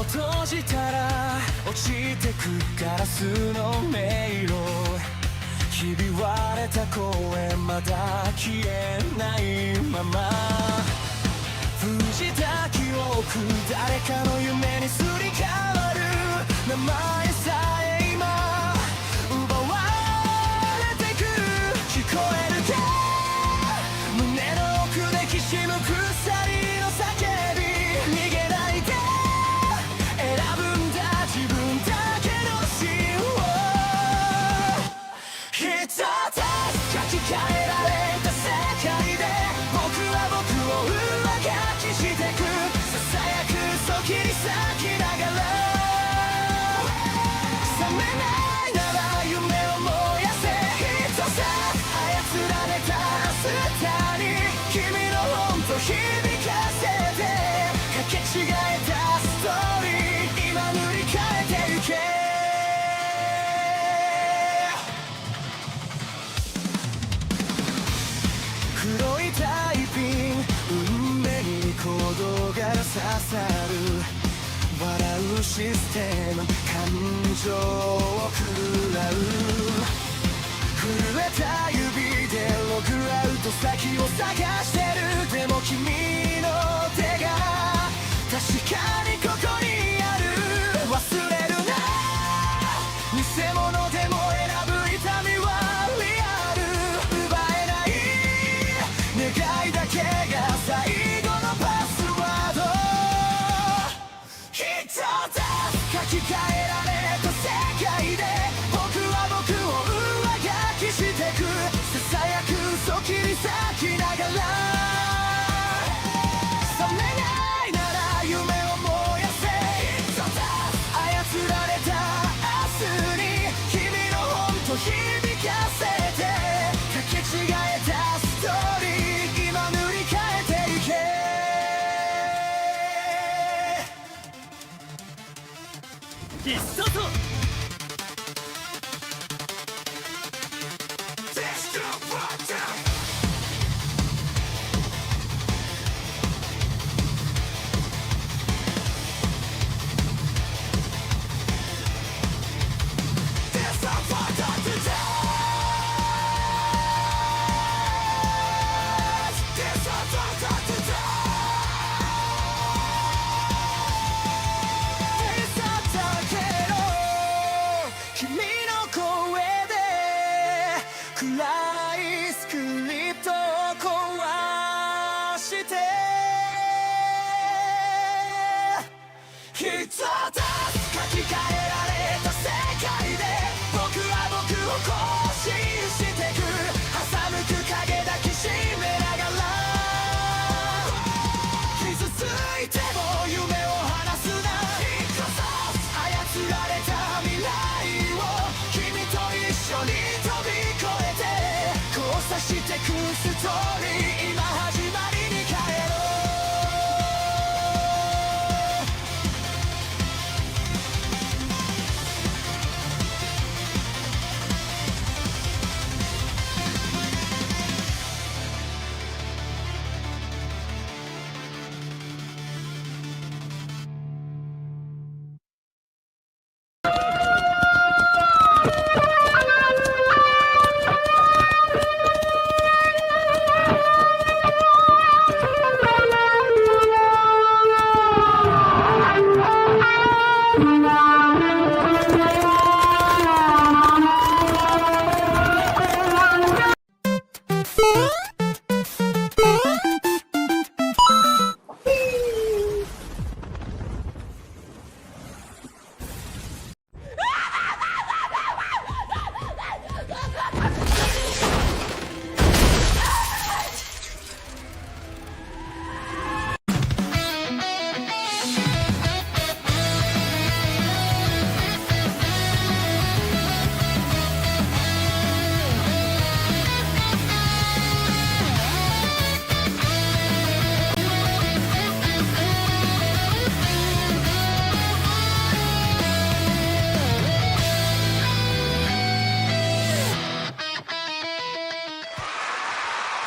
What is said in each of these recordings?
閉じたら落ちてくガラスの迷路、ひび割れた声まだ消えないまま、封じた記憶誰かの夢にすり替わる、名前さえ今奪われてく、聞こえるか胸の奥できしむ鎖の叫び、逃げないで選ぶんだ自分だけの芯を、一つ書き換えられた世界で僕は僕を上書きしてく、ささやくそ切り裂きながら覚めないなら夢を燃やせ、一つ操られたスターに君の本と響かせて、かけ違えたストーリー今塗り替えてゆけ、黒いタイピン運命にコードが刺さる、笑うシステム感情を食らう、震えた指でログアウト先を探してる、でも君の手が確かにここにある、忘れるな偽物でも選ぶ痛みはリアル、奪えない願いだけが最後のパスワード、一つ書き換えられた世界で僕は僕を上書きしてく、ささやく嘘切り裂きながら覚めないなら夢を燃やせ、一つ操られた明日に君の本と響かせて、かけ違えたストーリー今塗り替えてゆけ、必殺ストーリー今始まりに変えろ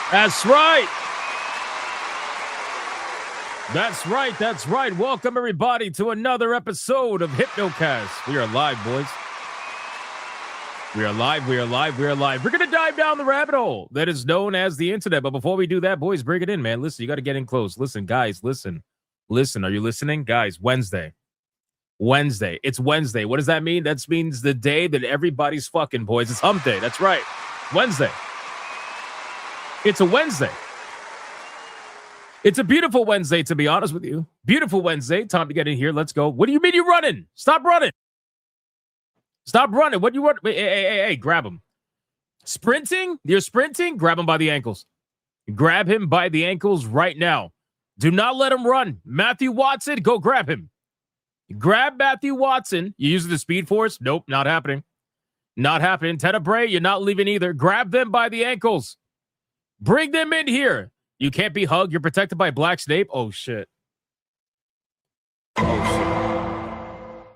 That's right. That's right. That's right. Welcome, everybody, to another episode of Hypnocast. We are live, boys. We are live. We are live. We are live. We're going to dive down the rabbit hole that is known as the internet. But before we do that, boys, bring it in, man. Listen, you got to get in close. Listen, guys, listen. Listen, are you listening? Guys, Wednesday. Wednesday. It's Wednesday. What does that mean? That means the day that everybody's fucking, boys. It's hump day. That's right. Wednesday. It's a Wednesday. It's a beautiful Wednesday, to be honest with you. Beautiful Wednesday. Time to get in here. Let's go. What do you mean you're running? Stop running. Stop running. What do you want? Hey, grab him. Sprinting? You're sprinting? Grab him by the ankles. Grab him by the ankles right now. Do not let him run. Matthew Watson, go grab him. Grab Matthew Watson. You using the Speed Force? Nope, not happening. Not happening. Tenebrae, you're not leaving either. Grab them by the ankles. Bring them in here. You can't be hugged. You're protected by Black Snape. Oh, shit. Oh, shit.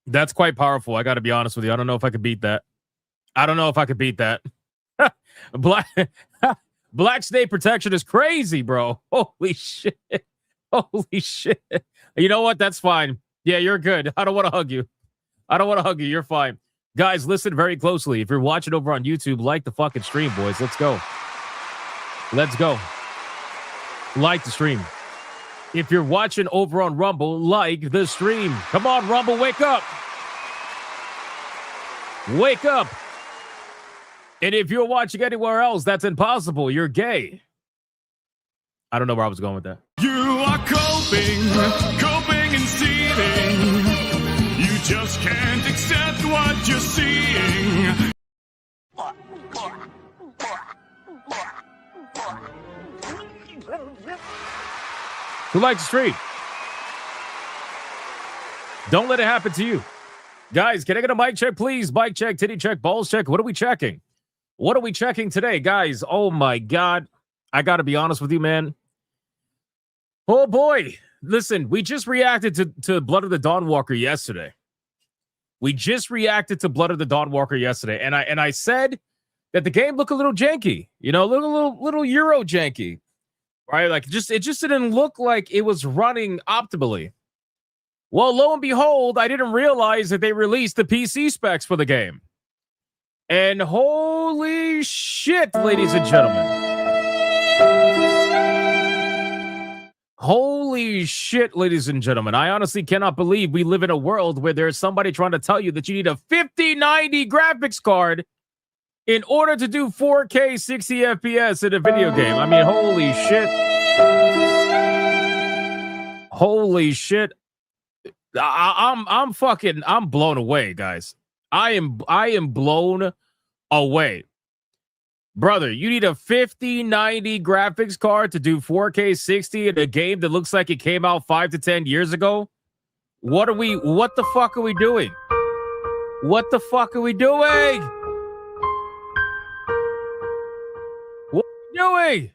That's quite powerful. I got to be honest with you. I don't know if I could beat that. I don't know if I could beat that. Black Snape protection is crazy, bro. Holy shit. Holy shit. You know what? That's fine. Yeah, you're good. I don't want to hug you. I don't want to hug you. You're fine. Guys, listen very closely. If you're watching over on YouTube, like the fucking stream, boys. Let's go. Let's go. Like the stream. If you're watching over on Rumble, like the stream. Come on, Rumble, wake up. Wake up. And if you're watching anywhere else, that's impossible. You're gay. I don't know where I was going with that. You are coping and seething. You just can't accept what you're seeing. Who likes the stream? Don't let it happen to you. Guys, can I get a mic check, please? Mic check, titty check, balls check. What are we checking? What are we checking today, guys? Oh, my God. I got to be honest with you, man. Oh, boy. Listen, we just reacted to Blood of the Dawnwalker yesterday. We just reacted to Blood of the Dawnwalker yesterday. And I said that the game looked a little janky. You know, little Euro janky. Right? Like, it just didn't look like it was running optimally. Well, lo and behold, I didn't realize that they released the PC specs for the game. And holy shit, ladies and gentlemen. Holy shit, ladies and gentlemen. I honestly cannot believe we live in a world where there's somebody trying to tell you that you need a 5090 graphics card in order to do 4K 60 FPS in a video game. I mean, holy shit. Holy shit. I'm blown away, guys. I am blown away. Brother, you need a 5090 graphics card to do 4K 60 in a game that looks like it came out 5 to 10 years ago? What the fuck are we doing? What the fuck are we doing? What are we doing?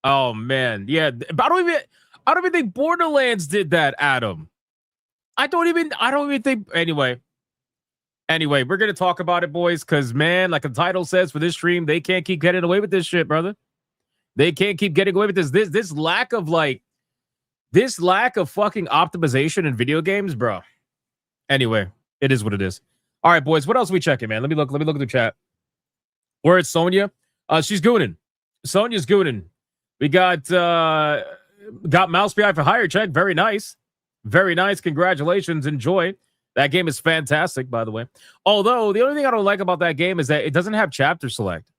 Oh man, yeah. But I don't even think Borderlands did that, Adam. I don't even think. Anyway, we're gonna talk about it, boys, because man, like the title says for this stream, they can't keep getting away with this shit, brother. They can't keep getting away with this. This lack of fucking optimization in video games, bro. Anyway, it is what it is. All right, boys. What else are we checking, man? Let me look at the chat. Where is Sonia? She's gooning. Sonia's gooning. We got Mouse PI for hire check. Very nice. Very nice. Congratulations. Enjoy. That game is fantastic, by the way. Although, the only thing I don't like about that game is that it doesn't have chapter select.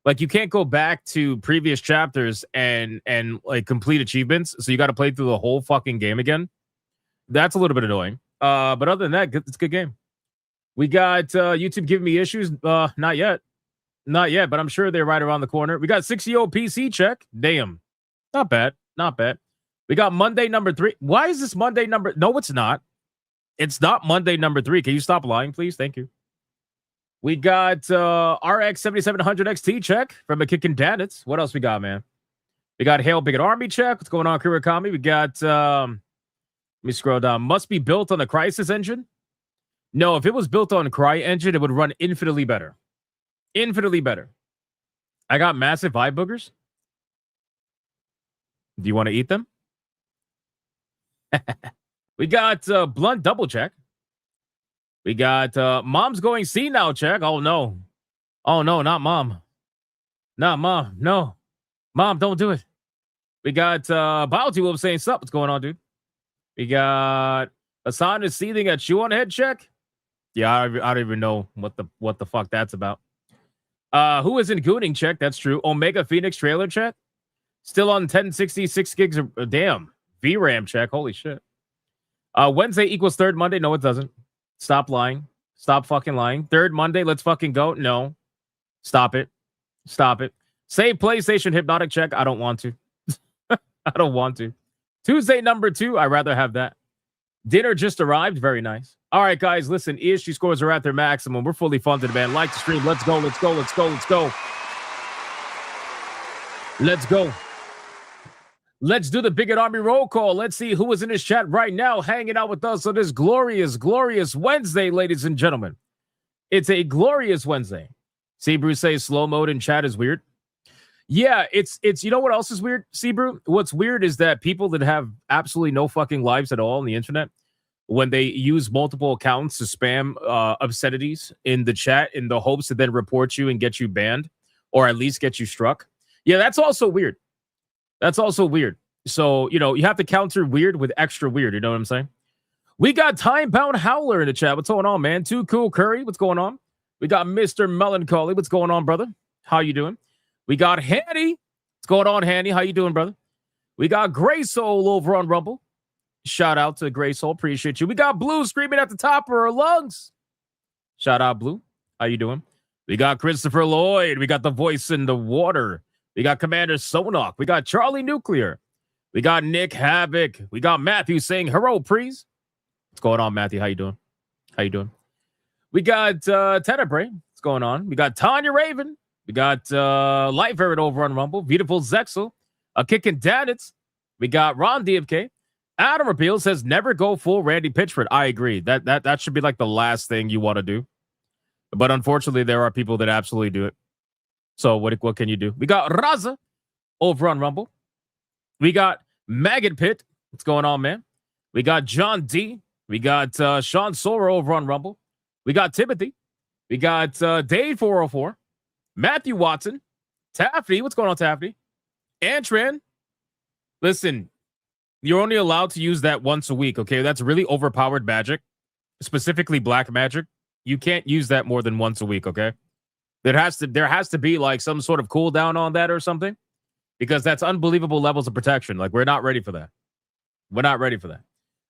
Like, you can't go back to previous chapters and like complete achievements. So you got to play through the whole fucking game again. That's a little bit annoying. But other than that, it's a good game. We got YouTube giving me issues. Not yet. Not yet, but I'm sure they're right around the corner. We got 60 PC check. Damn. Not bad. Not bad. We got Monday number 3. Why is this Monday number? No, it's not. It's not Monday number 3. Can you stop lying, please? Thank you. We got RX 7700 XT check from a kicking Danitz. What else we got, man? We got Hail Bigot Army check. What's going on, Kurakami? We got, let me scroll down. Must be built on the Crysis engine. No, if it was built on Cry engine, it would run infinitely better. Infinitely better. I got massive eye boogers. Do you want to eat them? We got Blunt double check. We got Mom's going see now check. Oh, no. Oh, no, not Mom. Not Mom. No. Mom, don't do it. We got Bounty Wolf saying, sup? What's going on, dude? We got Hassan is seething at Chew on head check. Yeah, I don't even know what the fuck that's about. Who is in gooning check? That's true. Omega Phoenix trailer check. Still on 1066 gigs of damn VRAM check. Holy shit. Wednesday equals third Monday. No, it doesn't. Stop lying. Stop fucking lying. Third Monday. Let's fucking go. No. Stop it. Stop it. Save PlayStation Hypnotic check. I don't want to. I don't want to. Tuesday number 2. I'd rather have that. Dinner just arrived. Very nice. All right, guys. Listen, ESG scores are at their maximum. We're fully funded, man. Like the stream. Let's go. Let's go. Let's go. Let's go. Let's go. Let's do the Bigot Army roll call. Let's see who is in his chat right now hanging out with us on this glorious, glorious Wednesday, ladies and gentlemen. It's a glorious Wednesday. See, Bruce says slow mode in chat is weird. Yeah, it's you know what else is weird, Seabrew? What's weird is that people that have absolutely no fucking lives at all on the internet, when they use multiple accounts to spam obscenities in the chat in the hopes to then report you and get you banned or at least get you struck. Yeah, that's also weird. That's also weird. So, you know, you have to counter weird with extra weird. You know what I'm saying? We got Time Bound Howler in the chat. What's going on, man? Too Cool Curry. What's going on? We got Mr. Melancholy. What's going on, brother? How you doing? We got Hanny. What's going on, Hanny? How you doing, brother? We got Gray Soul over on Rumble. Shout out to Gray Soul. Appreciate you. We got Blue screaming at the top of her lungs. Shout out, Blue. How you doing? We got Christopher Lloyd. We got the voice in the water. We got Commander Sonock. We got Charlie Nuclear. We got Nick Havoc. We got Matthew saying, hello, please. What's going on, Matthew? How you doing? How you doing? We got Tenebrae. What's going on? We got Tanya Raven. We got Light Ferret over on Rumble. Beautiful Zexel. A kicking Danitz. We got Ron DFK. Adam Repeal says, never go full Randy Pitchford. I agree. That should be like the last thing you want to do. But unfortunately, there are people that absolutely do it. So what can you do? We got Raza over on Rumble. We got Maggot Pit. What's going on, man? We got John D. We got Sean Sora over on Rumble. We got Timothy. We got Dave 404. Matthew Watson. Taffy. What's going on, Taffy? Antran. Listen, you're only allowed to use that once a week, okay? That's really overpowered magic, specifically black magic. You can't use that more than once a week, okay? There has to be like some sort of cooldown on that or something, because that's unbelievable levels of protection. Like, we're not ready for that. We're not ready for that.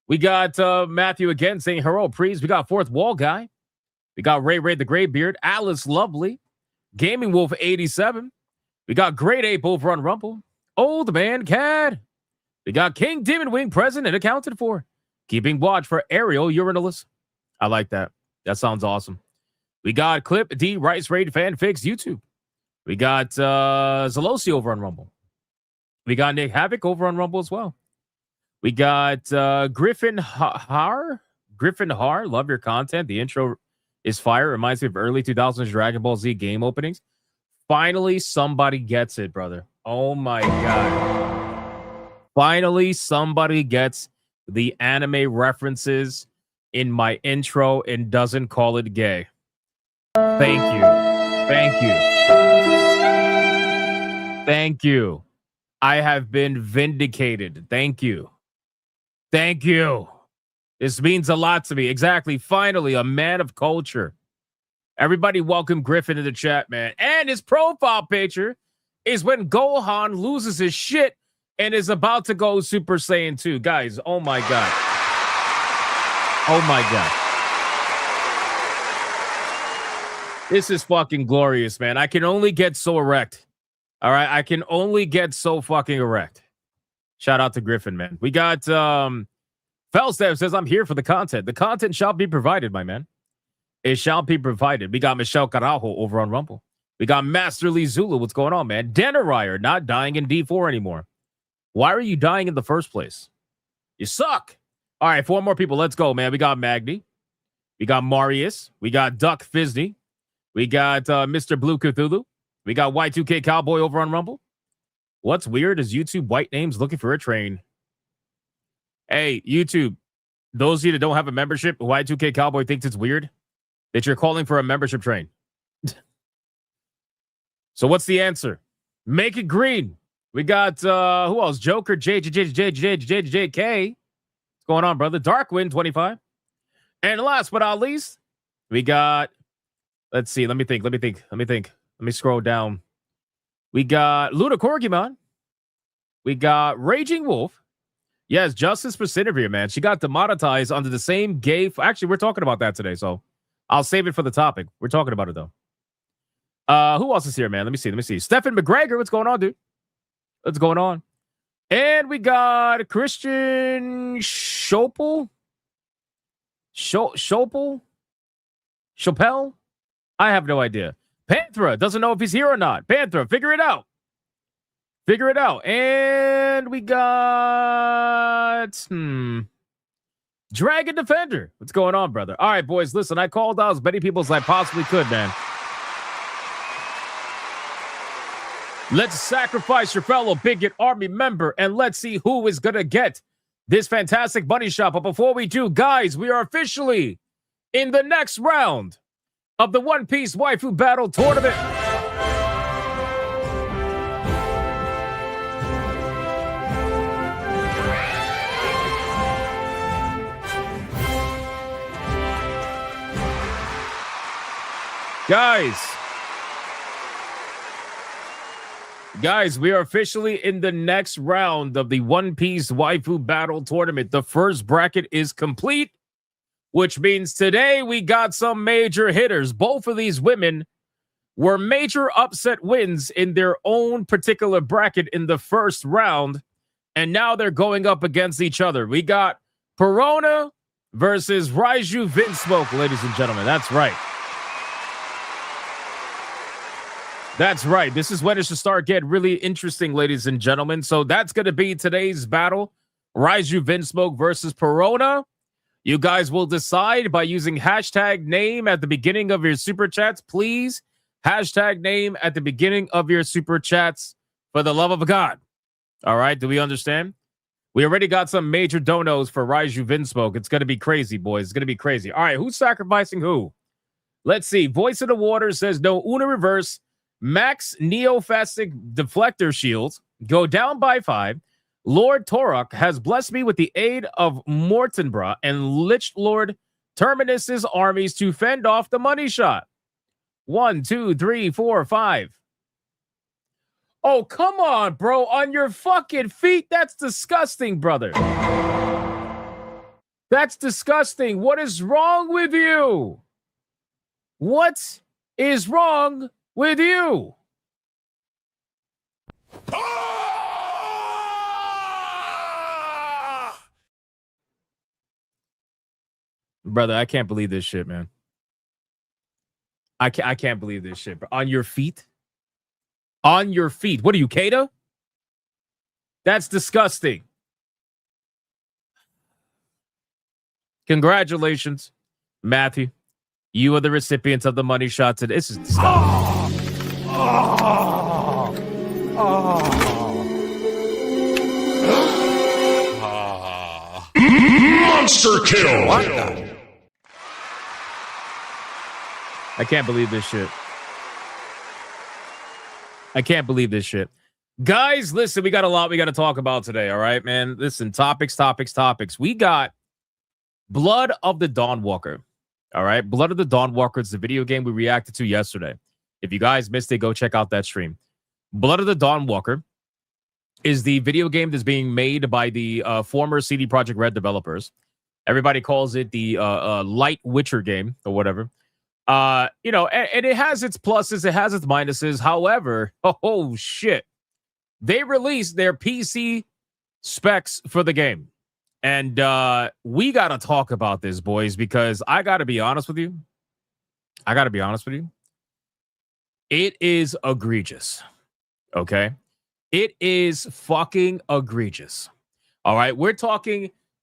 We got Matthew again saying hello, please. We got Fourth Wall Guy. We got Ray the Graybeard, Alice Lovely, Gaming Wolf 87. We got Great Ape over on Rumble. Old Man Cad. We got King Demon Wing present and accounted for. Keeping watch for Ariel Urinalis. I like that. That sounds awesome. We got Clip D Rice Raid Fanfics YouTube. We got Zalosi over on Rumble. We got Nick Havoc over on Rumble as well. We got Griffin Har. Griffin Har, love your content. The intro is fire. Reminds me of early 2000s Dragon Ball Z game openings. Finally, somebody gets it, brother. Oh my God. Finally, somebody gets the anime references in my intro and doesn't call it gay. Thank you. Thank you. Thank you. I have been vindicated. Thank you. Thank you. This means a lot to me. Exactly. Finally, a man of culture. Everybody welcome Griffin in the chat, man. And his profile picture is when Gohan loses his shit and is about to go Super Saiyan 2. Guys, oh my God. Oh my God. This is fucking glorious, man. I can only get so erect. All right. I can only get so fucking erect. Shout out to Griffin, man. We got Felstev says, I'm here for the content. The content shall be provided, my man. It shall be provided. We got Michelle Carajo over on Rumble. We got Master Lee Zulu. What's going on, man? Denarier not dying in D4 anymore. Why are you dying in the first place? You suck. All right, 4 more people. Let's go, man. We got Magni. We got Marius. We got Duck Fizney. We got Mr. Blue Cthulhu. We got Y2K Cowboy over on Rumble. What's weird is YouTube white names looking for a train. Hey, YouTube, those of you that don't have a membership, Y2K Cowboy thinks it's weird that you're calling for a membership train. So what's the answer? Make it green. We got, who else? Joker, JK. What's going on, brother? Darkwind, 25. And last but not least, we got, let's see, let me think. Let me scroll down. We got Luna Corgimon. We got Raging Wolf. Yes, Justice for Cineveer, man. She got demonetized under the same gay. Actually, we're talking about that today, so I'll save it for the topic. We're talking about it, though. Who else is here, man? Let me see. Stephen McGregor, what's going on, dude? What's going on? And we got Christian Schopel. Schopel? I have no idea. Panthera doesn't know if he's here or not. Panthera, figure it out. And we got Dragon Defender. What's going on, brother? All right, boys, listen, I called out as many people as I possibly could, man. Let's sacrifice your fellow Bigot Army member, and let's see who is going to get this fantastic bunny shop. But before we do, guys, we are officially in the next round of the One Piece Waifu Battle Tournament. Guys, we are officially in the next round of the One Piece Waifu Battle Tournament. The first bracket is complete, which means today we got some major hitters. Both of these women were major upset wins in their own particular bracket in the first round, and now they're going up against each other. We got Perona versus Raiju Vinsmoke, ladies and gentlemen. That's right. That's right. This is when it should start getting really interesting, ladies and gentlemen. So that's going to be today's battle. Raiju Vinsmoke versus Perona. You guys will decide by using hashtag name at the beginning of your super chats. Please, hashtag name at the beginning of your super chats for the love of God. All right, do we understand? We already got some major donos for Raiju Vinsmoke. It's going to be crazy, boys. It's going to be crazy. All right, who's sacrificing who? Let's see. Voice of the Water says no Una Reverse. Max Neophastic Deflector Shields go down by 5. Lord Torok has blessed me with the aid of Mortenbra and Lich Lord Terminus's armies to fend off the money shot. 1, 2, 3, 4, 5. Oh, come on, bro. On your fucking feet? That's disgusting, brother. That's disgusting. What is wrong with you? What is wrong with you? Brother, I can't believe this shit, man. I can't believe this shit, bro. On your feet? On your feet. What are you, Kata? That's disgusting. Congratulations, Matthew. You are the recipients of the money shot today. This is disgusting. Monster kill! I can't believe this shit. I can't believe this shit. Guys, listen, we got a lot we got to talk about today, all right, man? Listen, topics. We got Blood of the Dawnwalker, all right? Blood of the Dawnwalker is the video game we reacted to yesterday. If you guys missed it, go check out that stream. Blood of the Dawnwalker is the video game that's being made by the former CD Projekt Red developers. Everybody calls it the Light Witcher game or whatever. You know, and it has its pluses, it has its minuses. However, oh shit, they released their PC specs for the game. And we got to talk about this, boys, because I got to be honest with you. It is egregious. Okay? It is fucking egregious. All right?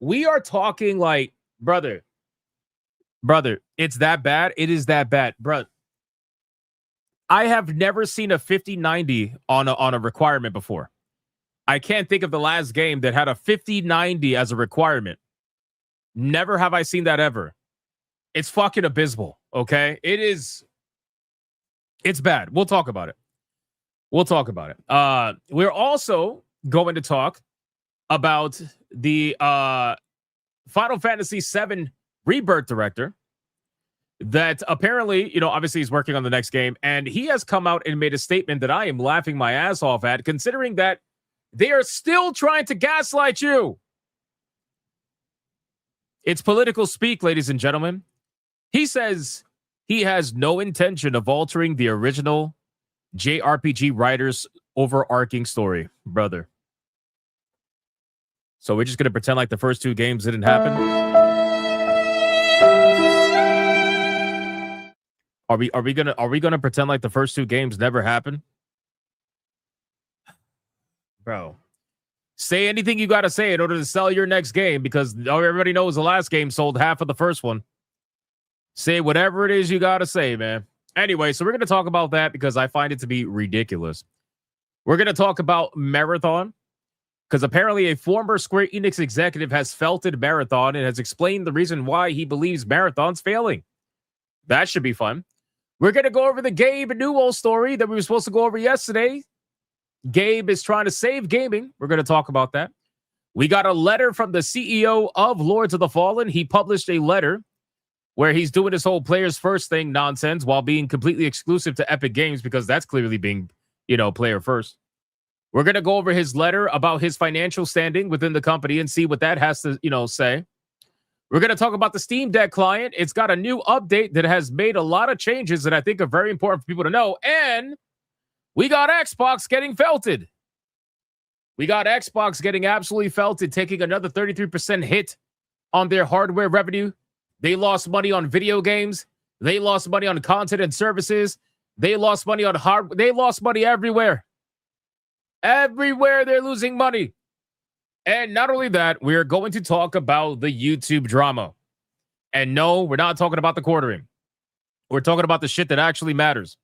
We are talking like, brother, it's that bad. It is that bad. Bro, I have never seen a 5090 on a requirement before. I can't think of the last game that had a 5090 as a requirement. Never have I seen that ever. It's fucking abysmal, okay? It's bad. We'll talk about it. We're also going to talk about the Final Fantasy VII Rebirth director that apparently, you know, obviously he's working on the next game, and he has come out and made a statement that I am laughing my ass off at, considering that they are still trying to gaslight you. It's political speak, ladies and gentlemen. He says he has no intention of altering the original JRPG writer's overarching story, brother. So we're just going to pretend like the first two games didn't happen? Are we gonna pretend like the first two games never happened? Bro, say anything you got to say in order to sell your next game, because everybody knows the last game sold half of the first one. Say whatever it is you got to say, man. Anyway, so we're going to talk about that because I find it to be ridiculous. We're going to talk about Marathon because apparently a former Square Enix executive has felted Marathon and has explained the reason why he believes Marathon's failing. That should be fun. We're going to go over the Gabe Newell story that we were supposed to go over yesterday. Gabe is trying to save gaming. We're going to talk about that. We got a letter from the CEO of Lords of the Fallen. He published a letter where he's doing this whole players first thing nonsense while being completely exclusive to Epic Games because that's clearly being, you know, player first. We're going to go over his letter about his financial standing within the company and see what that has to, you know, say. We're going to talk about the Steam Deck client. It's got a new update that has made a lot of changes that I think are very important for people to know. And we got Xbox getting felted. We got Xbox getting absolutely felted, taking another 33% hit on their hardware revenue. They lost money on video games. They lost money on content and services. They lost money on hardware. They lost money everywhere. Everywhere they're losing money. And not only that, we're going to talk about the YouTube drama. And no, we're not talking about the quartering. We're talking about the shit that actually matters.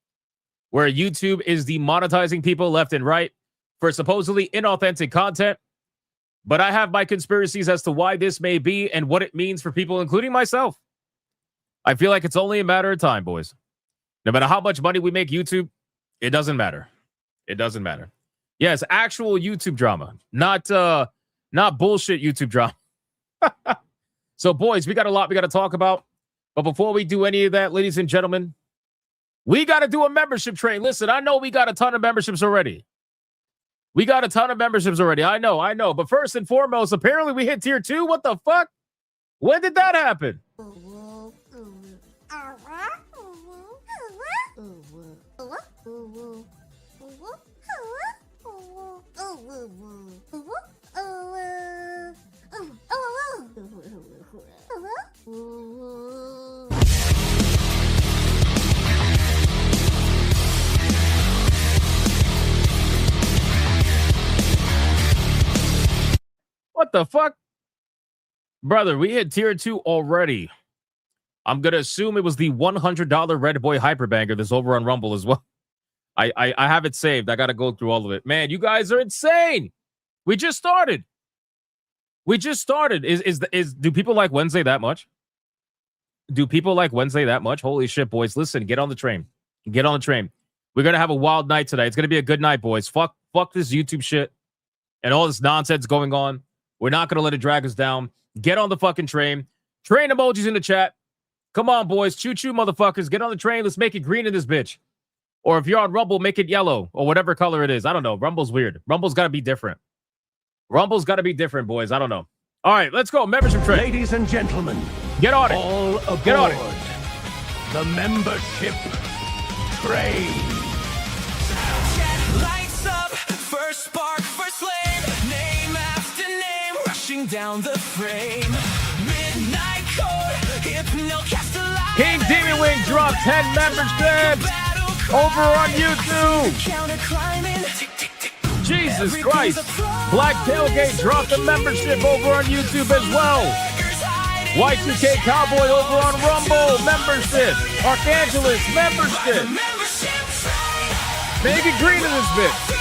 Where YouTube is demonetizing people left and right for supposedly inauthentic content. But I have my conspiracies as to why this may be and what it means for people, including myself. I feel like it's only a matter of time, boys. No matter how much money we make YouTube, it doesn't matter. It doesn't matter. Yes, actual YouTube drama, not bullshit YouTube drama. So, boys, we got a lot we got to talk about. But before we do any of that, ladies and gentlemen, we got to do a membership train. Listen, I know we got a ton of memberships already. I know. But first and foremost, apparently we hit tier 2. What the fuck? When did that happen? What the fuck? Brother, we hit tier 2 already. I'm going to assume it was the $100 Red Boy Hyperbanger that's over on Rumble as well. I have it saved. I got to go through all of it. Man, you guys are insane. We just started. Do people like Wednesday that much? Do people like Wednesday that much? Holy shit, boys. Listen, get on the train. Get on the train. We're going to have a wild night today. It's going to be a good night, boys. Fuck this YouTube shit and all this nonsense going on. We're not going to let it drag us down. Get on the fucking train. Train emojis in the chat. Come on, boys. Choo-choo, motherfuckers. Get on the train. Let's make it green in this bitch. Or if you're on Rumble, make it yellow or whatever color it is. I don't know. Rumble's weird. Rumble's got to be different. Rumble's got to be different, boys. I don't know. All right, let's go. Membership train. Ladies and gentlemen, get on it. All aboard. Get on it. The membership train. Lights up, first spark, first flame, name after name, rushing down the frame. Midnight code, Hypnocast alive. King Demon Wing dropped 10 memberships over on YouTube. Jesus Christ. Black Tailgate dropped a membership over on YouTube as well. Y2K Cowboy over on Rumble, membership. Archangelus, membership. Make it green in this bitch.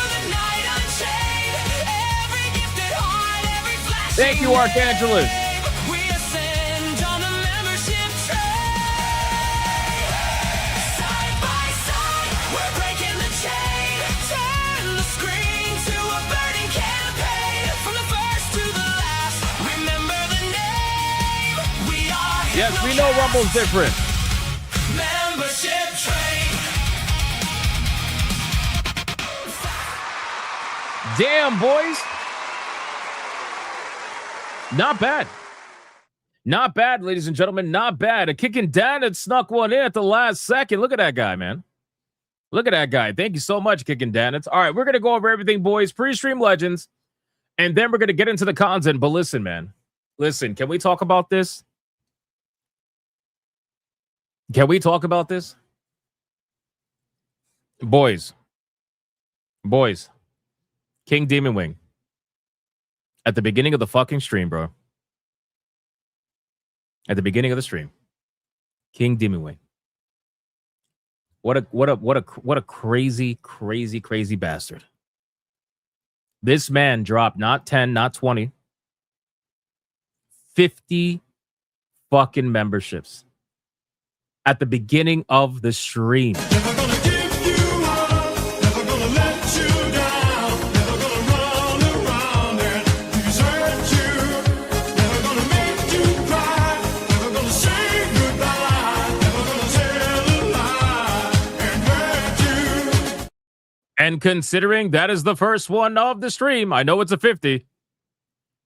Thank you, Archangelus. Yes, we know Rumble's different. Membership train. Damn, boys. Not bad. Not bad, ladies and gentlemen. Not bad. A kicking down that snuck one in at the last second. Look at that guy, man. Look at that guy. Thank you so much, Kicking Danitz. All right, we're going to go over everything, boys. Pre-stream legends. And then we're going to get into the content. But listen, man. Listen, can we talk about this? Can we talk about this? Boys. King Demon Wing. At the beginning of the fucking stream, bro. At the beginning of the stream. King Demon Wing. What a crazy bastard. This man dropped not 10, not 20. 50 fucking memberships. At the beginning of the stream. Never gonna give you up, never gonna let you down, never gonna run around and desert you, never gonna make you cry, never gonna say goodbye, never gonna tell a lie and hurt you. And considering that is the first one of the stream, I know it's a 50.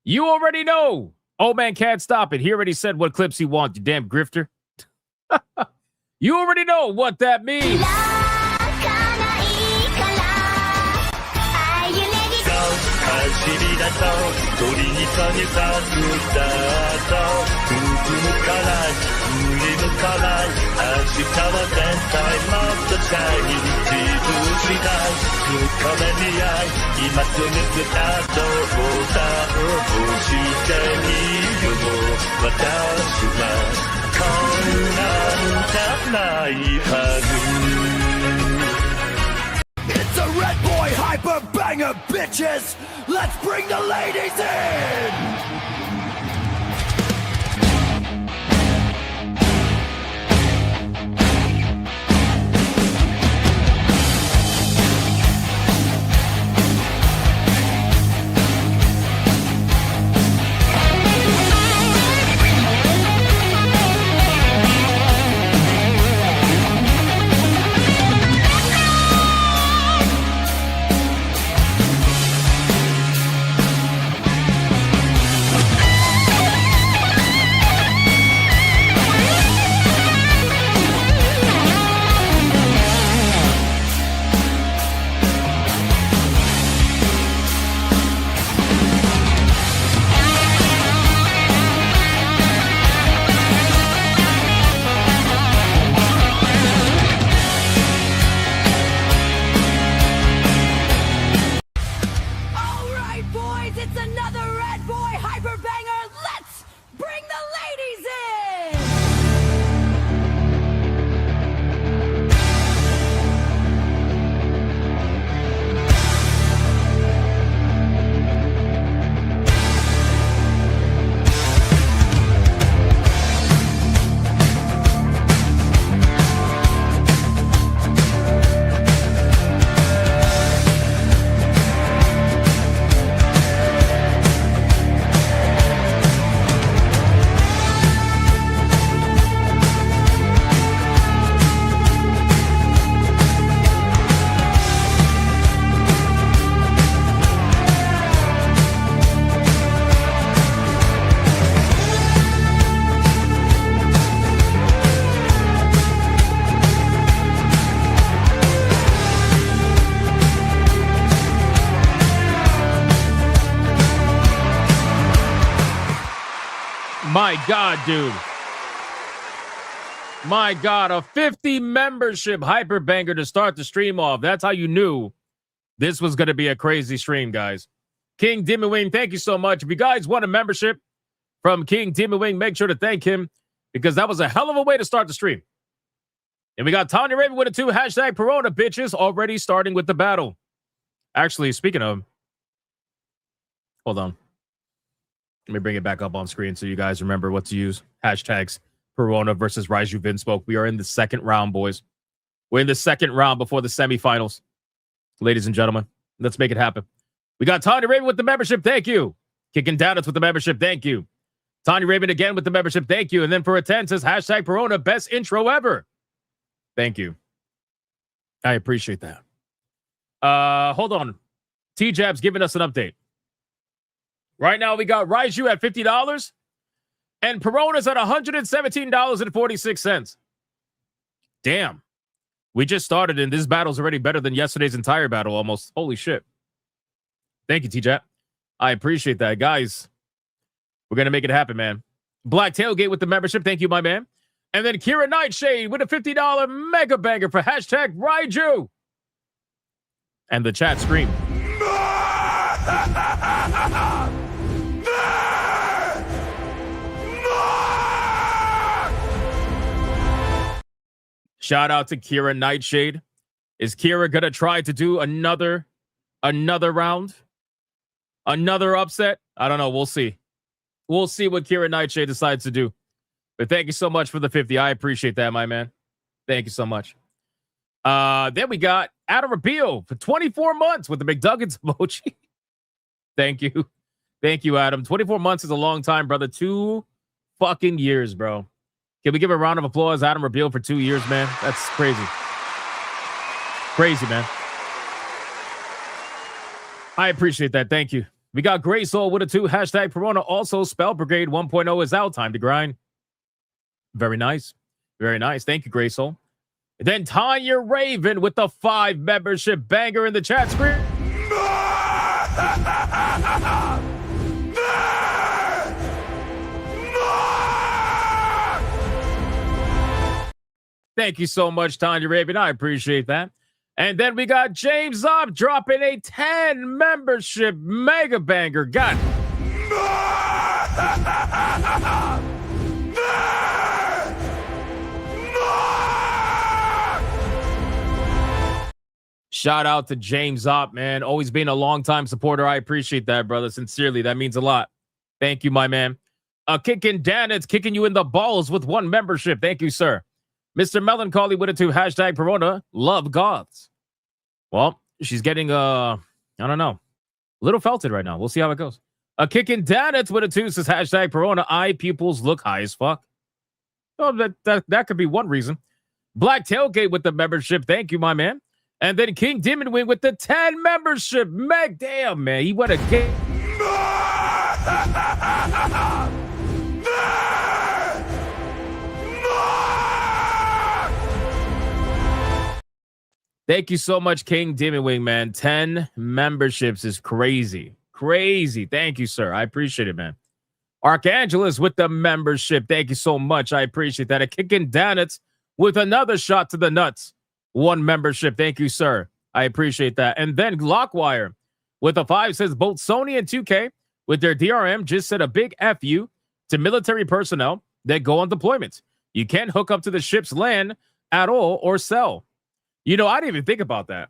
You already know. Oh man, can't stop it. He already said what clips he wants, you damn grifter. You already know what that means. It's a Red Boy Hyper Banger, bitches! Let's bring the ladies in! My God, dude. My God, a 50 membership hyper banger to start the stream off. That's how you knew this was going to be a crazy stream, guys. King Demon Wing, thank you so much. If you guys want a membership from King Demon Wing, make sure to thank him because that was a hell of a way to start the stream. And we got Tanya Raven with a 2, hashtag Perona, bitches, already starting with the battle. Actually, speaking of, hold on. Let me bring it back up on screen so you guys remember what to use. Hashtags Perona versus Raiju Vinsmoke. We are in the second round, boys. We're in the second round before the semifinals. Ladies and gentlemen, let's make it happen. We got Tanya Raven with the membership. Thank you. Kicking Downits with the membership. Thank you. Tanya Raven again with the membership. Thank you. And then for a 10 says hashtag Perona, best intro ever. Thank you. I appreciate that. Hold on. T-Jab's giving us an update. Right now, we got Raiju at $50 and Perona's at $117.46. Damn. We just started and this battle's already better than yesterday's entire battle almost. Holy shit. Thank you, T-Jab. I appreciate that. Guys, we're going to make it happen, man. Black Tailgate with the membership. Thank you, my man. And then Kira Nightshade with a $50 mega banger for hashtag Raiju. And the chat scream. Shout out to Kira Nightshade. Is Kira going to try to do another round? Another upset? I don't know. We'll see. We'll see what Kira Nightshade decides to do. But thank you so much for the 50. I appreciate that, my man. Thank you so much. Then we got Adam Rapio for 24 months with the McDuggets emoji. Thank you. Thank you, Adam. 24 months is a long time, brother. 2 fucking years, bro. Can we give a round of applause, Adam Rapio, for 2 years, man? That's crazy. Crazy, man. I appreciate that. Thank you. We got Gray Soul with a 2, hashtag Perona. Also, Spell Brigade 1.0 is out. Time to grind. Very nice. Very nice. Thank you, Gray Soul. And then Tanya Raven with the 5 membership banger in the chat screen. Thank you so much, Tanya Raven. I appreciate that. And then we got James Up dropping a 10 membership mega banger. Got it. Shout out to James Op, man. Always been a long-time supporter. I appreciate that, brother. Sincerely, that means a lot. Thank you, my man. Kicking Dan, it's kicking you in the balls with 1 membership. Thank you, sir. Mr. Melancholy with a 2, hashtag Perona. Love goths. Well, she's getting, I don't know, a little felted right now. We'll see how it goes. Kicking Dan, it's with a 2, says hashtag Perona. Eye pupils look high as fuck. Oh, that could be one reason. Black Tailgate with the membership. Thank you, my man. And then King Demon Wing with the 10 membership. Meg, damn, man. He went a game. Thank you so much, King Demon Wing, man. 10 memberships is crazy. Crazy. Thank you, sir. I appreciate it, man. Archangelus with the membership. Thank you so much. I appreciate that. A kicking down it with another shot to the nuts. 1 membership. Thank you, sir. I appreciate that. And then Glockwire with a 5 says both Sony and 2K with their DRM just said a big FU to military personnel that go on deployment. You can't hook up to the ship's LAN at all or sell. You know, I didn't even think about that.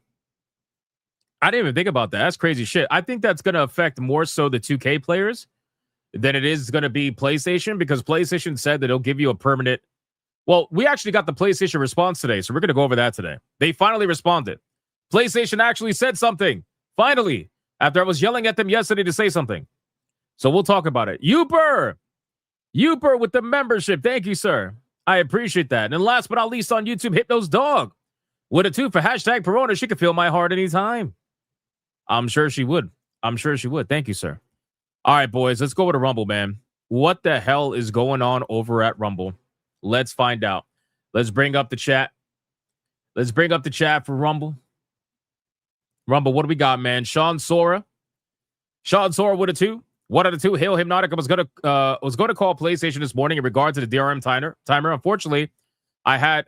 That's crazy shit. I think that's going to affect more so the 2K players than it is going to be PlayStation, because PlayStation said that it'll give you a permanent. Well, we actually got the PlayStation response today, so we're going to go over that today. They finally responded. PlayStation actually said something. Finally, after I was yelling at them yesterday to say something. So we'll talk about it. Youper with the membership. Thank you, sir. I appreciate that. And then last but not least on YouTube, Hypno's Dog with a 2 for hashtag Perona. She could feel my heart anytime. I'm sure she would. Thank you, sir. All right, boys, let's go with a Rumble, man. What the hell is going on over at Rumble? Let's find out. Let's bring up the chat. Let's bring up the chat for Rumble. Rumble, what do we got, man? Sean Sora with a 2. One out of two. Hail Hypnotic. I was gonna call PlayStation this morning in regard to the DRM timer. Unfortunately, I had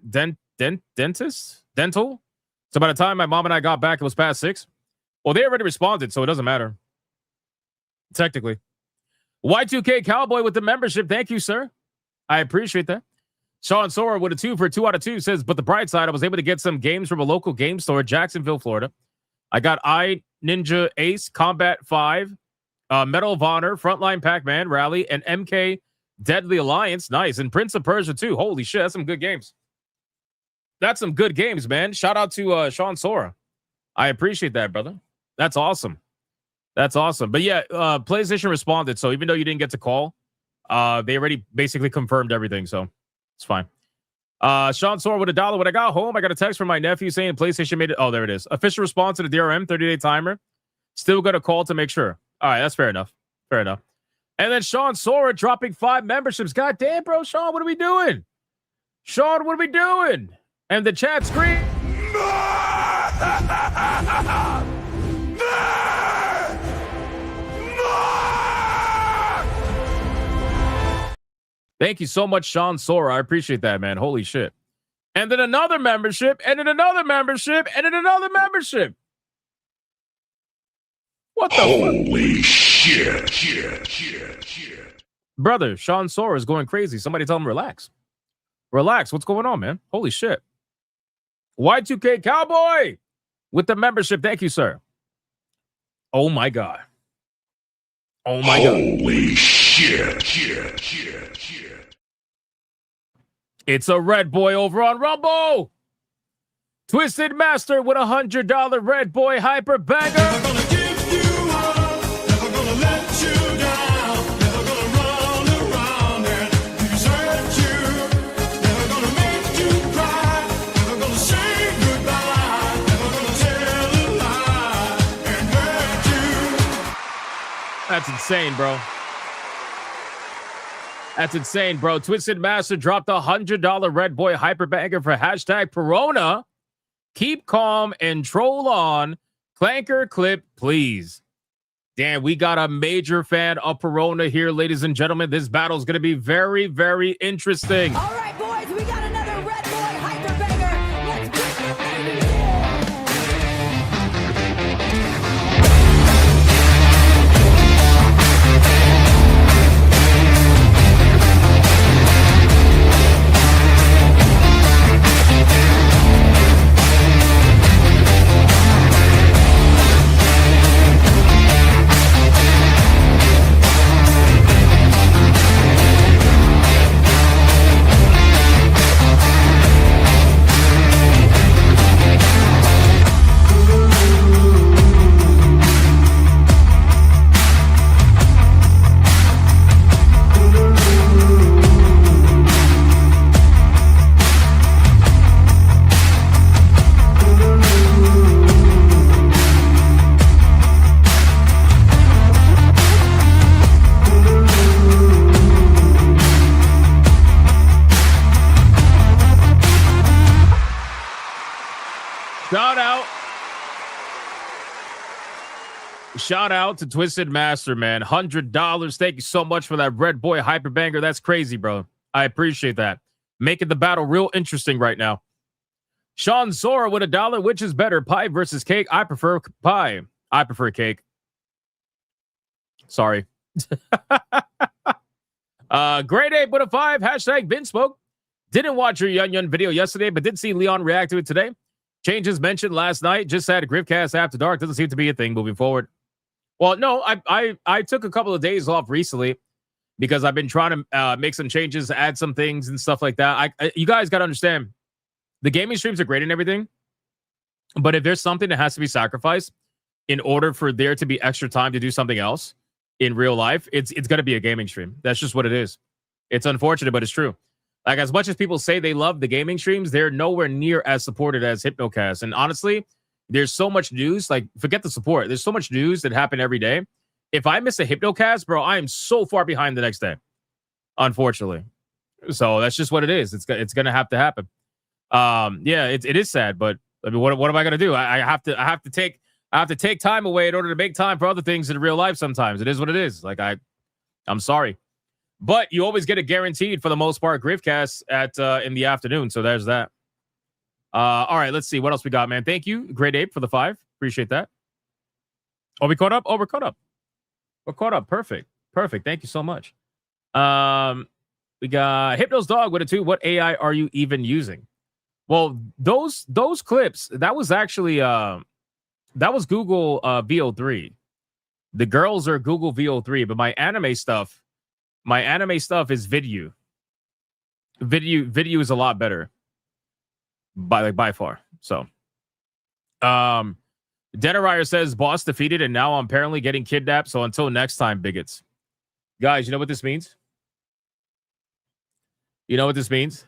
dental. So by the time my mom and I got back, it was past 6. Well, they already responded, so it doesn't matter. Technically. Y2K Cowboy with the membership. Thank you, sir. I appreciate that. Sean Sora with a 2 for 2 out of 2 says, but the bright side, I was able to get some games from a local game store, Jacksonville, Florida. I got Ninja Ace, Combat 5, Medal of Honor, Frontline Pac-Man, Rally, and MK Deadly Alliance. Nice. And Prince of Persia, too. Holy shit, that's some good games. That's some good games, man. Shout out to Sean Sora. I appreciate that, brother. That's awesome. That's awesome. But yeah, PlayStation responded. So even though you didn't get to call, they already basically confirmed everything. So it's fine. Sean Sora with $1. When I got home, I got a text from my nephew saying PlayStation made it. Oh, there it is. Official response to the DRM 30-day timer. Still got a call to make sure. All right, that's fair enough. Fair enough. And then Sean Sora dropping 5 memberships. God damn, bro. Sean, what are we doing? Sean, what are we doing? And the chat screen. Thank you so much, Sean Sora. I appreciate that, man. Holy shit. And then another membership, and then another membership, and then another membership. What the Holy shit. Brother, Sean Sora is going crazy. Somebody tell him relax. Relax. What's going on, man? Holy shit. Y2K Cowboy with the membership. Thank you, sir. Oh, my God. Oh, my God. Holy shit. It's a Red Boy over on Rumble. Twisted Master with $100 Red Boy Hyper Banger. Never gonna give you up, never gonna let you down, never gonna run around and desert you, never gonna make you cry, never gonna say goodbye, never gonna tell a lie and hurt you. That's insane, bro. That's insane, bro. Twisted Master dropped $100 Red Boy Hyper Banger for hashtag Perona. Keep calm and troll on. Clanker clip, please. Damn, we got a major fan of Perona here, ladies and gentlemen. This battle is going to be very, very interesting. All right, boys, we got another Red Boy Hyper Banger. Let's get the ladies in. Shout out to Twisted Master, man. $100. Thank you so much for that Red Boy Hyper Banger. That's crazy, bro. I appreciate that. Making the battle real interesting right now. Sean Sora with $1. Which is better, pie versus cake? I prefer pie. I prefer cake. Sorry. Grade 8 with a 5. Hashtag Vinsmoke. Didn't watch your Yun Yun video yesterday, but did see Leon react to it today. Changes mentioned last night. Just had a Gripcast after dark. Doesn't seem to be a thing moving forward. Well, no, I took a couple of days off recently because I've been trying to make some changes, add some things and stuff like that. You guys got to understand, the gaming streams are great and everything, but if there's something that has to be sacrificed in order for there to be extra time to do something else in real life, it's going to be a gaming stream. That's just what it is. It's unfortunate, but it's true. Like, as much as people say they love the gaming streams, they're nowhere near as supported as Hypnocast. And honestly, there's so much news. Like, forget the support. There's so much news that happen every day. If I miss a Hypnocast, bro, I am so far behind the next day, unfortunately. So that's just what it is. It's going to have to happen. Yeah, it is sad, but I mean, what am I going to do? I have to take I have to take time away in order to make time for other things in real life sometimes. It is what it is. Like, I'm sorry. But you always get it guaranteed for the most part, Griffcast at in the afternoon. So there's that. All right, let's see. What else we got, man? Thank you, Great Ape, for the 5. Appreciate that. Oh, we caught up? Oh, we're caught up. We're caught up. Perfect. Perfect. Thank you so much. We got Hypno's Dog with a 2. What AI are you even using? Well, those clips, that was actually that was Google VO3. The girls are Google VO3, but my anime stuff is Vidyu. Vidyu is a lot better by far. So, Denarier says boss defeated and now I'm apparently getting kidnapped. So until next time, bigots. Guys, you know what this means? You know what this means?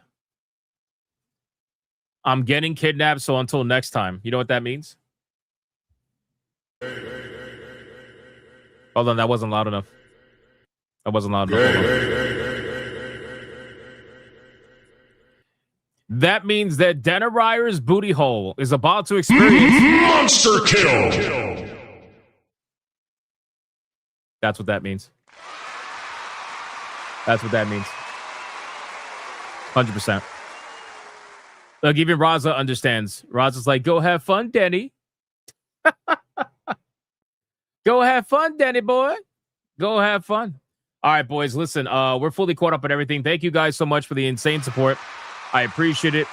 I'm getting kidnapped. So until next time, you know what that means? Hold on, that wasn't loud enough. That wasn't loud enough. That means that Denarier's booty hole is about to experience Monster kill. That's what that means. That's what that means. 100%. Look, even Raza understands. Raza's like, go have fun, Denny. Go have fun, Denny boy. Go have fun. All right, boys, listen, we're fully caught up on everything. Thank you guys so much for the insane support. I appreciate it.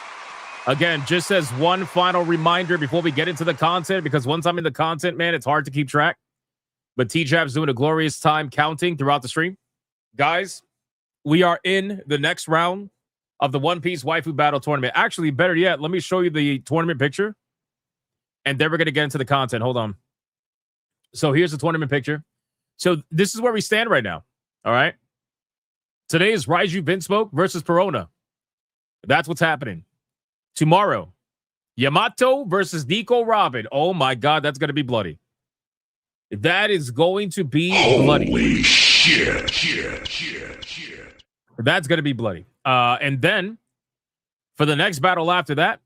Again, just as one final reminder before we get into the content, because once I'm in the content, man, it's hard to keep track. But T-Jab's doing a glorious time counting throughout the stream. Guys, we are in the next round of the One Piece Waifu Battle Tournament. Actually, better yet, let me show you the tournament picture. And then we're going to get into the content. Hold on. So here's the tournament picture. So this is where we stand right now. All right. Today is Raiju Vinsmoke versus Perona. That's what's happening. Tomorrow, Yamato versus Nico Robin. Oh my God, that's going to be bloody. That is going to be bloody. Holy shit. That's going to be bloody. And then for the next battle after that,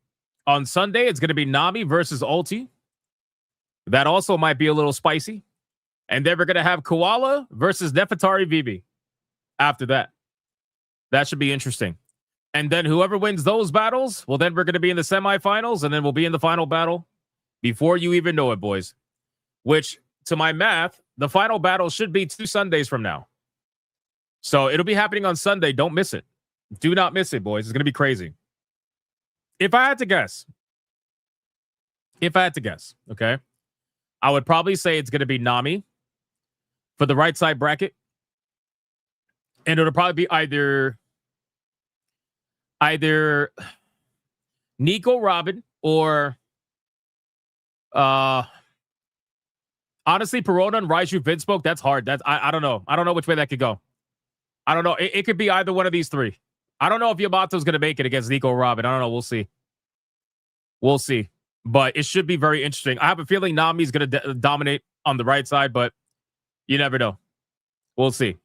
on Sunday, it's going to be Nami versus Ulti. That also might be a little spicy. And then we're going to have Koala versus Nefertari Vivi after that. That should be interesting. And then whoever wins those battles, well, then we're going to be in the semifinals, and then we'll be in the final battle before you even know it, boys. Which, to my math, the final battle should be 2 Sundays from now. So it'll be happening on Sunday. Don't miss it. Do not miss it, boys. It's going to be crazy. If I had to guess, okay, I would probably say it's going to be Nami for the right side bracket. And it'll probably be either Nico Robin or honestly, Perona and Raiju Vinsmoke. That's hard. I don't know. I don't know which way that could go. I don't know. It could be either one of these 3. I don't know if Yamato's going to make it against Nico Robin. I don't know. We'll see. We'll see. But it should be very interesting. I have a feeling Nami's going to dominate on the right side, but you never know. We'll see.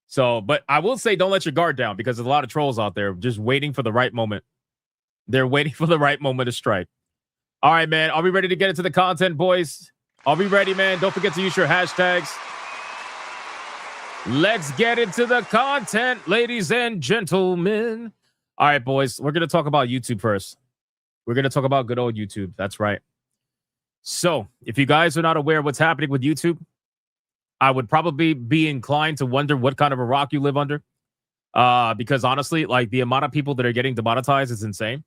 So, but I will say don't let your guard down because there's a lot of trolls out there just waiting for the right moment. They're waiting for the right moment to strike. All right, man. Are we ready to get into the content, boys? Are we ready, man? Don't forget to use your hashtags. Let's get into the content, ladies and gentlemen. All right, boys. We're going to talk about YouTube first. We're going to talk about good old YouTube. That's right. So, if you guys are not aware of what's happening with YouTube, I would probably be inclined to wonder what kind of a rock you live under. Because honestly, like the amount of people that are getting demonetized is insane.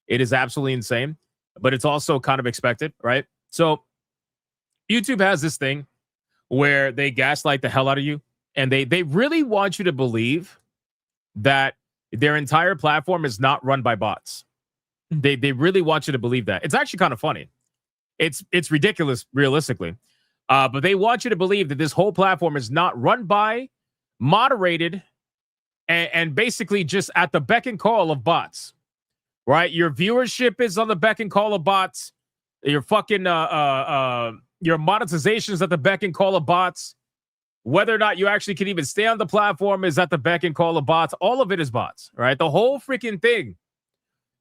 It is absolutely insane. But it's also kind of expected, right? So, YouTube has this thing where they gaslight the hell out of you. And they really want you to believe that their entire platform is not run by bots. They really want you to believe that. It's actually kind of funny. It's ridiculous, realistically. But they want you to believe that this whole platform is not run by, moderated, and basically just at the beck and call of bots. Right? Your viewership is on the beck and call of bots. Your fucking your monetization is at the beck and call of bots. Whether or not you actually can even stay on the platform is at the beck and call of bots. All of it is bots, right? The whole freaking thing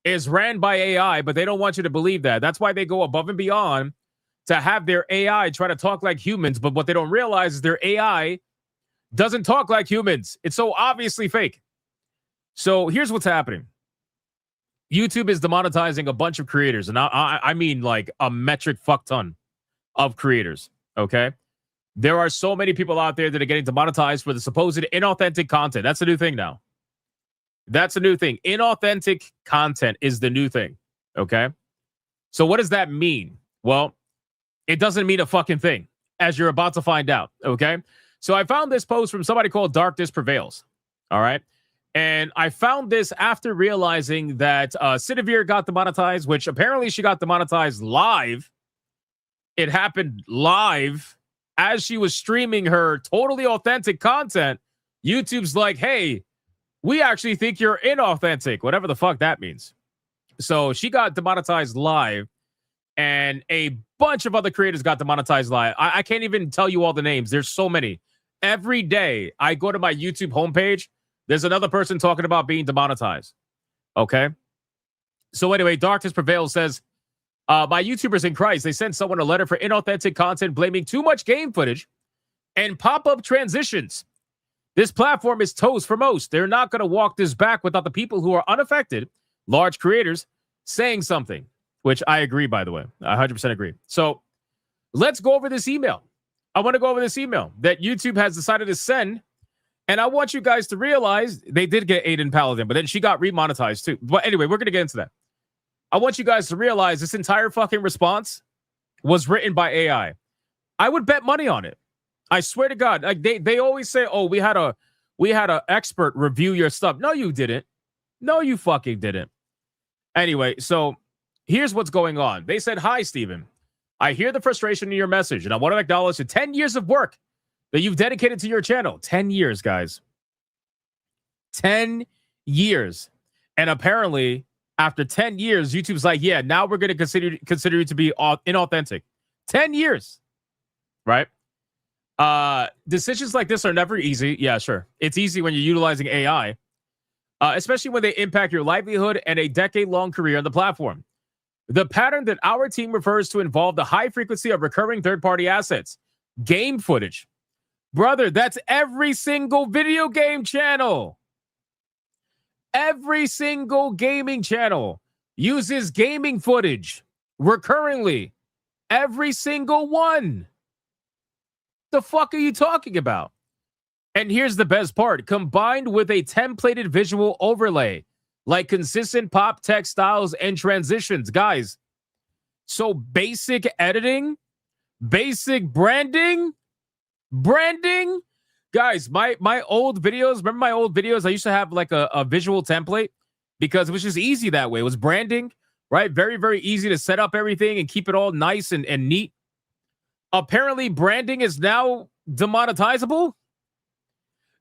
is ran by AI, but they don't want you to believe that. That's why they go above and beyond to have their AI try to talk like humans, but what they don't realize is their AI doesn't talk like humans. It's so obviously fake. So here's what's happening. YouTube is demonetizing a bunch of creators, and I mean like a metric fuck ton of creators, okay? There are so many people out there that are getting demonetized for the supposed inauthentic content. That's the new thing now. That's a new thing. Inauthentic content is the new thing, okay? So what does that mean? Well, it doesn't mean a fucking thing, as you're about to find out, okay? So I found this post from somebody called Darkness Prevails, all right? And I found this after realizing that Sidavir got demonetized, which apparently she got demonetized live. It happened live as she was streaming her totally authentic content. YouTube's like, hey, we actually think you're inauthentic, whatever the fuck that means. So she got demonetized live, and a bunch of other creators got demonetized live. I can't even tell you all the names. There's so many. Every day I go to my YouTube homepage, there's another person talking about being demonetized. Okay? So anyway, Darkness Prevails says, my YouTubers in Christ, they sent someone a letter for inauthentic content blaming too much game footage and pop-up transitions. This platform is toast for most. They're not going to walk this back without the people who are unaffected, large creators, saying something, which I agree, by the way. I 100% agree. So let's go over this email. I want to go over this email that YouTube has decided to send. And I want you guys to realize they did get Aiden Paladin, but then she got remonetized too. But anyway, we're going to get into that. I want you guys to realize this entire fucking response was written by AI. I would bet money on it. I swear to God. Like they always say, oh, we had a expert review your stuff. No, you didn't. No, you fucking didn't. Anyway, so here's what's going on. They said, hi, Steven. I hear the frustration in your message, and I want to acknowledge the 10 years of work that you've dedicated to your channel. 10 years, guys. 10 years. And apparently, after 10 years, YouTube's like, yeah, now we're going to consider you to be inauthentic. 10 years. Right? Decisions like this are never easy. Yeah, sure. It's easy when you're utilizing AI, especially when they impact your livelihood and a decade-long career on the platform. The pattern that our team refers to involve the high frequency of recurring third-party assets. Game footage. Brother, that's every single video game channel. Every single gaming channel uses gaming footage recurringly. Every single one. The fuck are you talking about? And here's the best part. Combined with a templated visual overlay, like consistent pop text styles and transitions. Guys, so basic editing, basic branding. Guys, my old videos, remember my old videos? I used to have like a visual template because it was just easy that way. It was branding, right? Very, very easy to set up everything and keep it all nice and neat. Apparently, branding is now demonetizable.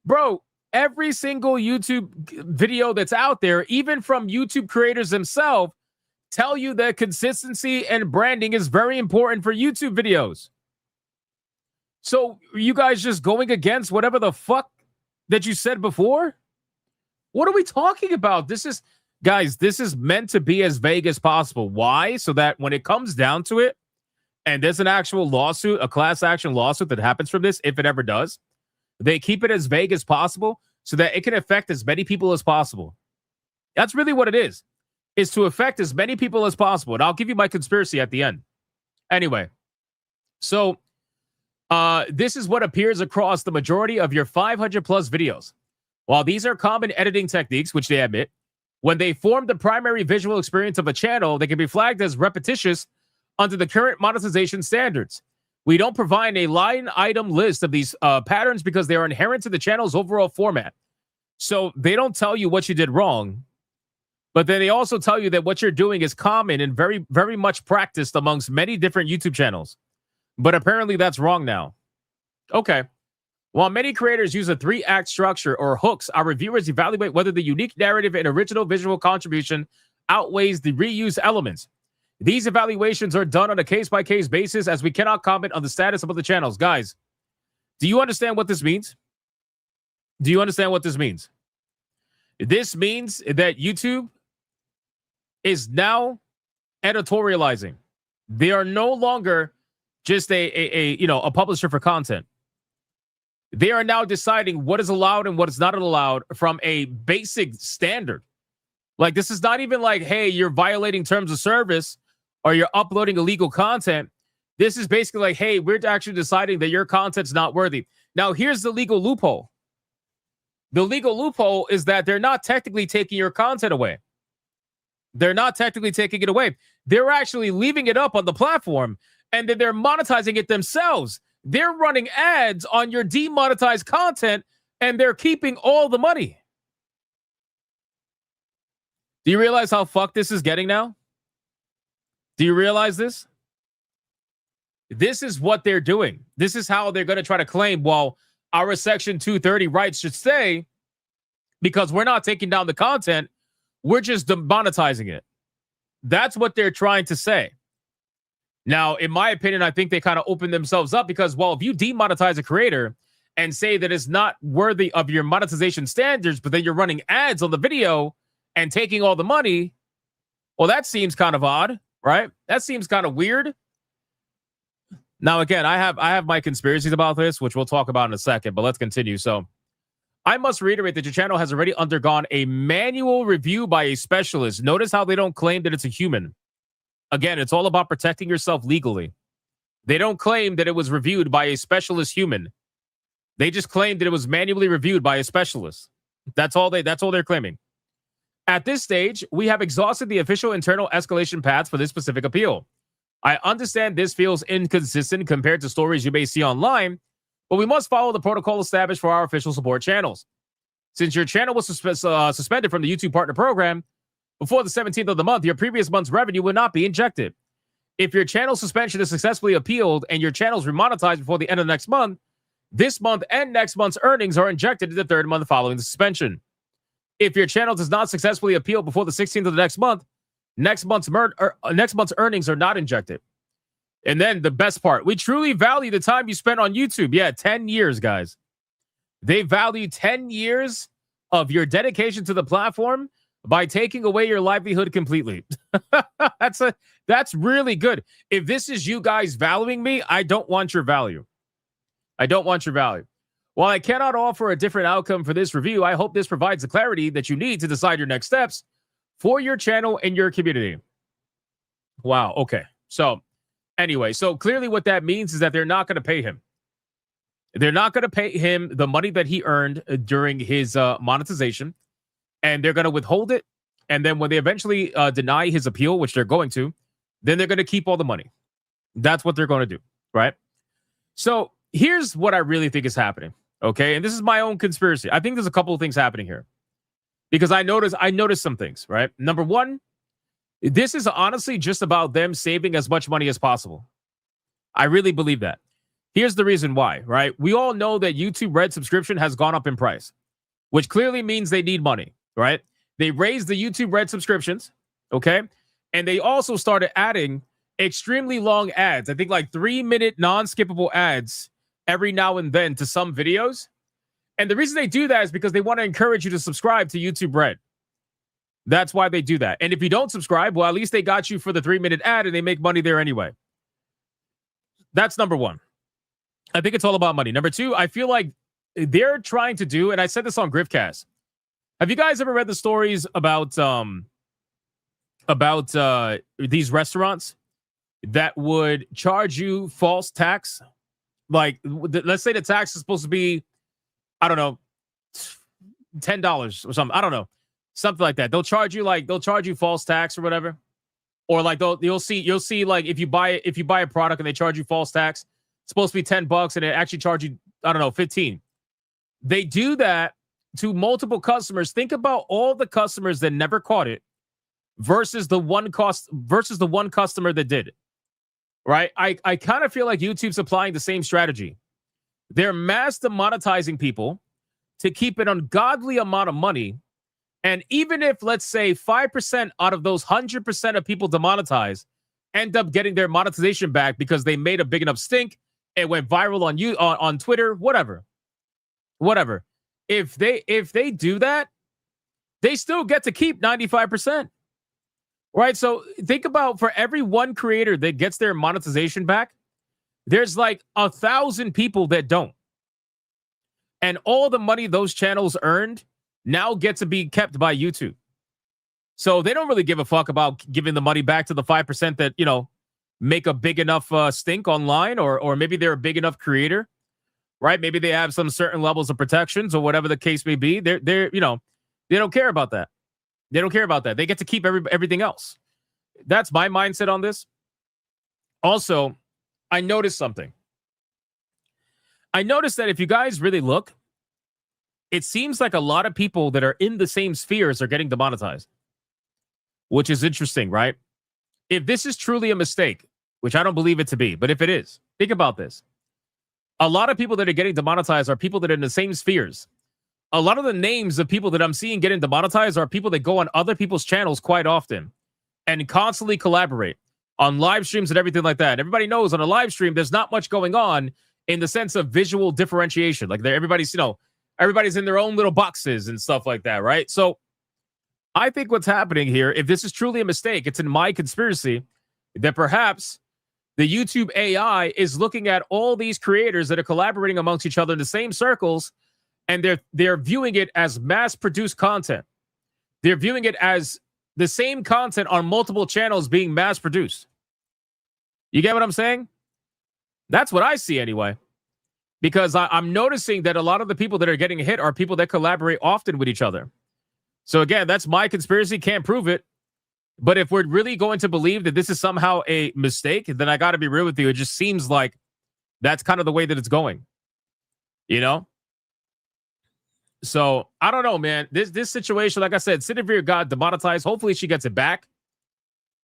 Bro, every single YouTube video that's out there, even from YouTube creators themselves, tell you that consistency and branding is very important for YouTube videos. So you guys just going against whatever the fuck that you said before? What are we talking about? Guys, this is meant to be as vague as possible. Why? So that when it comes down to it, and there's an actual lawsuit, a class action lawsuit that happens from this, if it ever does, they keep it as vague as possible so that it can affect as many people as possible. That's really what it is to affect as many people as possible. And I'll give you my conspiracy at the end. Anyway, so this is what appears across the majority of your 500 plus videos. While these are common editing techniques, which they admit, when they form the primary visual experience of a channel, they can be flagged as repetitious under the current monetization standards. We don't provide a line item list of these patterns because they are inherent to the channel's overall format. So they don't tell you what you did wrong, but then they also tell you that what you're doing is common and very, very much practiced amongst many different YouTube channels. But apparently that's wrong now. Okay. While many creators use a 3-act structure or hooks, our reviewers evaluate whether the unique narrative and original visual contribution outweighs the reused elements. These evaluations are done on a case-by-case basis as we cannot comment on the status of other channels. Guys, do you understand what this means? Do you understand what this means? This means that YouTube is now editorializing. They are no longer just a publisher for content. They are now deciding what is allowed and what is not allowed from a basic standard. Like, this is not even like, hey, you're violating terms of service or you're uploading illegal content. This is basically like, hey, we're actually deciding that your content's not worthy. Now, here's the legal loophole. The legal loophole is that they're not technically taking your content away. They're not technically taking it away. They're actually leaving it up on the platform, and then they're monetizing it themselves. They're running ads on your demonetized content, and they're keeping all the money. Do you realize how fucked this is getting now? Do you realize this? This is what they're doing. This is how they're going to try to claim, well, our Section 230 rights should stay because we're not taking down the content. We're just demonetizing it. That's what they're trying to say. Now, in my opinion, I think they kind of open themselves up because, well, if you demonetize a creator and say that it's not worthy of your monetization standards, but then you're running ads on the video and taking all the money, well, that seems kind of odd, right? That seems kind of weird. Now, again, I have my conspiracies about this, which we'll talk about in a second, but let's continue. So I must reiterate that your channel has already undergone a manual review by a specialist. Notice how they don't claim that it's a human. Again, it's all about protecting yourself legally. They don't claim that it was reviewed by a specialist human. They just claimed that it was manually reviewed by a specialist. That's all they're claiming. At this stage, we have exhausted the official internal escalation paths for this specific appeal. I understand this feels inconsistent compared to stories you may see online, but we must follow the protocol established for our official support channels. Since your channel was suspended from the YouTube Partner Program before the 17th of the month, your previous month's revenue will not be injected. If your channel suspension is successfully appealed and your channel is remonetized before the end of next month, this month and next month's earnings are injected in the third month following the suspension. If your channel does not successfully appeal before the 16th of the next month, next month's earnings are not injected. And then the best part, we truly value the time you spent on YouTube. Yeah, 10 years, guys. They value 10 years of your dedication to the platform by taking away your livelihood completely. That's really good. If this is you guys valuing me, I don't want your value. I don't want your value. While I cannot offer a different outcome for this review, I hope this provides the clarity that you need to decide your next steps for your channel and your community. Wow. Okay. So anyway, so clearly what that means is that they're not going to pay him. They're not going to pay him the money that he earned during his monetization, and they're going to withhold it. And then when they eventually deny his appeal, which they're going to, then they're going to keep all the money. That's what they're going to do, right? So here's what I really think is happening, okay? And this is my own conspiracy. I think there's a couple of things happening here because I noticed some things, right? Number one, this is honestly just about them saving as much money as possible. I really believe that. Here's the reason why, right? We all know that YouTube Red subscription has gone up in price, which clearly means they need money, right? They raised the YouTube Red subscriptions, okay? And they also started adding extremely long ads. I think like 3-minute non-skippable ads every now and then to some videos. And the reason they do that is because they want to encourage you to subscribe to YouTube Red. That's why they do that. And if you don't subscribe, well, at least they got you for the 3-minute ad and they make money there anyway. That's number one. I think it's all about money. Number two, I feel like they're trying to do, and I said this on Griffcast. Have you guys ever read the stories about these restaurants that would charge you false tax? Like, let's say the tax is supposed to be, I don't know, $10 or something. I don't know, something like that. They'll charge you false tax or whatever, or like you'll see like if you buy a product and they charge you false tax, it's supposed to be $10 and they actually charge you, I don't know, 15. They do that to multiple customers. Think about all the customers that never caught it versus the one customer that did it. Right? I kind of feel like YouTube's applying the same strategy. They're mass demonetizing people to keep an ungodly amount of money. And even if, let's say, 5% out of those 100% of people demonetized end up getting their monetization back because they made a big enough stink, it went viral on Twitter, whatever. If they do that, they still get to keep 95%. Right? So think about, for every one creator that gets their monetization back, There's like 1,000 people that don't. And all the money those channels earned now get to be kept by YouTube. So they don't really give a fuck about giving the money back to the 5% that, make a big enough stink online, or maybe they're a big enough creator, right? Maybe they have some certain levels of protections or whatever the case may be. They're they don't care about that. They don't care about that. They get to keep everything else. That's my mindset on this. Also, I noticed something. I noticed that if you guys really look, it seems like a lot of people that are in the same spheres are getting demonetized, which is interesting, right? If this is truly a mistake, which I don't believe it to be, but if it is, think about this. A lot of people that are getting demonetized are people that are in the same spheres. A lot of the names of people that I'm seeing getting demonetized are people that go on other people's channels quite often and constantly collaborate on live streams and everything like that. Everybody knows on a live stream, there's not much going on in the sense of visual differentiation. Like everybody's in their own little boxes and stuff like that, right? So I think what's happening here, if this is truly a mistake, it's in my conspiracy that perhaps the YouTube AI is looking at all these creators that are collaborating amongst each other in the same circles, and they're viewing it as mass-produced content. They're viewing it as the same content on multiple channels being mass-produced. You get what I'm saying? That's what I see anyway. Because I'm noticing that a lot of the people that are getting hit are people that collaborate often with each other. So again, that's my conspiracy. Can't prove it. But if we're really going to believe that this is somehow a mistake, then I got to be real with you. It just seems like that's kind of the way that it's going. So I don't know, man. This situation, like I said, Cinevere got demonetized. Hopefully she gets it back.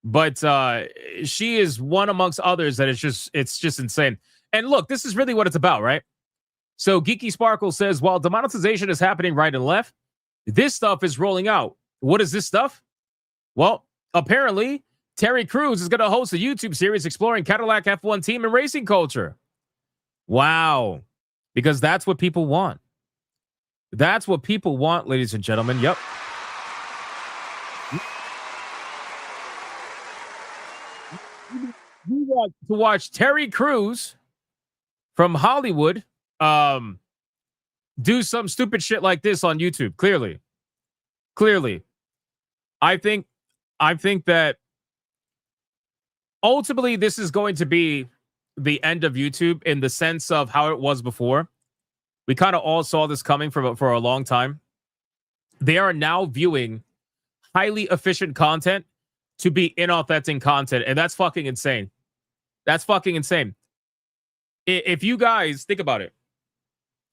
But she is one amongst others that it's just insane. And look, this is really what it's about, right? So Geeky Sparkle says, while demonetization is happening right and left, this stuff is rolling out. What is this stuff? Well, apparently, Terry Crews is going to host a YouTube series exploring Cadillac F1 team and racing culture. Wow. Because that's what people want. That's what people want, ladies and gentlemen. Yep. You want to watch Terry Crews from Hollywood do some stupid shit like this on YouTube. Clearly. I think that ultimately this is going to be the end of YouTube in the sense of how it was before. We kind of all saw this coming for a long time. They are now viewing highly efficient content to be inauthentic content, and that's fucking insane. That's fucking insane. If you guys think about it,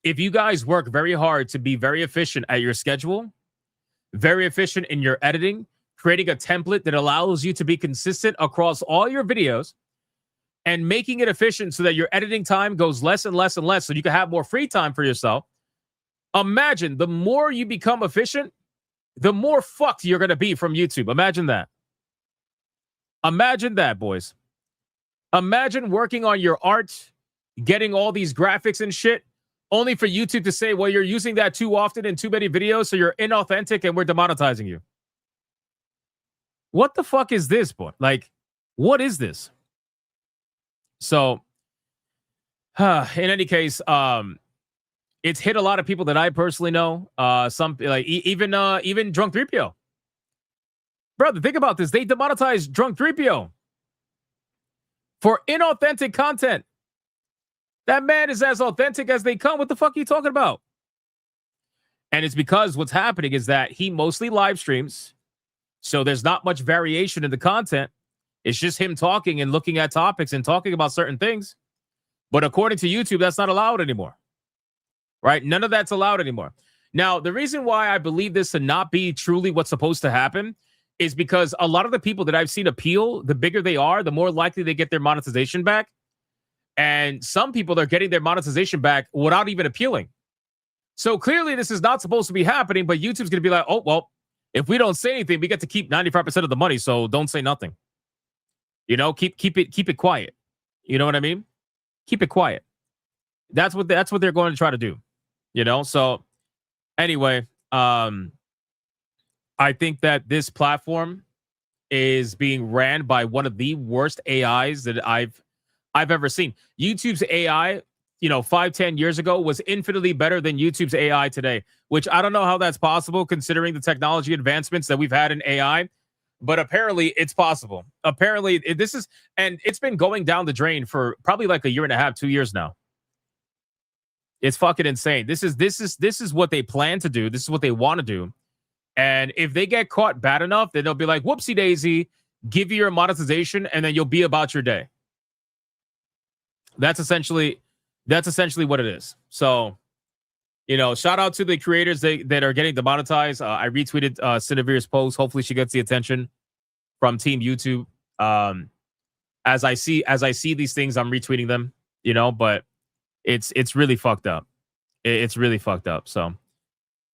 if you guys work very hard to be very efficient at your schedule, very efficient in your editing, creating a template that allows you to be consistent across all your videos, and making it efficient so that your editing time goes less and less and less so you can have more free time for yourself. Imagine the more you become efficient, the more fucked you're going to be from YouTube. Imagine that. Imagine that, boys. Imagine working on your art, getting all these graphics and shit, only for YouTube to say, well, you're using that too often in too many videos, so you're inauthentic and we're demonetizing you. What the fuck is this, boy? Like, what is this? So, in any case, it's hit a lot of people that I personally know. Some like even Drunk 3PO. Brother, think about this. They demonetized Drunk 3PO for inauthentic content. That man is as authentic as they come. What the fuck are you talking about? And it's because what's happening is that he mostly live streams, so there's not much variation in the content. It's just him talking and looking at topics and talking about certain things. But according to YouTube, that's not allowed anymore. Right? None of that's allowed anymore. Now, the reason why I believe this to not be truly what's supposed to happen is because a lot of the people that I've seen appeal, the bigger they are, the more likely they get their monetization back. And some people are getting their monetization back without even appealing. So clearly this is not supposed to be happening, but YouTube's going to be like, oh, well, if we don't say anything, we get to keep 95% of the money. So don't say nothing. You know, keep it quiet. You know what I mean? Keep it quiet. That's what they're going to try to do. You know? So anyway, I think that this platform is being ran by one of the worst AIs that I've I've ever seen. YouTube's AI, 5-10 years ago was infinitely better than YouTube's AI today, which I don't know how that's possible considering the technology advancements that we've had in AI, but apparently it's possible. Apparently and it's been going down the drain for probably like a year and a half, 2 years now. It's fucking insane. This is what they plan to do. This is what they want to do. And if they get caught bad enough, then they'll be like, whoopsie daisy, give you your monetization, and then you'll be about your day. That's essentially what it is. So, shout out to the creators that are getting demonetized. I retweeted Cinevere's post. Hopefully she gets the attention from Team YouTube. As I see these things, I'm retweeting them, but it's really fucked up. It's really fucked up. So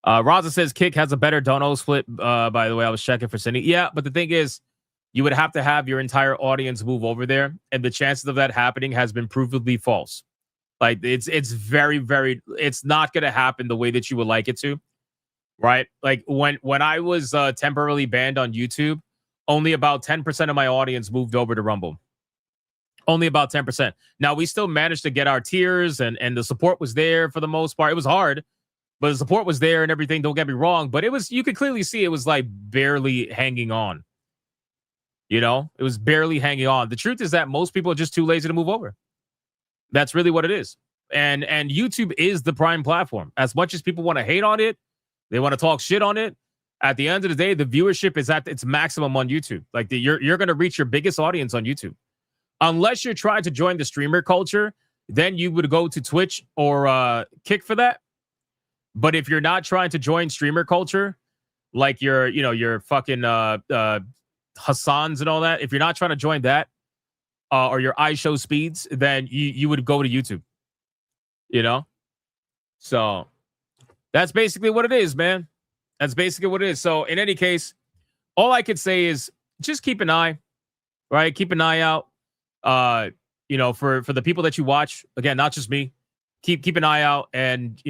Raza says Kick has a better dono split. By the way, I was checking for Cindy. Yeah, but the thing is, you would have to have your entire audience move over there, and the chances of that happening has been provably false. Like it's very, very, it's not gonna happen the way that you would like it to, right? Like when I was temporarily banned on YouTube, only about 10% of my audience moved over to Rumble. Only about 10%. Now we still managed to get our tiers, and the support was there for the most part. It was hard, but the support was there and everything. Don't get me wrong, but you could clearly see it was like barely hanging on. It was barely hanging on. The truth is that most people are just too lazy to move over. That's really what it is. And YouTube is the prime platform. As much as people want to hate on it, they want to talk shit on it. At the end of the day, the viewership is at its maximum on YouTube. Like you're going to reach your biggest audience on YouTube. Unless you're trying to join the streamer culture, then you would go to Twitch or Kick for that. But if you're not trying to join streamer culture, like your fucking Hassans and all that, if you're not trying to join that, or your iShow speeds, then you would go to YouTube. So that's basically what it is, man. That's basically what it is. So in any case, all I could say is just keep an eye, right? Keep an eye out. For the people that you watch. Again, not just me. Keep an eye out, and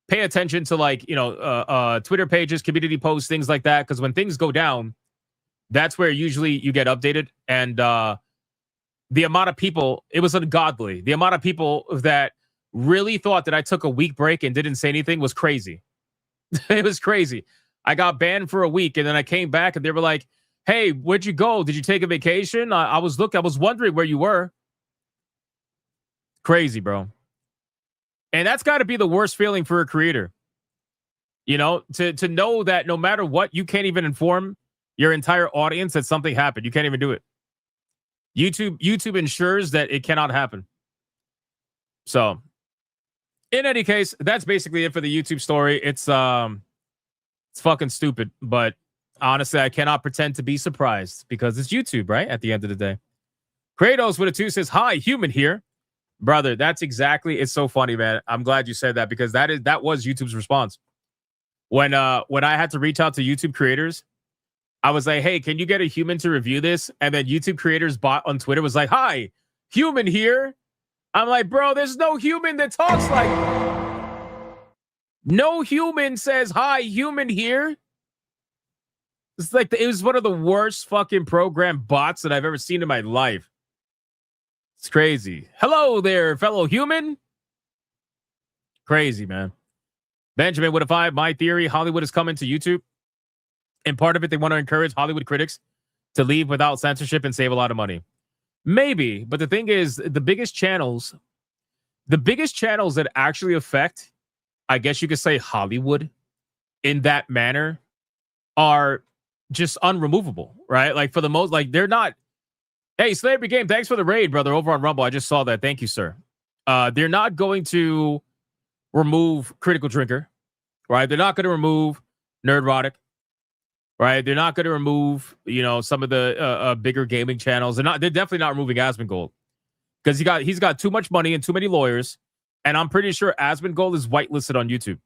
pay attention to Twitter pages, community posts, things like that. Because when things go down, that's where usually you get updated. And the amount of people, it was ungodly. The amount of people that really thought that I took a week break and didn't say anything was crazy. It was crazy. I got banned for a week, and then I came back, and they were like, "Hey, where'd you go? Did you take a vacation?" I was wondering where you were. Crazy, bro. And that's got to be the worst feeling for a creator. To know that no matter what, you can't even inform your entire audience that something happened. You can't even do it. YouTube ensures that it cannot happen. So, in any case, that's basically it for the YouTube story. It's fucking stupid, but honestly, I cannot pretend to be surprised because it's YouTube, right? At the end of the day. Kratos with a 2 says, "Hi, human here." Brother, that's exactly, it's so funny, man. I'm glad you said that because that was YouTube's response. When I had to reach out to YouTube creators, I was like, "Hey, can you get a human to review this?" And then YouTube creators bot on Twitter was like, "Hi, human here." I'm like, bro, there's no human that talks like, no human says, "Hi, human here." It's like it was one of the worst fucking program bots that I've ever seen in my life. It's crazy. Hello there, fellow human. Crazy, man. Benjamin with a 5. My theory, Hollywood is coming to YouTube. And part of it, they want to encourage Hollywood critics to leave without censorship and save a lot of money. Maybe. But the thing is, the biggest channels that actually affect, I guess you could say, Hollywood in that manner are just unremovable, right? Like for the most, like they're not. Hey, Slavery Game, thanks for the raid, brother, over on Rumble. I just saw that. Thank you, sir. They're not going to remove Critical Drinker, right? They're not going to remove Nerdrotic, right? They're not going to remove, some of the bigger gaming channels. They're definitely not removing Asmongold because he's got too much money and too many lawyers. And I'm pretty sure Asmongold is whitelisted on YouTube.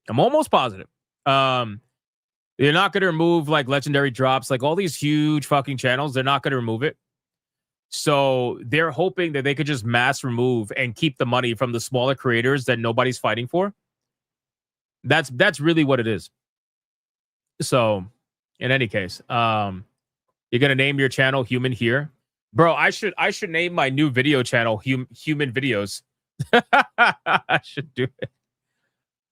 I'm almost positive. They're not going to remove like Legendary Drops, like all these huge fucking channels. They're not going to remove it. So they're hoping that they could just mass remove and keep the money from the smaller creators that nobody's fighting for. That's really what it is. So in any case, you're going to name your channel Human Here. Bro, I should name my new video channel Human Videos. I should do it.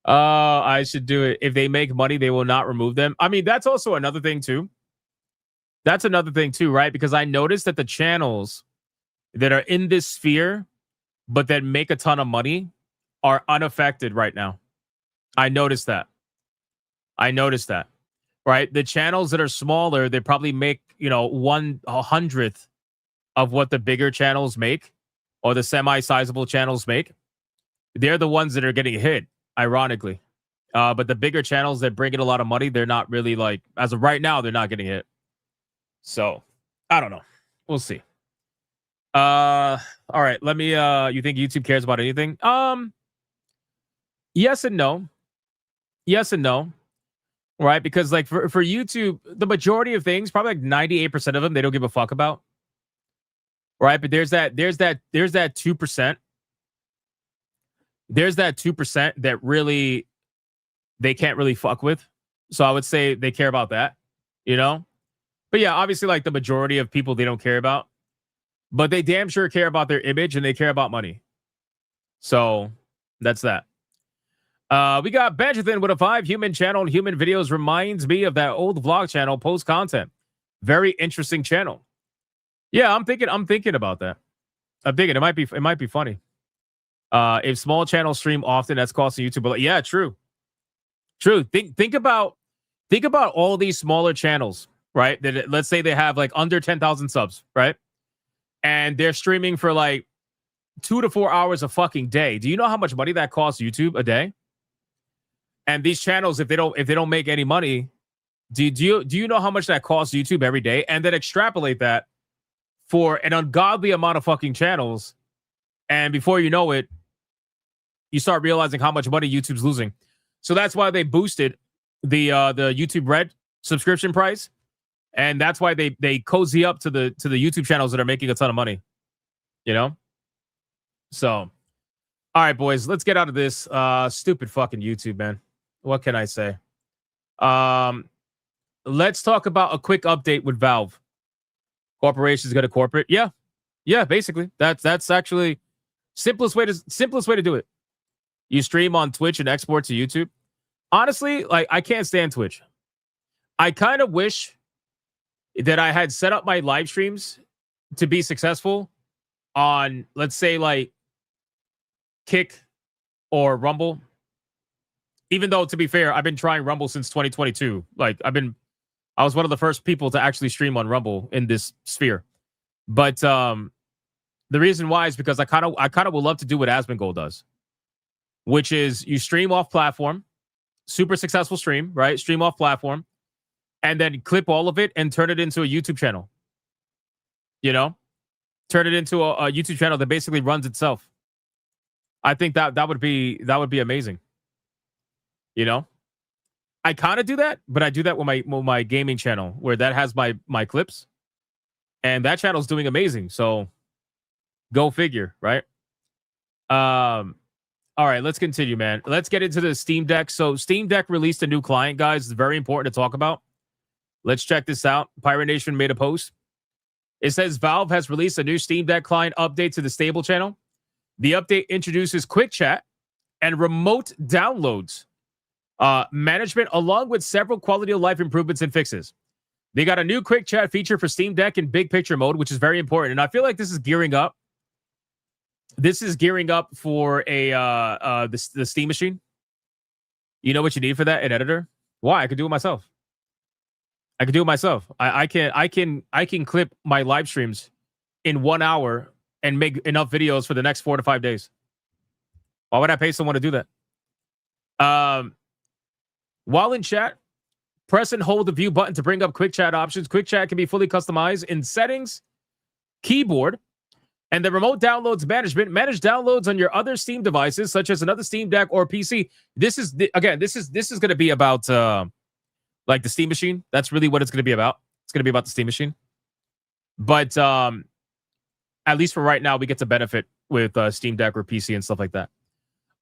I should do it. If they make money, they will not remove them. I mean, that's also another thing too. That's another thing too, right? Because I noticed that the channels that are in this sphere, but that make a ton of money, are unaffected right now. I noticed that. Right? The channels that are smaller, they probably make, 1/100th of what the bigger channels make, or the semi-sizable channels make. They're the ones that are getting hit, ironically. But the bigger channels that bring in a lot of money, they're not really, like, as of right now, they're not getting hit. So, I don't know. We'll see. All right. Let me, you think YouTube cares about anything? Yes and no. Yes and no. Right? Because, like, for YouTube, the majority of things, probably like 98% of them, they don't give a fuck about. Right? But there's that 2%. There's that 2% that really they can't really fuck with. So I would say they care about that, But yeah, obviously, like, the majority of people they don't care about. But they damn sure care about their image, and they care about money. So that's that. We got Benjamin with a 5. Human channel and Human Videos reminds me of that old vlog channel, Post Content. Very interesting channel. Yeah, I'm thinking about that. I'm thinking it might be funny. If small channels stream often, that's costing YouTube. But yeah, true. Think about all these smaller channels, right? That, let's say they have like under 10,000 subs, right? And they're streaming for like 2 to 4 hours a fucking day. Do you know how much money that costs YouTube a day? And these channels, if they don't make any money, do you know how much that costs YouTube every day? And then extrapolate that for an ungodly amount of fucking channels, and before you know it, you start realizing how much money YouTube's losing. So that's why they boosted the YouTube Red subscription price, and that's why they cozy up to the YouTube channels that are making a ton of money. So, all right, boys, let's get out of this stupid fucking YouTube, man. What can I say? Let's talk about a quick update with Valve. Corporations go to corporate. Yeah, basically. That's actually simplest way to do it. You stream on Twitch and export to YouTube. Honestly, like, I can't stand Twitch. I kind of wish that I had set up my live streams to be successful on, let's say, like, Kick or Rumble. Even though, to be fair, I've been trying Rumble since 2022. Like, I was one of the first people to actually stream on Rumble in this sphere. But the reason why is because I kind of would love to do what Asmongold does, which is you stream off platform, super successful stream, right? Stream off platform, and then clip all of it and turn it into a YouTube channel. Turn it into a YouTube channel that basically runs itself. I think that would be amazing. I kind of do that, but I do that with my gaming channel, where that has my clips, and that channel's doing amazing. So go figure, right? All right, let's continue, man. Let's get into the Steam Deck. So Steam Deck released a new client, guys. It's very important to talk about. Let's check this out. Pirate Nation made a post. It says Valve has released a new Steam Deck client update to the stable channel. The update introduces quick chat and remote downloads management, along with several quality of life improvements and fixes. They got a new quick chat feature for Steam Deck in big picture mode, which is very important. And I feel like this is gearing up. This is gearing up for the Steam machine. You know what you need for that? An editor. Why? I could do it myself. I can clip my live streams in 1 hour and make enough videos for the next 4 to 5 days. Why would I pay someone to do that? While in chat, press and hold the view button to bring up quick chat options. Quick chat can be fully customized in settings, keyboard, and the remote downloads management. Manage downloads on your other Steam devices, such as another Steam Deck or PC. This is going to be about like the Steam machine. That's really what it's going to be about. It's going to be about the Steam machine. But at least for right now, we get to benefit with Steam Deck or PC and stuff like that.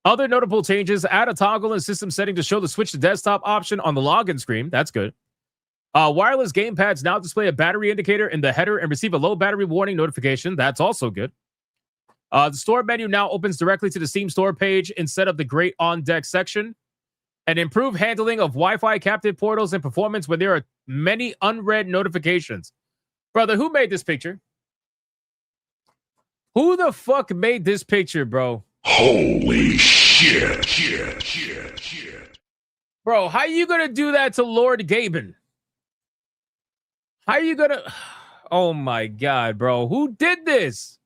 Other notable changes: add a toggle in system setting to show the switch to desktop option on the login screen. That's good. Wireless gamepads now display a battery indicator in the header and receive a low battery warning notification. That's also good. The store menu now opens directly to the Steam store page instead of the Great On Deck section. And improved handling of Wi-Fi captive portals and performance when there are many unread notifications. Brother, who made this picture? Who the fuck made this picture, bro? Holy shit. Bro, how you gonna do that to Lord Gaben? How you gonna... Oh my God, bro. Who did this?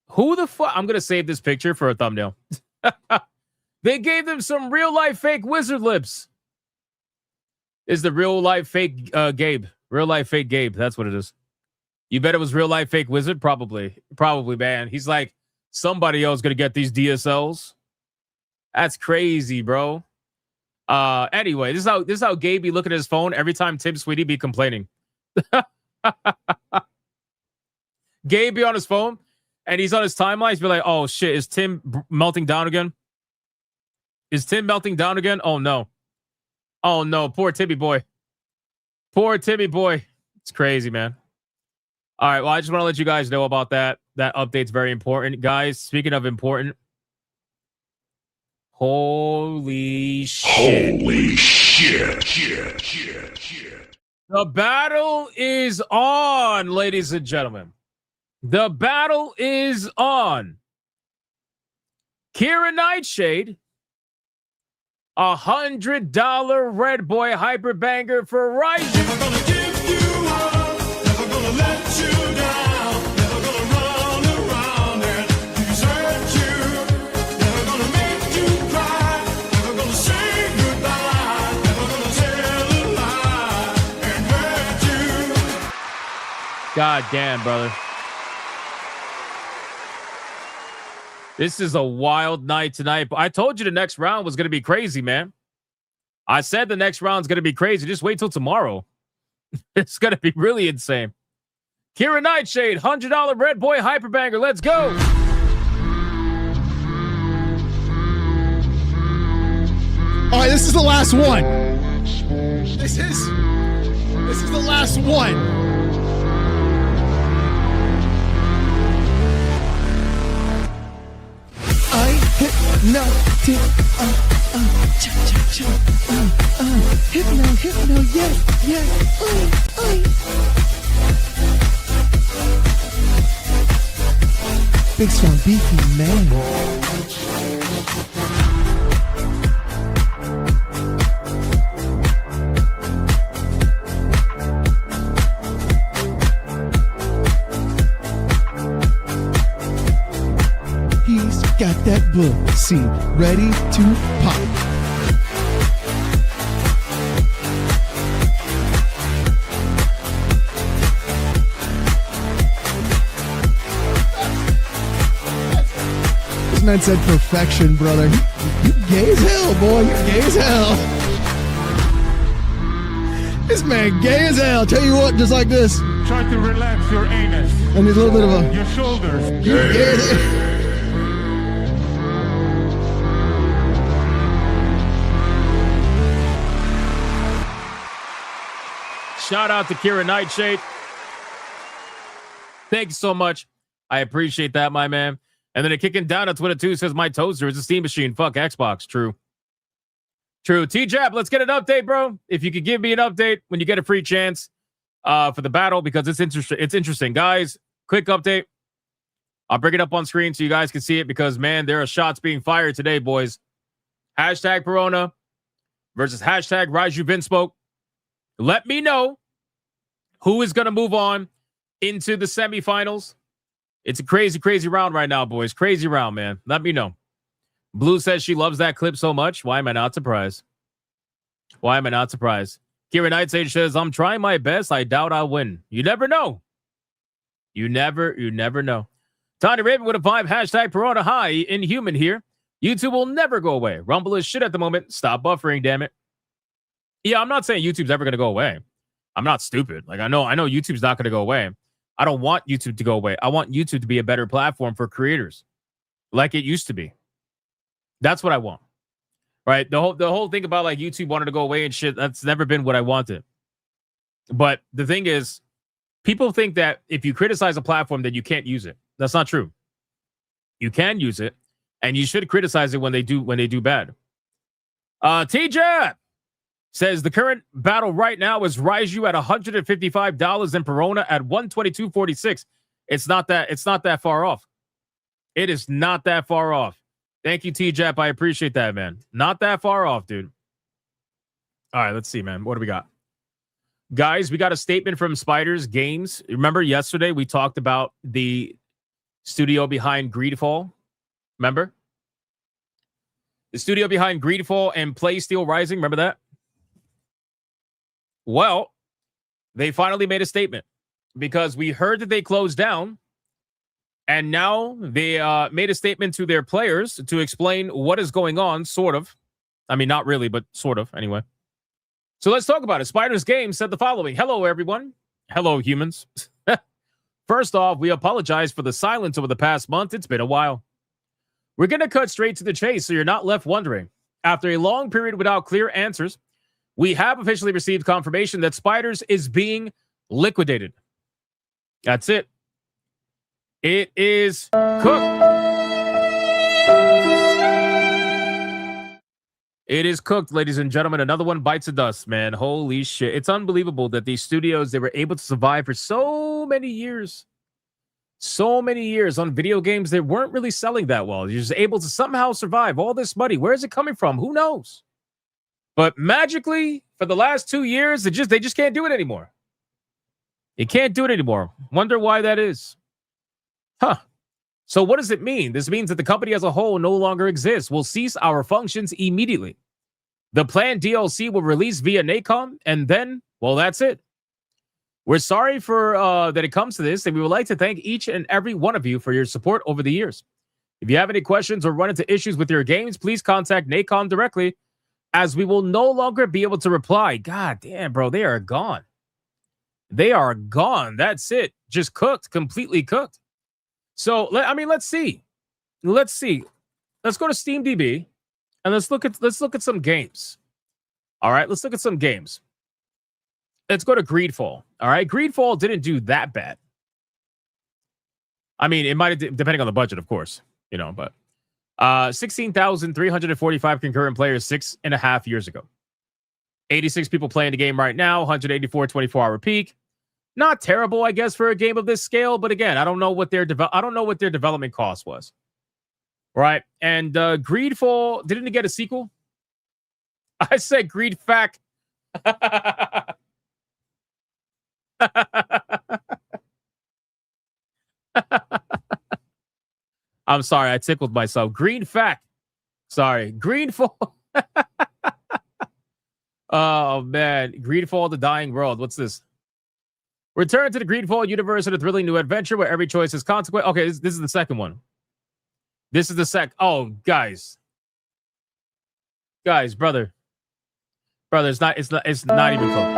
Who the fuck... I'm gonna save this picture for a thumbnail. They gave them some real-life fake wizard lips. Is the real-life fake Gabe. Real-life fake Gabe. That's what it is. You bet it was real-life fake wizard? Probably. Probably, man. He's like, somebody else gonna get these DSLs. That's crazy, bro. Anyway, this is how Gabe be looking at his phone every time Tim Sweetie be complaining. Gabe be on his phone, and he's on his timeline. He's be like, oh, shit, is Tim melting down again? Is Tim melting down again? Oh, no. Oh, no. Poor Timmy boy. Poor Timmy boy. It's crazy, man. All right. Well, I just want to let you guys know about that. That update's very important. Guys, speaking of important. Holy shit. Holy shit. The battle is on, ladies and gentlemen. The battle is on. Kira Nightshade. $100 Red Boy Hyper Banger for Ryzen. Never gonna give you up, never gonna let you down, never gonna run around and desert you, never gonna make you cry, never gonna say goodbye, never gonna tell a lie and hurt you. God damn, brother. This is a wild night tonight. I told you the next round was going to be crazy, man. I said the next round's going to be crazy. Just wait till tomorrow. It's going to be really insane. Kira Nightshade, $100 Red Boy Hyperbanger. Let's go. All right, this is the last one. This is the last one. I hypnotic, hypno, yeah, big strong beefy man. He's got that book scene ready to pop. This man said perfection, brother. You gay as hell, boy. You're gay as hell. This man gay as hell. Tell you what, just like this. Try to relax your anus, And there's a little bit of a... your shoulders. You gay as hell. Shout out to Kira Nightshade. Thanks so much. I appreciate that, my man. And then a kicking down on Twitter too says my toaster is a steam machine. Fuck Xbox. True. T-Jab, let's get an update, bro. If you could give me an update when you get a free chance for the battle, because it's interesting. It's interesting, guys. Quick update. I'll bring it up on screen so you guys can see it because, man, there are shots being fired today, boys. Hashtag Perona versus hashtag Raju Vinspoke. Let me know who is going to move on into the semifinals. It's a crazy, crazy round right now, boys. Crazy round, man. Let me know. Blue says she loves that clip so much. Why am I not surprised? Why am I not surprised? Kira Nightsage says, I'm trying my best. I doubt I'll win. You never know. You never know. Tony Raven with a 5. Hashtag Perona High. Inhuman here. YouTube will never go away. Rumble is shit at the moment. Stop buffering, damn it. Yeah, I'm not saying YouTube's ever going to go away. I'm not stupid. Like, I know YouTube's not going to go away. I don't want YouTube to go away. I want YouTube to be a better platform for creators like it used to be. That's what I want. right? The whole thing about like YouTube wanted to go away and shit, that's never been what I wanted. But the thing is, people think that if you criticize a platform, then you can't use it. That's not true. You can use it, and you should criticize it when they do bad. TJ says the current battle right now is Raiju at $155 and Perona at $122.46. It's not that far off. It is not that far off. Thank you, TJ. I appreciate that, man. Not that far off, dude. All right, let's see, man. What do we got? Guys, we got a statement from Spiders Games. Remember yesterday we talked about the studio behind Greedfall? Remember? The studio behind Greedfall and Playsteel Rising. Remember that? Well, they finally made a statement because we heard that they closed down, and now they made a statement to their players to explain what is going on, sort of. I mean, not really, but sort of, anyway. So let's talk about it. Spiders Games said the following. Hello, everyone. Hello, humans. First off, we apologize for the silence over the past month. It's been a while. We're going to cut straight to the chase so you're not left wondering. After a long period without clear answers, we have officially received confirmation that Spiders is being liquidated. That's it. It is cooked. It is cooked, ladies and gentlemen. Another one bites the dust, man. Holy shit. It's unbelievable that these studios, they were able to survive for so many years. So many years on video games that weren't really selling that well. You're just able to somehow survive all this money. Where is it coming from? Who knows? But magically, for the last 2 years, they just can't do it anymore. You can't do it anymore. Wonder why that is. Huh. So what does it mean? This means that the company as a whole no longer exists. We'll cease our functions immediately. The planned DLC will release via Nacon, and then, well, that's it. We're sorry for that it comes to this, and we would like to thank each and every one of you for your support over the years. If you have any questions or run into issues with your games, please contact Nacon directly, as we will no longer be able to reply. God damn, bro, they are gone. They are gone. That's it. Just cooked, completely cooked. So, let's see. Let's see. Let's go to SteamDB and let's look at some games. All right, let's look at some games. Let's go to Greedfall. All right, Greedfall didn't do that bad. I mean, it might have, depending on the budget, of course, you know, but 16,345 concurrent players 6.5 years ago. 86 people playing the game right now, 184 24-hour peak. Not terrible, I guess, for a game of this scale, but again, I don't know what their development cost was. Right? And Greedfall, didn't it get a sequel? I said Greedfack. I'm sorry, I tickled myself. Greedfack. Sorry, Greedfall. Oh man, Greedfall: The Dying World. What's this? Return to the Greedfall universe in a thrilling new adventure where every choice has consequence. Okay, this is the second one. This is the Oh, guys, brother, it's not even close.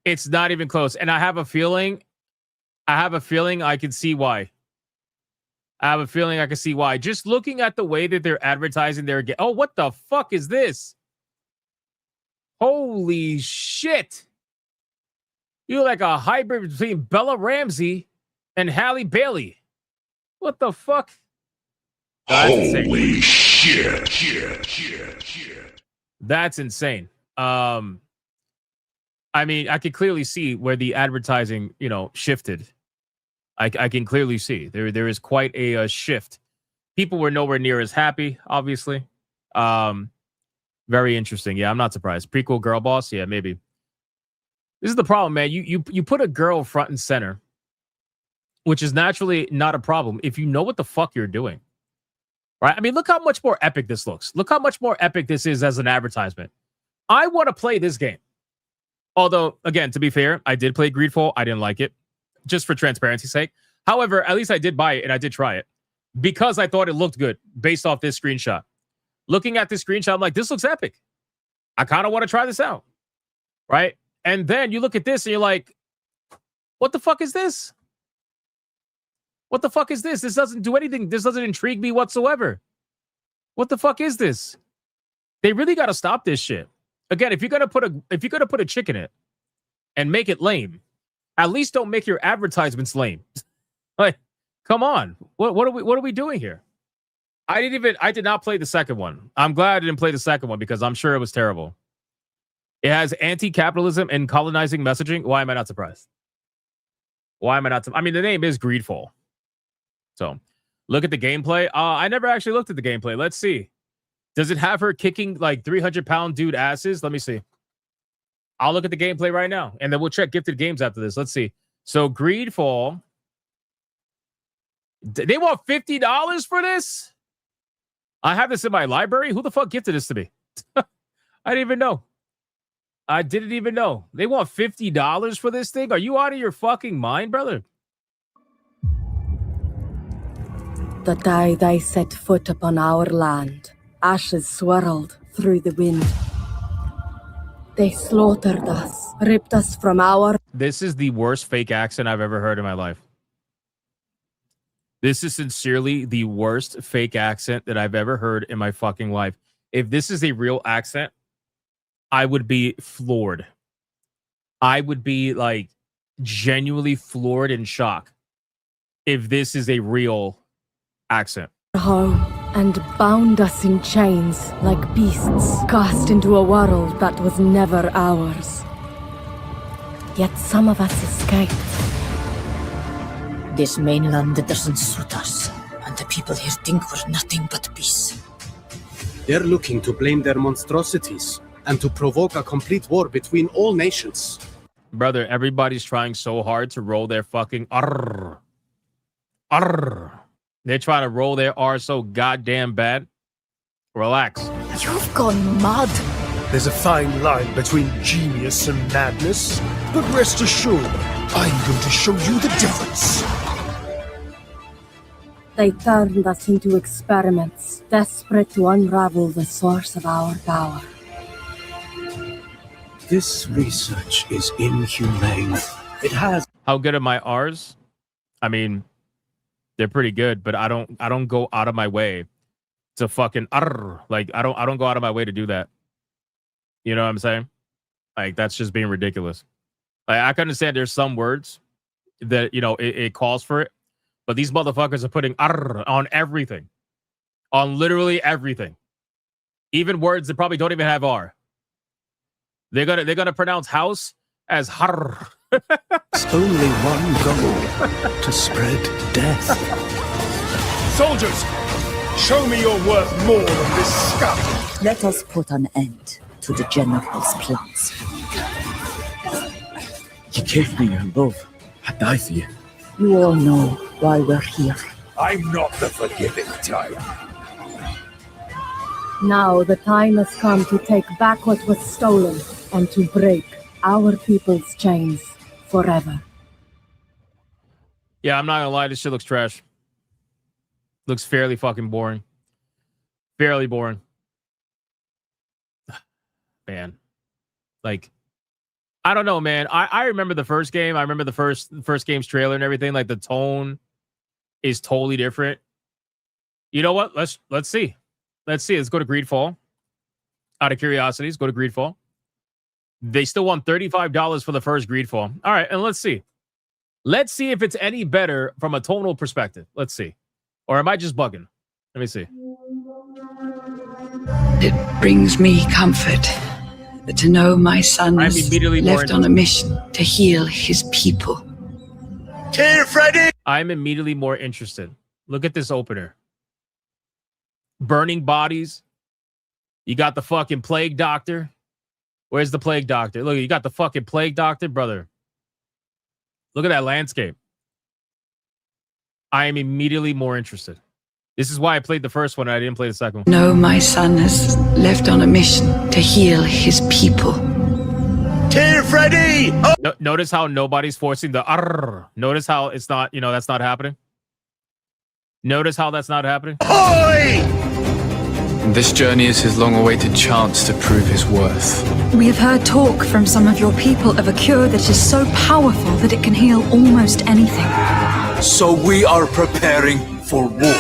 It's not even close, and I have a feeling I can see why. Just looking at the way that they're advertising their game. Oh, what the fuck is this? Holy shit. You're like a hybrid between Bella Ramsey and Halle Bailey. What the fuck? Holy shit. That's insane. I mean, I could clearly see where the advertising, shifted. I can clearly see there is quite a shift. People were nowhere near as happy, obviously. Very interesting. Yeah, I'm not surprised. Prequel girl boss. Yeah, maybe. This is the problem, man. You put a girl front and center, which is naturally not a problem if you know what the fuck you're doing. Right? I mean, look how much more epic this looks. Look how much more epic this is as an advertisement. I want to play this game. Although, again, to be fair, I did play Greedfall. I didn't like it, just for transparency's sake. However, at least I did buy it and I did try it because I thought it looked good based off this screenshot. Looking at this screenshot, I'm like, this looks epic. I kind of want to try this out. Right? And then you look at this and you're like, what the fuck is this? What the fuck is this? This doesn't do anything. This doesn't intrigue me whatsoever. What the fuck is this? They really got to stop this shit. Again, if you're gonna put a chick in it and make it lame, at least don't make your advertisements lame. Like, come on. What are we doing here? I did not play the second one. I'm glad I didn't play the second one because I'm sure it was terrible. It has anti-capitalism and colonizing messaging. Why am I not surprised? Why am I not? I mean, the name is Greedfall. So, look at the gameplay. I never actually looked at the gameplay. Let's see. Does it have her kicking like 300-pound dude asses? Let me see. I'll look at the gameplay right now, and then we'll check gifted games after this. Let's see. So, Greedfall. They want $50 for this? I have this in my library. Who the fuck gifted this to me? I didn't even know. I didn't even know. They want $50 for this thing? Are you out of your fucking mind, brother? The day they set foot upon our land, ashes swirled through the wind. They slaughtered us, ripped us from our... This is the worst fake accent I've ever heard in my life. This is sincerely the worst fake accent that I've ever heard in my fucking life. If this is a real accent, I would be floored. I would be like genuinely floored in shock if this is a real accent. home and bound us in chains like beasts, cast into a world that was never ours. Yet some of us escaped. This mainland doesn't suit us, and the people here think we're nothing but peace. They're looking to blame their monstrosities and to provoke a complete war between all nations. Brother, everybody's trying so hard to roll their fucking arr. Arr. They're trying to roll their R so goddamn bad. Relax. You've gone mad. There's a fine line between genius and madness, but rest assured, I'm going to show you the difference. They turned us into experiments, desperate to unravel the source of our power. This research is inhumane. It has... How good are my R's? I mean, they're pretty good, but I don't go out of my way to fucking like I don't go out of my way to do that. You know what I'm saying? Like, that's just being ridiculous. Like, I can understand there's some words that, you know, it calls for it, but these motherfuckers are putting on everything. On literally everything. Even words that probably don't even have R. They're gonna pronounce house as har. It's only one goal, to spread death. Soldiers, show me you're worth more than this scum. Let us put an end to the General's plans. You gave me your love. I die for you. You all know why we're here. I'm not the forgiving type. Now the time has come to take back what was stolen and to break our people's chains forever. Yeah, I'm not gonna lie, this shit looks trash. Looks fairly fucking boring. Fairly boring. Man. Like, I don't know, man. I remember the first game. I remember the first game's trailer and everything. Like, the tone is totally different. You know what? Let's see. Let's see. Let's go to Greedfall. Out of curiosity, let's go to Greedfall. They still want $35 for the first Greedfall. All right, and let's see. Let's see if it's any better from a tonal perspective. Let's see. Or am I just bugging? Let me see. It brings me comfort to know my son I'm is immediately more left on a mission to heal his people. Here, Freddy! I'm immediately more interested. Look at this opener. Burning bodies. You got the fucking plague doctor. Where's the plague doctor? Look, you got the fucking plague doctor, brother. Look at that landscape. I am immediately more interested. This is why I played the first one and I didn't play the second one. No, my son has left on a mission to heal his people. Here, Freddy! Oh! Notice how nobody's forcing the arr. Notice how it's not, you know, that's not happening. Notice how that's not happening. Oi! This journey is his long-awaited chance to prove his worth. We have heard talk from some of your people of a cure that is so powerful that it can heal almost anything. So we are preparing for war.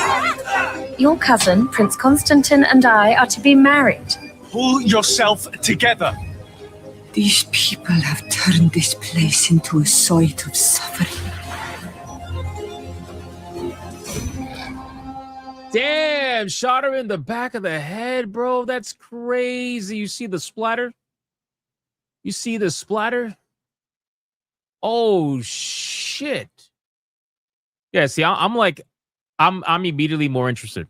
Your cousin, Prince Constantine, and I are to be married. Pull yourself together. These people have turned this place into a site of suffering. Damn, shot her in the back of the head, bro. That's crazy. You see the splatter? You see the splatter? Oh, shit. Yeah, see, I'm immediately more interested.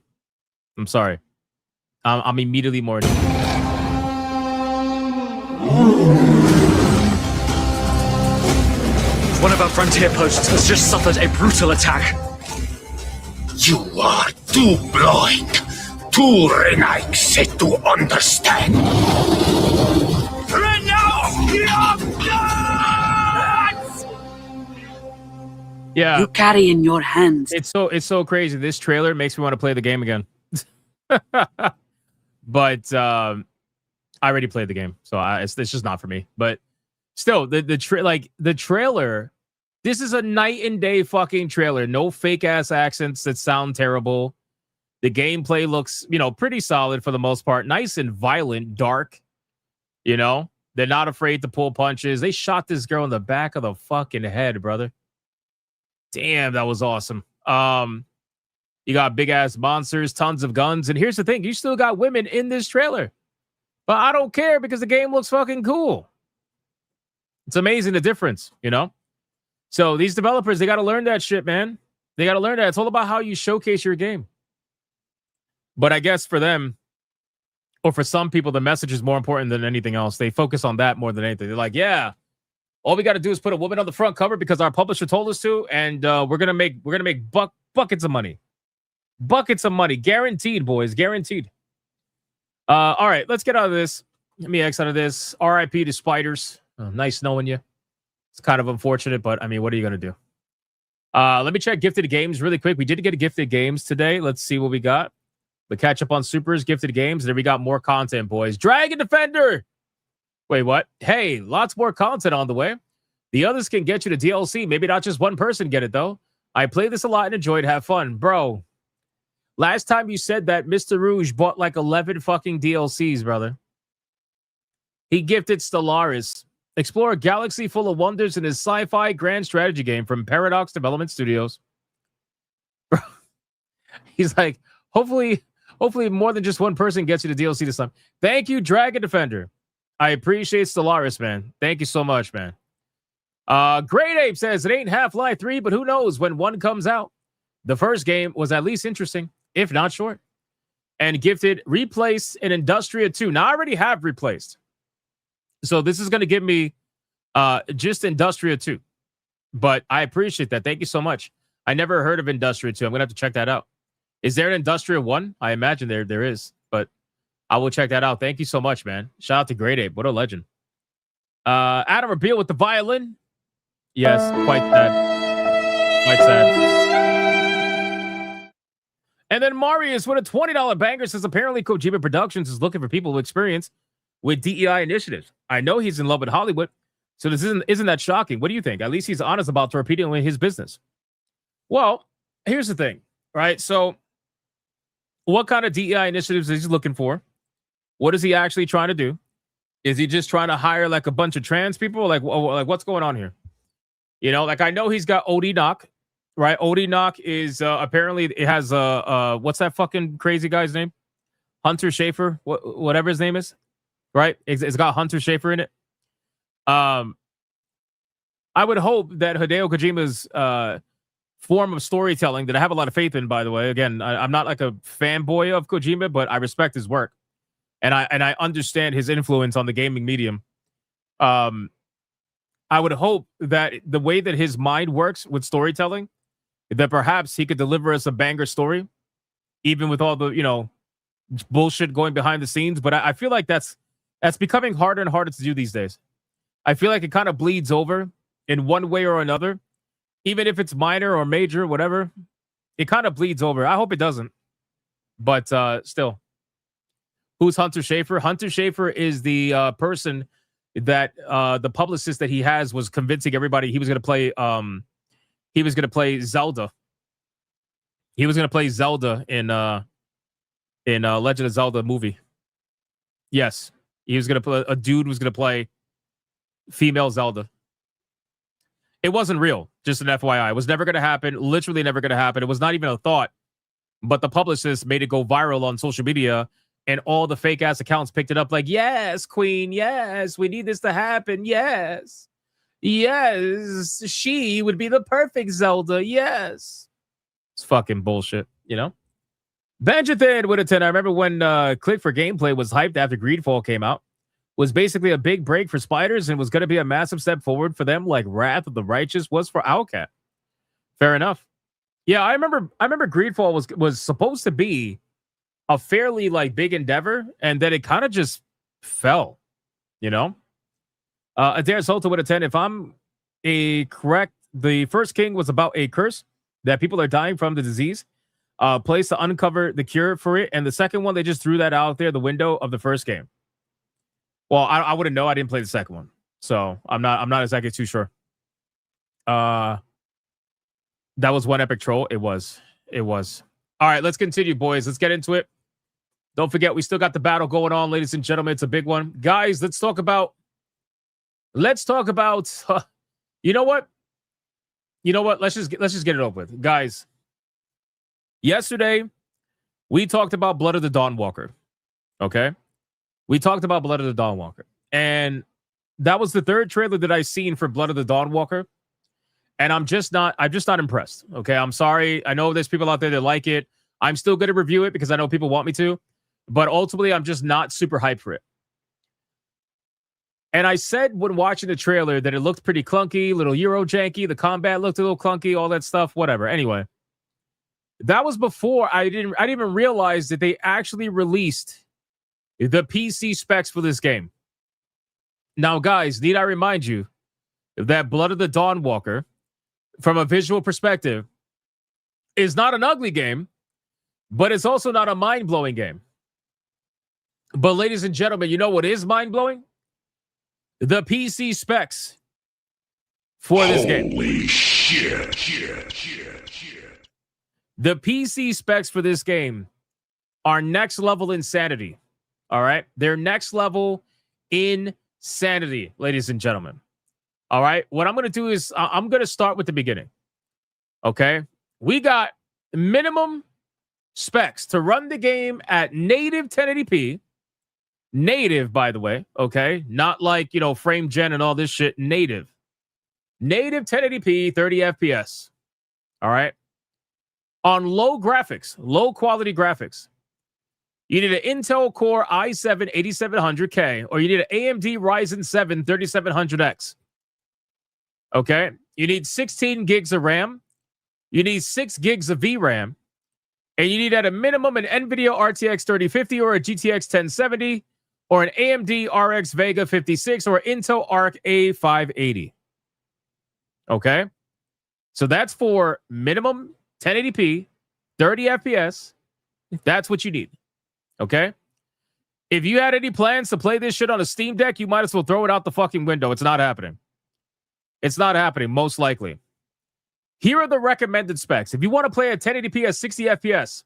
I'm sorry. I'm immediately more interested. One of our frontier posts has just suffered a brutal attack. You are too blind, too renegade to understand. Yeah. You carry in your hands. It's so crazy. This trailer makes me want to play the game again. But I already played the game, so it's just not for me. But still, the trailer. This is a night and day fucking trailer. No fake ass accents that sound terrible. The gameplay looks, pretty solid for the most part. Nice and violent, dark. They're not afraid to pull punches. They shot this girl in the back of the fucking head, brother. Damn, that was awesome. You got big ass monsters, tons of guns, and here's the thing: you still got women in this trailer. But I don't care because the game looks fucking cool. It's amazing the difference, So these developers, they got to learn that shit, man. They got to learn that. It's all about how you showcase your game. But I guess for them, or for some people, the message is more important than anything else. They focus on that more than anything. They're like, yeah, all we got to do is put a woman on the front cover because our publisher told us to, and we're gonna make buckets of money, guaranteed, boys, guaranteed. All right, let's get out of this. Let me X out of this. R.I.P. to Spiders. Nice knowing you. It's kind of unfortunate, but I mean, what are you gonna do? Let me check gifted games really quick. We did get a gifted games today. Let's see what we got. The catch up on supers, gifted games. There we got more content, boys. Dragon Defender. Wait, what? Hey, lots more content on the way. The others can get you the DLC. Maybe not just one person get it, though. I play this a lot and enjoyed. Have fun. Bro, last time you said that Mr. Rouge bought like 11 fucking DLCs, brother. He gifted Stellaris. Explore a galaxy full of wonders in his sci-fi grand strategy game from Paradox Development Studios. Bro, he's like, hopefully more than just one person gets you the DLC this time. Thank you, Dragon Defender. I appreciate Stellaris, man. Thank you so much, man. Great Ape says it ain't Half-Life 3, but who knows when one comes out. The first game was at least interesting, if not short. And gifted Replace in Industria 2. Now, I already have Replaced. So this is going to give me just Industria 2. But I appreciate that. Thank you so much. I never heard of Industria 2. I'm going to have to check that out. Is there an Industria 1? I imagine there is. But I will check that out. Thank you so much, man. Shout out to Great Ape. What a legend. Adam Rabiel with the violin. Yes, quite sad. Quite sad. And then Marius with a $20 banger says apparently Kojima Productions is looking for people with experience with DEI initiatives. I know he's in love with Hollywood, so this isn't that shocking. What do you think? At least he's honest about torpedoing his business. Well, here's the thing, right? So what kind of DEI initiatives is he looking for? What is he actually trying to do? Is he just trying to hire like a bunch of trans people? Like what's going on here? Like I know he's got OD Knock, right? OD Knock is apparently it has what's that fucking crazy guy's name? Hunter Schafer, whatever his name is, right? It's got Hunter Schafer in it. I would hope that Hideo Kojima's form of storytelling that I have a lot of faith in, by the way. Again, I'm not like a fanboy of Kojima, but I respect his work. And I understand his influence on the gaming medium. I would hope that the way that his mind works with storytelling, that perhaps he could deliver us a banger story, even with all the, bullshit going behind the scenes. But I feel like that's becoming harder and harder to do these days. I feel like it kind of bleeds over in one way or another. Even if it's minor or major, whatever, it kind of bleeds over. I hope it doesn't. But still. Who's Hunter Schafer? Hunter Schafer is the person that the publicist that he has was convincing everybody he was going to play he was going to play Zelda. He was going to play Zelda in Legend of Zelda movie. Yes, he was going to play, a dude was going to play female Zelda. It wasn't real, just an FYI. It was never going to happen, literally never going to happen. It was not even a thought, but the publicist made it go viral on social media, and all the fake-ass accounts picked it up like, yes, Queen, yes, we need this to happen, yes. Yes, she would be the perfect Zelda, yes. It's fucking bullshit, you know? Benjathan with a 10. I remember when Click for Gameplay was hyped after Greedfall came out. Was basically a big break for spiders and was going to be a massive step forward for them, like Wrath of the Righteous was for Owlcat. Fair enough. Yeah, I remember Greedfall was supposed to be a fairly like big endeavor, and then it kind of just fell, you know? Adair Solta with a 10. If I'm correct, the first king was about a curse that people are dying from the disease. Place to uncover the cure for it. And the second one, they just threw that out there the window of the first game. Well, I wouldn't know. I didn't play the second one, so I'm not exactly too sure. That was one epic troll. It was. All right, let's continue, boys. Let's get into it. Don't forget, we still got the battle going on, ladies and gentlemen. It's a big one, guys. Let's talk about. You know what? Let's just get it over with, guys. Yesterday, we talked about Blood of the Dawnwalker. Okay. We talked about Blood of the Dawnwalker, and that was the third trailer that I've seen for Blood of the Dawnwalker, and I'm just not impressed. Okay, I'm sorry. I know there's people out there that like it. I'm still going to review it because I know people want me to, but ultimately, I'm just not super hyped for it. And I said when watching the trailer that it looked pretty clunky, little Euro janky. The combat looked a little clunky, all that stuff, whatever. Anyway, that was before I didn't even realize that they actually released the PC specs for this game. Now, guys, need I remind you that Blood of the Dawnwalker, from a visual perspective, is not an ugly game, but it's also not a mind-blowing game. But ladies and gentlemen, you know what is mind-blowing? The PC specs for this game. Holy shit. The PC specs for this game are next level insanity. All right. They're next level insanity, ladies and gentlemen. All right. What I'm going to do is I'm going to start with the beginning. Okay. We got minimum specs to run the game at native 1080p. Native, by the way. Okay. Not like, frame gen and all this shit. Native 1080p, 30 FPS. All right. On low graphics, low quality graphics. You need an Intel Core i7 8700K, or you need an AMD Ryzen 7 3700X. Okay? You need 16 gigs of RAM. You need 6 gigs of VRAM. And you need at a minimum an NVIDIA RTX 3050 or a GTX 1070 or an AMD RX Vega 56 or Intel Arc A580. Okay? So that's for minimum 1080p, 30 FPS. That's what you need. Okay? If you had any plans to play this shit on a Steam Deck, you might as well throw it out the fucking window. It's not happening. It's not happening, most likely. Here are the recommended specs. If you want to play at 1080p at 60 FPS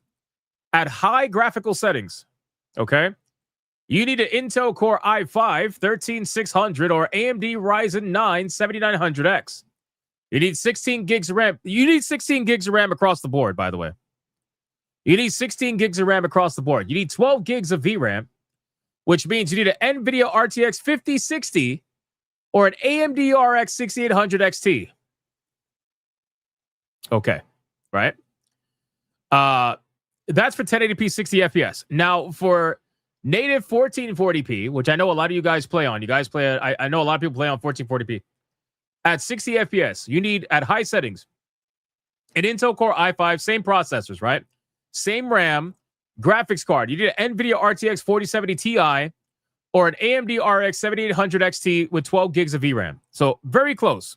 at high graphical settings, okay, you need an Intel Core i5 13600 or AMD Ryzen 9 7900X. You need 16 gigs of RAM. You need 16 gigs of RAM across the board, by the way. You need 16 gigs of RAM across the board. You need 12 gigs of VRAM, which means you need an NVIDIA RTX 5060 or an AMD RX 6800 XT. Okay, right? That's for 1080p 60 FPS. Now, for native 1440p, which I know a lot of you guys play on. I know a lot of people play on 1440p. At 60 FPS, you need, at high settings, an Intel Core i5, same processors, right? Same RAM, graphics card. You need an NVIDIA RTX 4070 Ti or an AMD RX 7800 XT with 12 gigs of VRAM. So very close.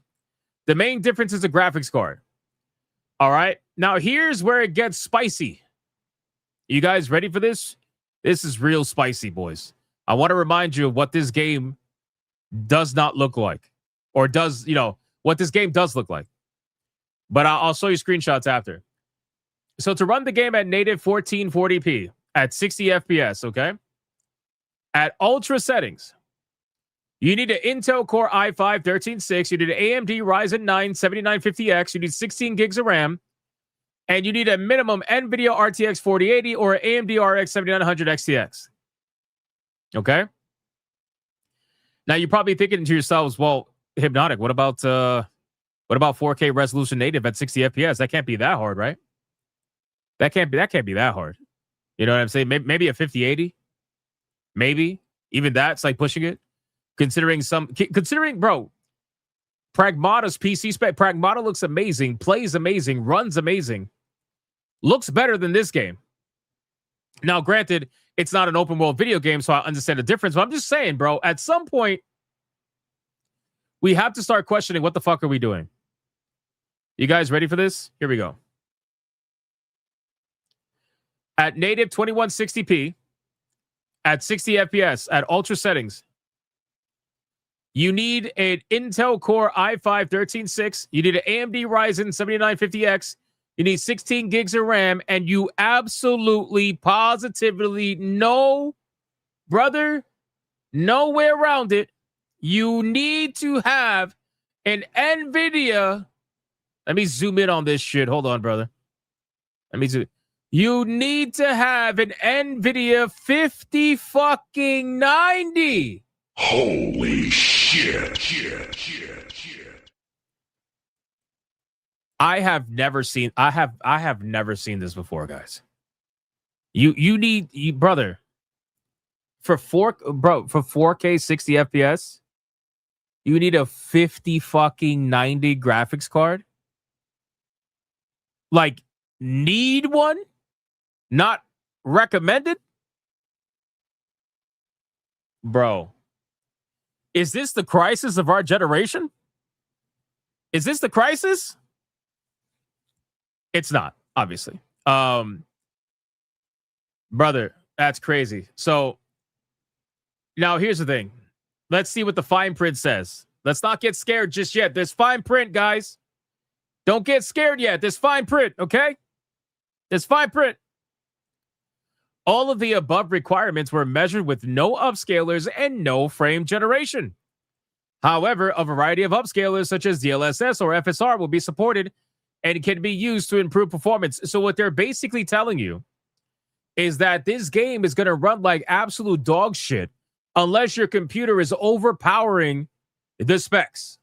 The main difference is the graphics card. All right. Now here's where it gets spicy. You guys ready for this? This is real spicy, boys. I want to remind you of what this game does not look like, or does, what this game does look like. But I'll show you screenshots after. So to run the game at native 1440p at 60 FPS, okay? At ultra settings, you need an Intel Core i5-136. You need an AMD Ryzen 9 7950X. You need 16 gigs of RAM. And you need a minimum NVIDIA RTX 4080 or an AMD RX 7900 XTX. Okay? Now, you're probably thinking to yourselves, well, Hypnotic, what about 4K resolution native at 60 FPS? That can't be that hard, right? That can't be that hard. You know what I'm saying? Maybe a 5080. Maybe. Even that's like pushing it. Considering, bro, Pragmata's PC spec. Pragmata looks amazing, plays amazing, runs amazing. Looks better than this game. Now, granted, it's not an open world video game, so I understand the difference. But I'm just saying, bro, at some point, we have to start questioning what the fuck are we doing? You guys ready for this? Here we go. At native 2160p, at 60 FPS, at ultra settings, you need an Intel Core i5-136. You need an AMD Ryzen 7950X. You need 16 gigs of RAM, and you absolutely, positively know, brother, no way around it. You need to have an NVIDIA. Let me zoom in on this shit. Hold on, brother. Let me zoom. You need to have an NVIDIA 50-fucking-90. Holy shit. I have never seen this before, guys. You need brother for 4K 60 FPS, you need a 50-fucking-90 graphics card. Like, need one? Not recommended? Bro, is this the crisis of our generation? Is this the crisis? It's not, obviously. Brother, that's crazy. So, now here's the thing. Let's see what the fine print says. Let's not get scared just yet. There's fine print, guys. Don't get scared yet. There's fine print, okay? There's fine print. All of the above requirements were measured with no upscalers and no frame generation. However, a variety of upscalers such as DLSS or FSR will be supported and can be used to improve performance. So what they're basically telling you is that this game is going to run like absolute dog shit unless your computer is overpowering the specs.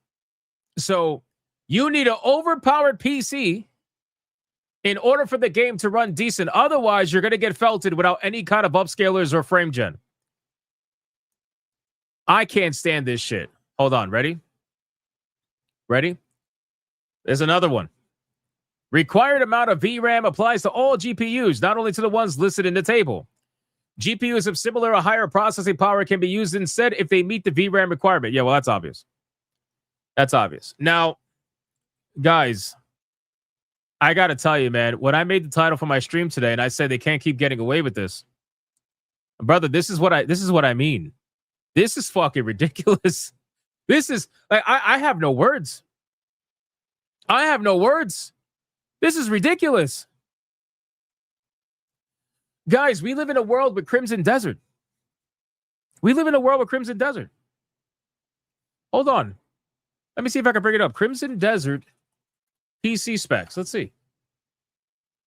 So you need an overpowered PC in order for the game to run decent. Otherwise, you're going to get felted without any kind of upscalers or frame gen. I can't stand this shit. Hold on. Ready? Ready? There's another one. Required amount of VRAM applies to all GPUs, not only to the ones listed in the table. GPUs of similar or higher processing power can be used instead if they meet the VRAM requirement. Yeah, well, that's obvious. That's obvious. Now, guys, I got to tell you, man, when I made the title for my stream today and I said they can't keep getting away with this, brother, this is what I mean. This is fucking ridiculous. This is like, I have no words. I have no words. This is ridiculous. Guys, we live in a world with Crimson Desert. We live in a world with Crimson Desert. Hold on. Let me see if I can bring it up. Crimson Desert PC specs. Let's see.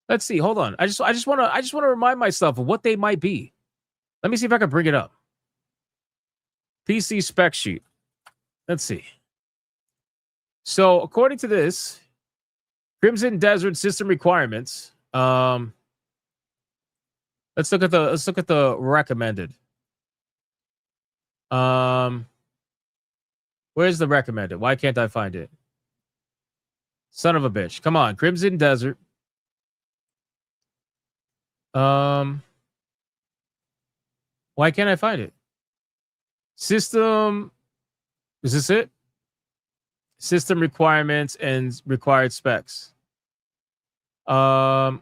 Let's see. Hold on. I just want to remind myself of what they might be. Let me see if I can bring it up. PC spec sheet. Let's see. So, according to this, Crimson Desert system requirements. Let's look at the recommended. Where's the recommended? Why can't I find it? Son of a bitch. Come on, Crimson Desert. Why can't I find it? System. Is this it? System requirements and required specs. Okay,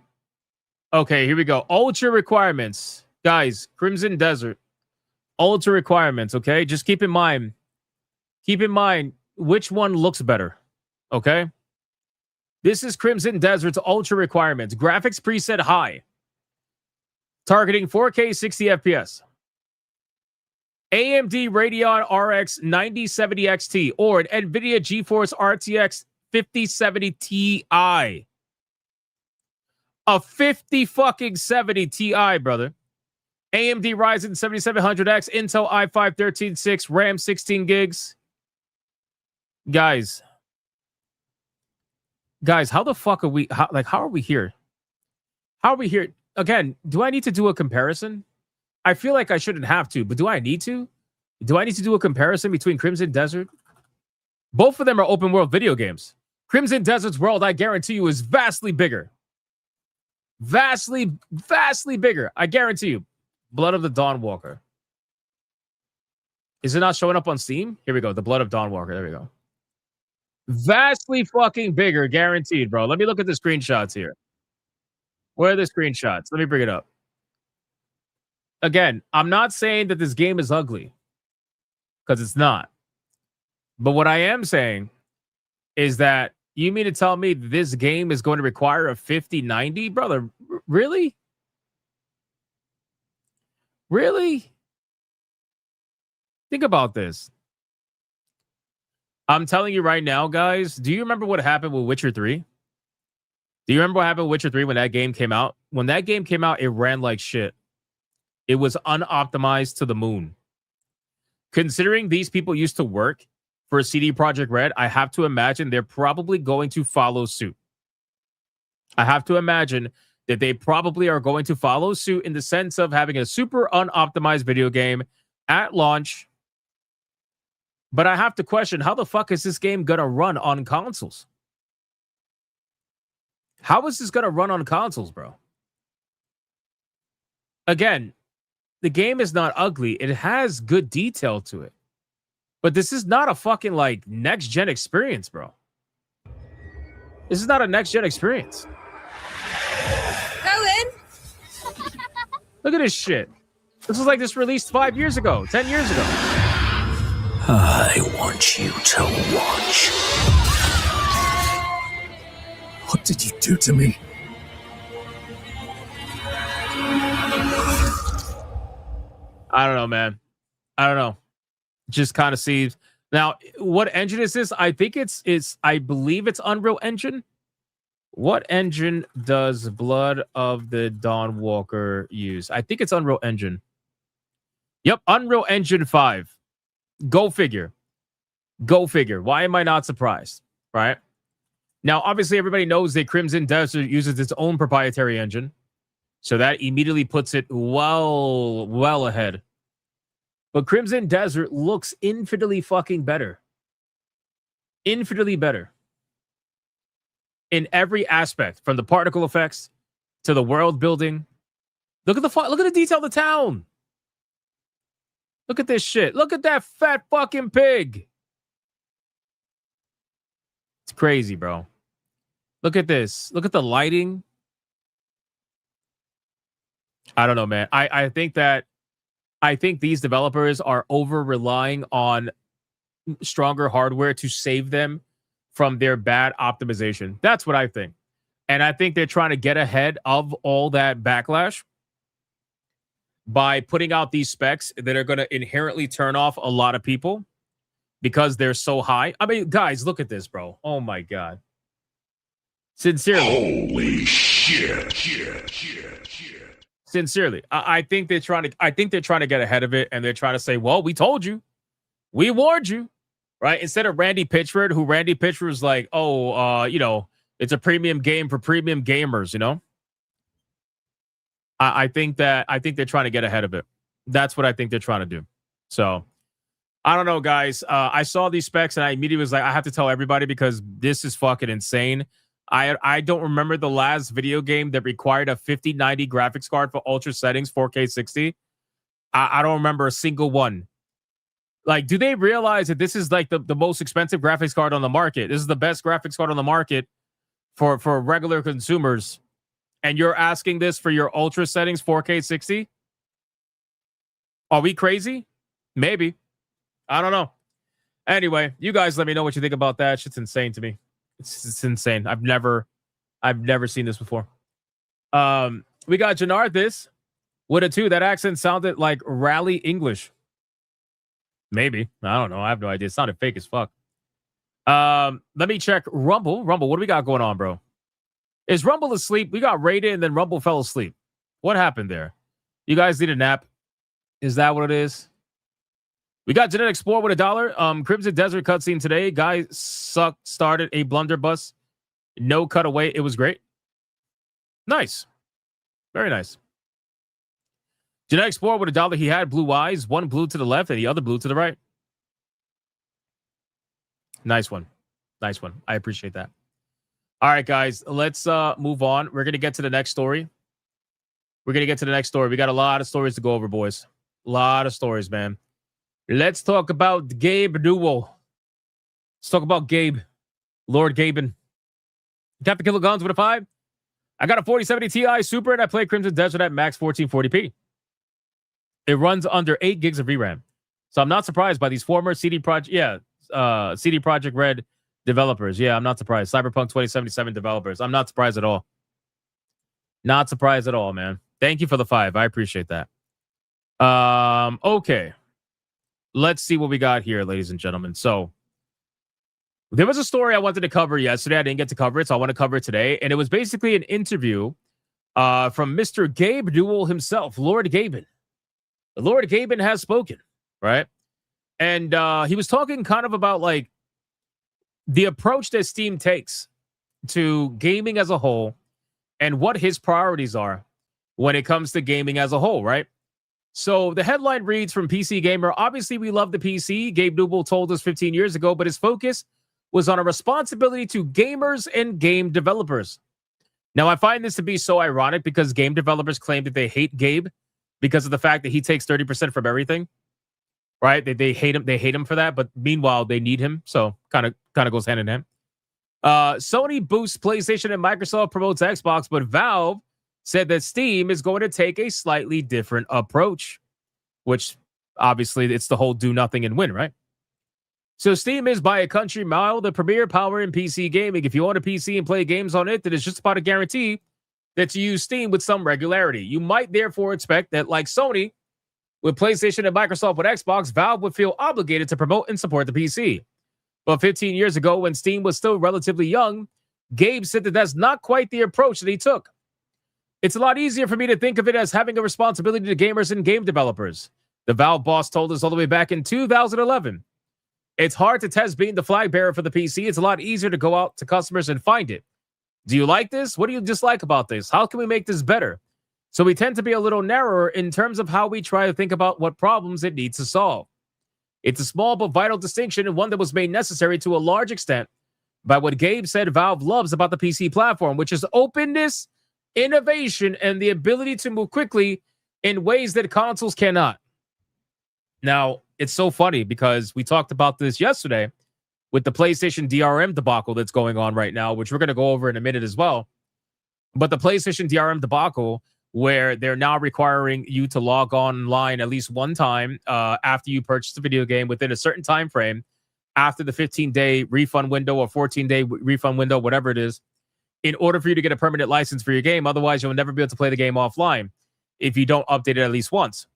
here we go. Ultra requirements. Guys, Crimson Desert. Ultra requirements, okay? Just keep in mind which one looks better, okay? This is Crimson Desert's ultra requirements. Graphics preset high. Targeting 4K 60 FPS. AMD Radeon RX 9070 XT or an NVIDIA GeForce RTX 5070 Ti. A 50-fucking-70 Ti, brother. AMD Ryzen 7700X, Intel i5 13.6, RAM 16 gigs. Guys, how the fuck are we? How are we here? How are we here? Again, do I need to do a comparison? I feel like I shouldn't have to, but do I need to? Do I need to do a comparison between Crimson Desert? Both of them are open world video games. Crimson Desert's world, I guarantee you, is vastly bigger. Vastly bigger. I guarantee you. Blood of the Dawnwalker. Is it not showing up on Steam? Here we go. The Blood of Dawnwalker. There we go. Vastly fucking bigger, guaranteed, bro. Let me look at the screenshots here. Where are the screenshots? Let me bring it up. Again, I'm not saying that this game is ugly, because it's not. But what I am saying is that you mean to tell me this game is going to require a 5090? Brother, really? Really? Think about this. I'm telling you right now, guys. Do you remember what happened with Witcher 3? Do you remember what happened with Witcher 3 when that game came out? When that game came out, it ran like shit. It was unoptimized to the moon. Considering these people used to work for CD Projekt Red, I have to imagine they're probably going to follow suit. I have to imagine that they probably are going to follow suit in the sense of having a super unoptimized video game at launch. But I have to question, how the fuck is this game going to run on consoles? How is this going to run on consoles, bro? Again, the game is not ugly. It has good detail to it. But this is not a fucking, like, next-gen experience, bro. This is not a next-gen experience. Go in. Look at this shit. This was like this released 5 years ago, 10 years ago. I want you to watch. What did you do to me? I don't know, man. I don't know. Just kind of seems. Now, what engine is this? I think I believe it's Unreal Engine. What engine does Blood of the Dawnwalker use? I think it's Unreal Engine. Yep, Unreal Engine 5. Go figure. Go figure. Why am I not surprised? Right? Now, obviously, everybody knows that Crimson Desert uses its own proprietary engine. So that immediately puts it well ahead. But Crimson Desert looks infinitely fucking better. Infinitely better. In every aspect, from the particle effects to the world building. Look at the detail of the town. Look at this shit. Look at that fat fucking pig. It's crazy, bro. Look at this. Look at the lighting. I don't know, man. I think these developers are over relying on stronger hardware to save them from their bad optimization. That's what I think. And I think they're trying to get ahead of all that backlash by putting out these specs that are going to inherently turn off a lot of people because they're so high. I mean, guys, look at this, bro. Oh my God. Sincerely. Holy shit. Sincerely. I think they're trying to get ahead of it, and they're trying to say, well, we told you. We warned you. Right? Instead of Randy Pitchford, who Randy Pitchford was like, it's a premium game for premium gamers, you know? I think they're trying to get ahead of it. That's what I think they're trying to do. So I don't know, guys. I saw these specs and I immediately was like, I have to tell everybody because this is fucking insane. I don't remember the last video game that required a 5090 graphics card for ultra settings, 4K 60. I don't remember a single one. Like, do they realize that this is like the most expensive graphics card on the market? This is the best graphics card on the market for regular consumers. And you're asking this for your ultra settings, 4K 60? Are we crazy? Maybe. I don't know. Anyway, you guys let me know what you think about that. Shit's insane to me. It's insane. I've never seen this before. We got Janardis with a 2. That accent sounded like rally English. Maybe. I don't know. I have no idea. It sounded fake as fuck. Let me check Rumble. Rumble, what do we got going on, bro? Is Rumble asleep? We got raided and then Rumble fell asleep. What happened there? You guys need a nap? Is that what it is? We got Genetic Sport with $1. Crimson Desert cutscene today. Guy sucked, started a blunderbuss. No cutaway. It was great. Nice. Very nice. Genetic Sport with $1. He had blue eyes. One blue to the left and the other blue to the right. Nice one. Nice one. I appreciate that. All right, guys. Let's move on. We're going to get to the next story. We got a lot of stories to go over, boys. A lot of stories, man. Let's talk about Gabe Newell. Let's talk about Gabe. Lord Gaben. Captain Killer Guns with a 5. I got a 4070 Ti Super and I play Crimson Desert at max 1440p. It runs under 8 gigs of VRAM. So I'm not surprised by these former CD Projekt Red developers. Yeah, I'm not surprised. Cyberpunk 2077 developers. I'm not surprised at all. Not surprised at all, man. Thank you for the 5. I appreciate that. Okay. Let's see what we got here, ladies and gentlemen. So there was a story I wanted to cover yesterday. I didn't get to cover it, so I want to cover it today. And it was basically an interview from Mr. Gabe Newell himself, Lord Gaben. Lord Gaben has spoken, right? And he was talking kind of about like the approach that Steam takes to gaming as a whole and what his priorities are when it comes to gaming as a whole, right? So the headline reads from PC Gamer, obviously we love the PC, Gabe Newell told us 15 years ago, but his focus was on a responsibility to gamers and game developers. Now, I find this to be so ironic because game developers claim that they hate Gabe because of the fact that he takes 30% from everything, right? They hate him. They hate him for that, but meanwhile, they need him. So kind of goes hand in hand. Sony boosts PlayStation and Microsoft promotes Xbox, but Valve said that Steam is going to take a slightly different approach, which obviously it's the whole do nothing and win, right? So Steam is by a country mile the premier power in PC gaming. If you own a PC and play games on it, then it's just about a guarantee that you use Steam with some regularity. You might therefore expect that, like Sony, with PlayStation and Microsoft with Xbox, Valve would feel obligated to promote and support the PC. But 15 years ago, when Steam was still relatively young, Gabe said that that's not quite the approach that he took. It's a lot easier for me to think of it as having a responsibility to gamers and game developers. The Valve boss told us all the way back in 2011. It's hard to test being the flag bearer for the PC. It's a lot easier to go out to customers and find it. Do you like this? What do you dislike about this? How can we make this better? So we tend to be a little narrower in terms of how we try to think about what problems it needs to solve. It's a small but vital distinction and one that was made necessary to a large extent by what Gabe said Valve loves about the PC platform, which is openness, innovation, and the ability to move quickly in ways that consoles cannot. Now, it's so funny because we talked about this yesterday with the PlayStation DRM debacle that's going on right now, which we're going to go over in a minute as well. But the PlayStation DRM debacle, where they're now requiring you to log online at least one time after you purchase the video game within a certain time frame, after the 15-day refund window or 14-day refund window, whatever it is, in order for you to get a permanent license for your game. Otherwise, you'll never be able to play the game offline if you don't update it at least once.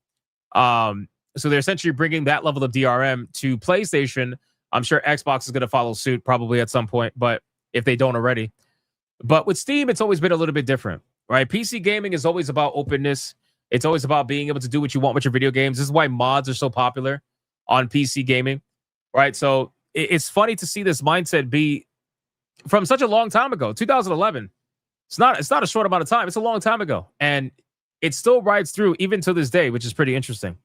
So they're essentially bringing that level of DRM to PlayStation. I'm sure Xbox is going to follow suit probably at some point, but if they don't already. But with Steam, it's always been a little bit different, right? PC gaming is always about openness. It's always about being able to do what you want with your video games. This is why mods are so popular on PC gaming, right? So it's funny to see this mindset be from such a long time ago, 2011. It's not a short amount of time. It's a long time ago. And it still rides through even to this day, which is pretty interesting.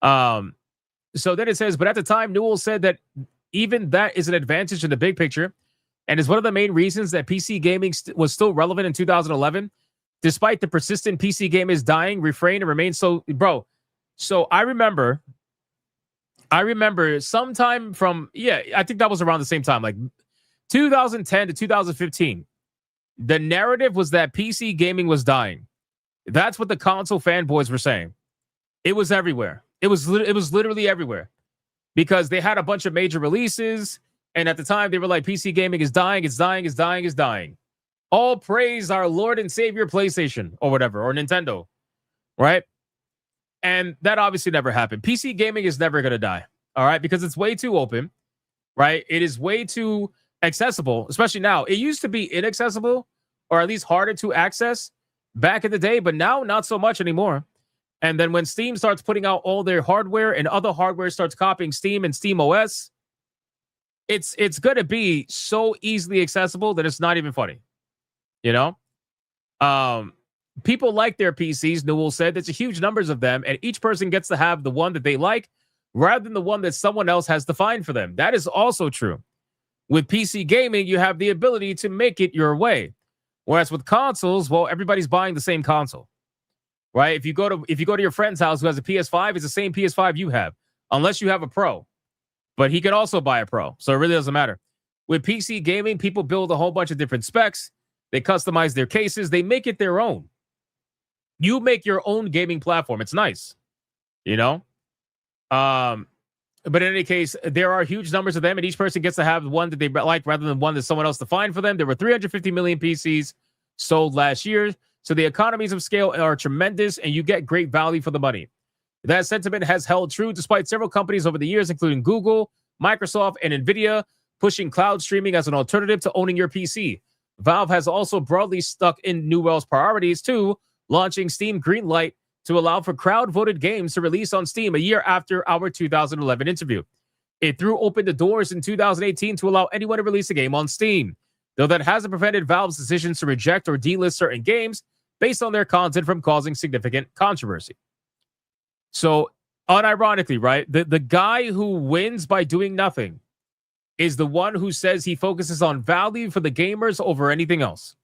So then it says, but at the time, Newell said that even that is an advantage in the big picture and is one of the main reasons that PC gaming was still relevant in 2011, despite the persistent PC game is dying, refrain, and remain so, bro. So I remember sometime from, I think that was around the same time, like 2010 to 2015. The narrative was that PC gaming was dying. That's what the console fanboys were saying. It was everywhere. It was literally everywhere because they had a bunch of major releases. And at the time, they were like, PC gaming is dying, it's dying, it's dying, it's dying. All praise our Lord and Savior PlayStation or whatever, or Nintendo, right? And that obviously never happened. PC gaming is never going to die, all right? Because it's way too open, right? It is way too accessible, especially now. It used to be inaccessible or at least harder to access back in the day, but now not so much anymore. And then when Steam starts putting out all their hardware and other hardware starts copying Steam and Steam OS, it's going to be so easily accessible that it's not even funny. You know? People like their PCs, Newell said. There's a huge numbers of them, and each person gets to have the one that they like rather than the one that someone else has defined for them. That is also true. With PC gaming, you have the ability to make it your way. Whereas with consoles, well, everybody's buying the same console. Right? If you go to your friend's house who has a PS5, it's the same PS5 you have, unless you have a Pro. But he can also buy a Pro, so it really doesn't matter. With PC gaming, people build a whole bunch of different specs. They customize their cases. They make it their own. You make your own gaming platform. It's nice, you know? But in any case, there are huge numbers of them, and each person gets to have one that they like rather than one that someone else defined for them. There were 350 million PCs sold last year, so the economies of scale are tremendous, and you get great value for the money. That sentiment has held true despite several companies over the years, including Google, Microsoft, and NVIDIA, pushing cloud streaming as an alternative to owning your PC. Valve has also broadly stuck in Newell's priorities too, launching Steam Greenlight to allow for crowd-voted games to release on Steam a year after our 2011 interview. It threw open the doors in 2018 to allow anyone to release a game on Steam, though that hasn't prevented Valve's decisions to reject or delist certain games based on their content from causing significant controversy. So, unironically, right, the guy who wins by doing nothing is the one who says he focuses on value for the gamers over anything else.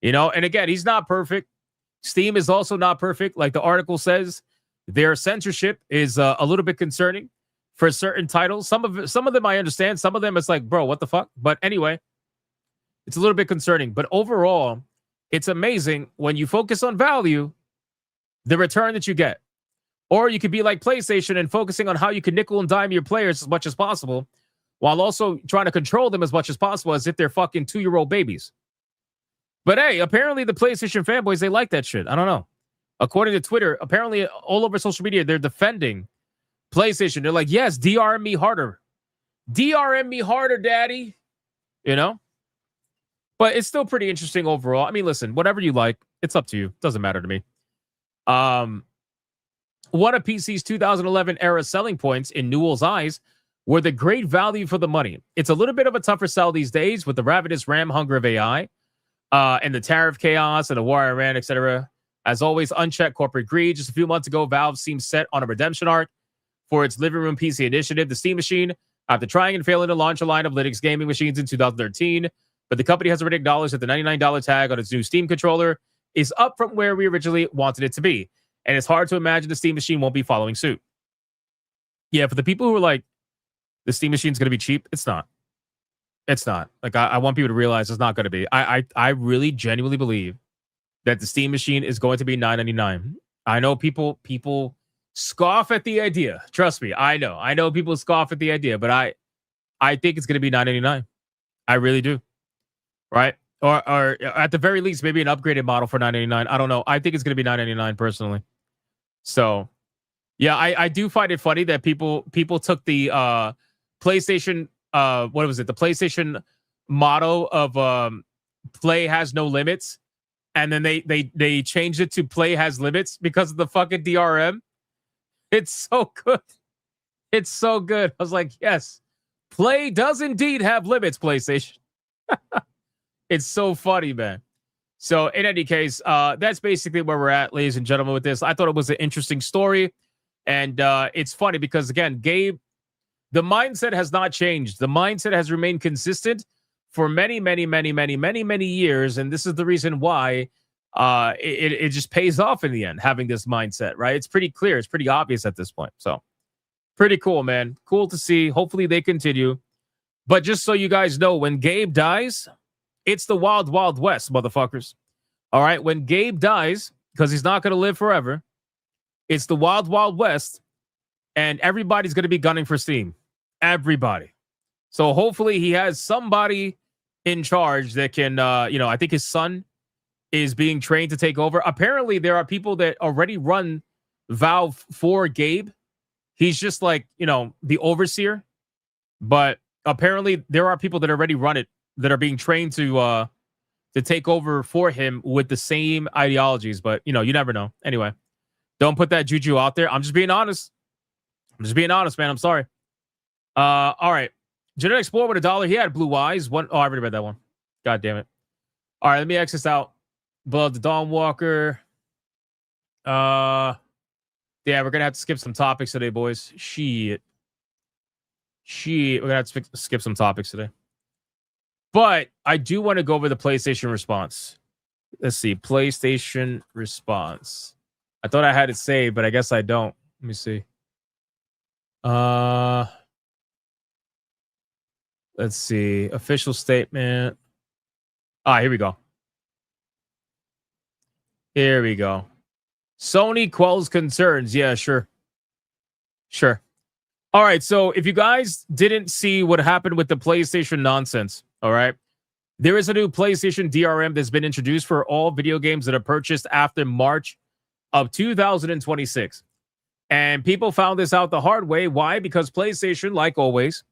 You know, and again, he's not perfect. Steam is also not perfect. Like the article says, their censorship is a little bit concerning for certain titles. Some of them I understand. Some of them it's like, bro, what the fuck? But anyway, it's a little bit concerning. But overall, it's amazing when you focus on value, the return that you get. Or you could be like PlayStation and focusing on how you can nickel and dime your players as much as possible, while also trying to control them as much as possible as if they're fucking 2-year-old babies. But hey, apparently the PlayStation fanboys, they like that shit. I don't know. According to Twitter, apparently all over social media, they're defending PlayStation. They're like, yes, DRM me harder. DRM me harder, daddy. You know? But it's still pretty interesting overall. I mean, listen, whatever you like, it's up to you. Doesn't matter to me. One of PC's 2011 era selling points in Newell's eyes were the great value for the money. It's a little bit of a tougher sell these days with the ravenous RAM hunger of AI and the tariff chaos and the war in Iran, etc. As always, unchecked corporate greed. Just a few months ago, Valve seemed set on a redemption arc for its living room PC initiative, the Steam Machine, after trying and failing to launch a line of Linux gaming machines in 2013. But the company has already acknowledged that the $99 tag on its new Steam controller is up from where we originally wanted it to be. And it's hard to imagine the Steam Machine won't be following suit. Yeah, for the people who are like, the Steam Machine's going to be cheap, it's not. It's not. Like, I want people to realize it's not going to be. I really genuinely believe that the Steam Machine is going to be $9.99. I know people scoff at the idea. Trust me, I know people scoff at the idea, but I think it's going to be $9.99. I really do. Right? Or at the very least, maybe an upgraded model for $9.99. I don't know. I think it's going to be $9.99 personally. So, yeah, I do find it funny that people took the PlayStation, what was it? The PlayStation motto of play has no limits. And then they changed it to play has limits because of the fucking DRM. It's so good. It's so good. I was like, yes, play does indeed have limits, PlayStation. It's so funny, man. So in any case, that's basically where we're at, ladies and gentlemen, with this. I thought it was an interesting story. And it's funny because, again, Gabe, the mindset has not changed. The mindset has remained consistent for many, many, many, many, many, many years. And this is the reason why it just pays off in the end, having this mindset, right? It's pretty clear. It's pretty obvious at this point. So pretty cool, man. Cool to see. Hopefully they continue. But just so you guys know, when Gabe dies, it's the wild, wild west, motherfuckers. All right? When Gabe dies, because he's not going to live forever, it's the wild, wild west, and everybody's going to be gunning for Steam. Everybody. So hopefully he has somebody in charge that can, I think his son is being trained to take over. Apparently, there are people that already run Valve for Gabe. He's just like, the overseer. But apparently, there are people that already run it that are being trained to take over for him with the same ideologies. But, you never know. Anyway, don't put that juju out there. I'm just being honest. Man. I'm sorry. All right. Genetic Explorer with $1. He had blue eyes. I already read that one. God damn it. All right, let me X this out. Blood the Dawnwalker. Yeah, we're gonna have to skip some topics today, boys. Shit. We're gonna have to skip some topics today. But I do want to go over the PlayStation response. Let's see. PlayStation response. I thought I had it saved, but I guess I don't. Let me see. Let's see. Official statement. Here we go. Sony quells concerns. Yeah, sure. All right. So if you guys didn't see what happened with the PlayStation nonsense, all right, there is a new PlayStation DRM that's been introduced for all video games that are purchased after March of 2026. And people found this out the hard way. Why? Because PlayStation, like always,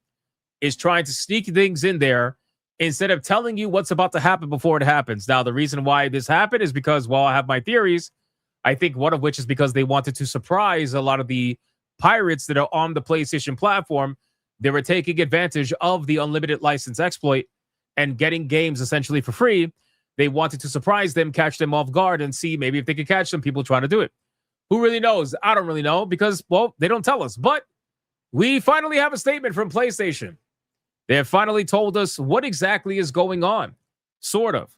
is trying to sneak things in there instead of telling you what's about to happen before it happens. Now, the reason why this happened is because, well, I have my theories. I think one of which is because they wanted to surprise a lot of the pirates that are on the PlayStation platform. They were taking advantage of the unlimited license exploit and getting games essentially for free. They wanted to surprise them, catch them off guard, and see maybe if they could catch some people trying to do it. Who really knows? I don't really know because, well, they don't tell us. But we finally have a statement from PlayStation. They have finally told us what exactly is going on. Sort of.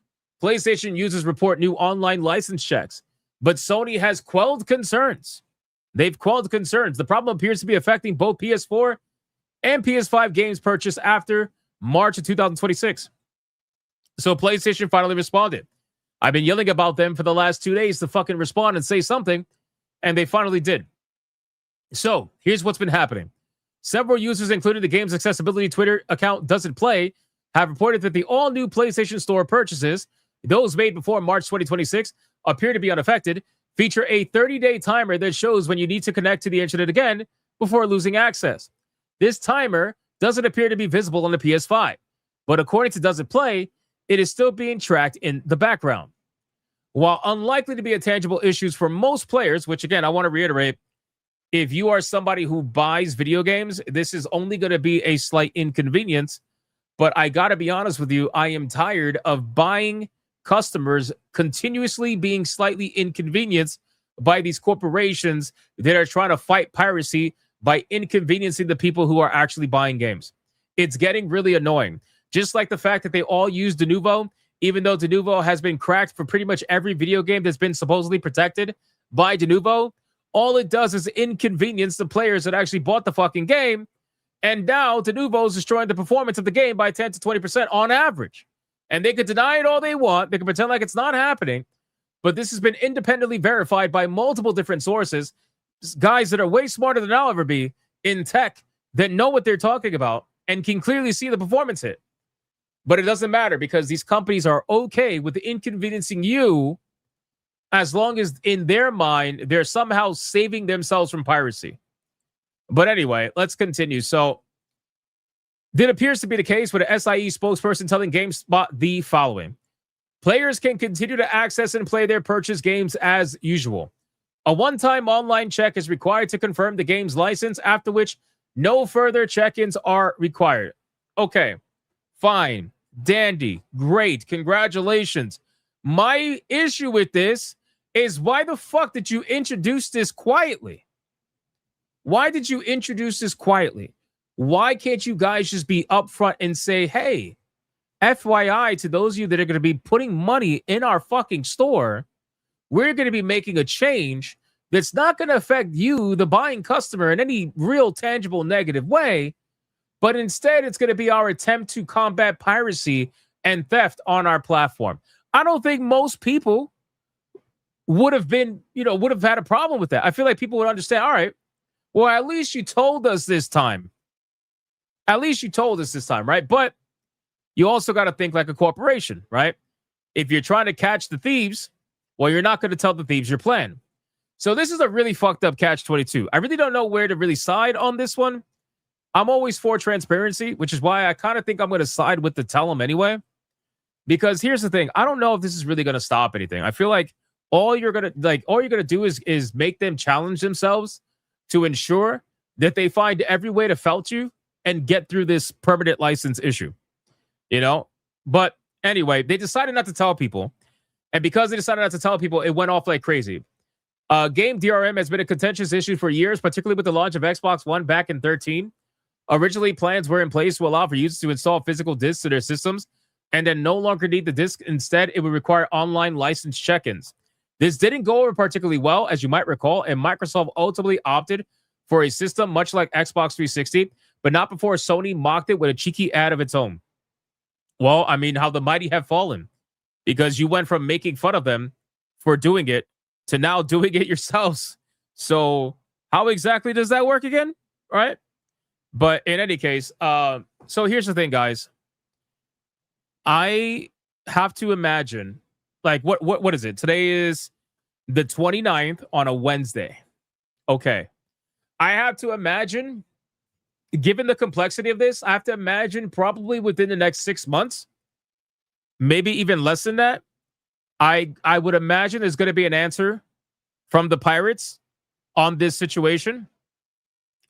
PlayStation users report new online license checks, but Sony has quelled concerns. They've quelled concerns. The problem appears to be affecting both PS4 and PS5 games purchased after March of 2026. So PlayStation finally responded. I've been yelling about them for the last 2 days to fucking respond and say something, and they finally did. So here's what's been happening. Several users, including the game's accessibility Twitter account Doesn't Play, have reported that the all-new PlayStation Store purchases, those made before March 2026, appear to be unaffected, feature a 30-day timer that shows when you need to connect to the internet again before losing access. This timer doesn't appear to be visible on the PS5, but according to Doesn't Play, it is still being tracked in the background. While unlikely to be a tangible issue for most players, which again, I want to reiterate, if you are somebody who buys video games, this is only going to be a slight inconvenience. But I got to be honest with you, I am tired of buying customers continuously being slightly inconvenienced by these corporations that are trying to fight piracy by inconveniencing the people who are actually buying games. It's getting really annoying. Just like the fact that they all use Denuvo, even though Denuvo has been cracked for pretty much every video game that's been supposedly protected by Denuvo. All it does is inconvenience the players that actually bought the fucking game. And now Denuvo is destroying the performance of the game by 10 to 20% on average. And they could deny it all they want. They can pretend like it's not happening. But this has been independently verified by multiple different sources. Guys that are way smarter than I'll ever be in tech that know what they're talking about and can clearly see the performance hit. But it doesn't matter because these companies are okay with inconveniencing you as long as in their mind, they're somehow saving themselves from piracy. But anyway, let's continue. So that appears to be the case with an SIE spokesperson telling GameSpot the following. Players can continue to access and play their purchased games as usual. A one-time online check is required to confirm the game's license, after which no further check-ins are required. Okay, fine, dandy, great, congratulations. My issue with this is why the fuck did you introduce this quietly? Why did you introduce this quietly? Why can't you guys just be upfront and say, hey, FYI to those of you that are going to be putting money in our fucking store, we're going to be making a change that's not going to affect you, the buying customer, in any real tangible negative way, but instead it's going to be our attempt to combat piracy and theft on our platform. I don't think most people would have had a problem with that. I feel like people would understand, all right, well, at least you told us this time. At least you told us this time, right? But you also got to think like a corporation, right? If you're trying to catch the thieves, well, you're not going to tell the thieves your plan. So this is a really fucked up catch-22. I really don't know where to really side on this one. I'm always for transparency, which is why I kind of think I'm going to side with the tell them anyway. Because here's the thing. I don't know if this is really going to stop anything. I feel like all you're going to do is make them challenge themselves to ensure that they find every way to felt you and get through this permanent license issue. You know? But anyway, they decided not to tell people. And because they decided not to tell people, it went off like crazy. Game DRM has been a contentious issue for years, particularly with the launch of Xbox One back in 2013. Originally, plans were in place to allow for users to install physical discs to their systems and then no longer need the disc. Instead, it would require online license check-ins. This didn't go over particularly well, as you might recall, and Microsoft ultimately opted for a system much like Xbox 360, but not before Sony mocked it with a cheeky ad of its own. Well, I mean, how the mighty have fallen, because you went from making fun of them for doing it to now doing it yourselves. So how exactly does that work again? All right. But in any case, so here's the thing, guys. I have to imagine, like, what is it? Today is the 29th on a Wednesday. Okay. I have to imagine, given the complexity of this, I have to imagine probably within the next 6 months, maybe even less than that, I would imagine there's going to be an answer from the pirates on this situation,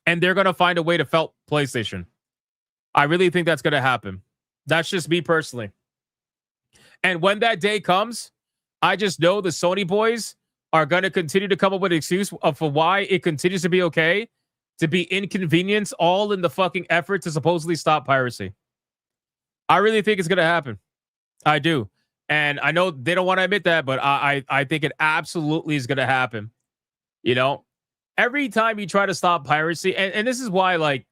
and they're going to find a way to felt PlayStation. I really think that's going to happen. That's just me personally. And when that day comes, I just know the Sony boys are going to continue to come up with an excuse for why it continues to be okay to be inconvenienced, all in the fucking effort to supposedly stop piracy. I really think it's going to happen. I do. And I know they don't want to admit that, but I think it absolutely is going to happen. You know, every time you try to stop piracy, and this is why, like,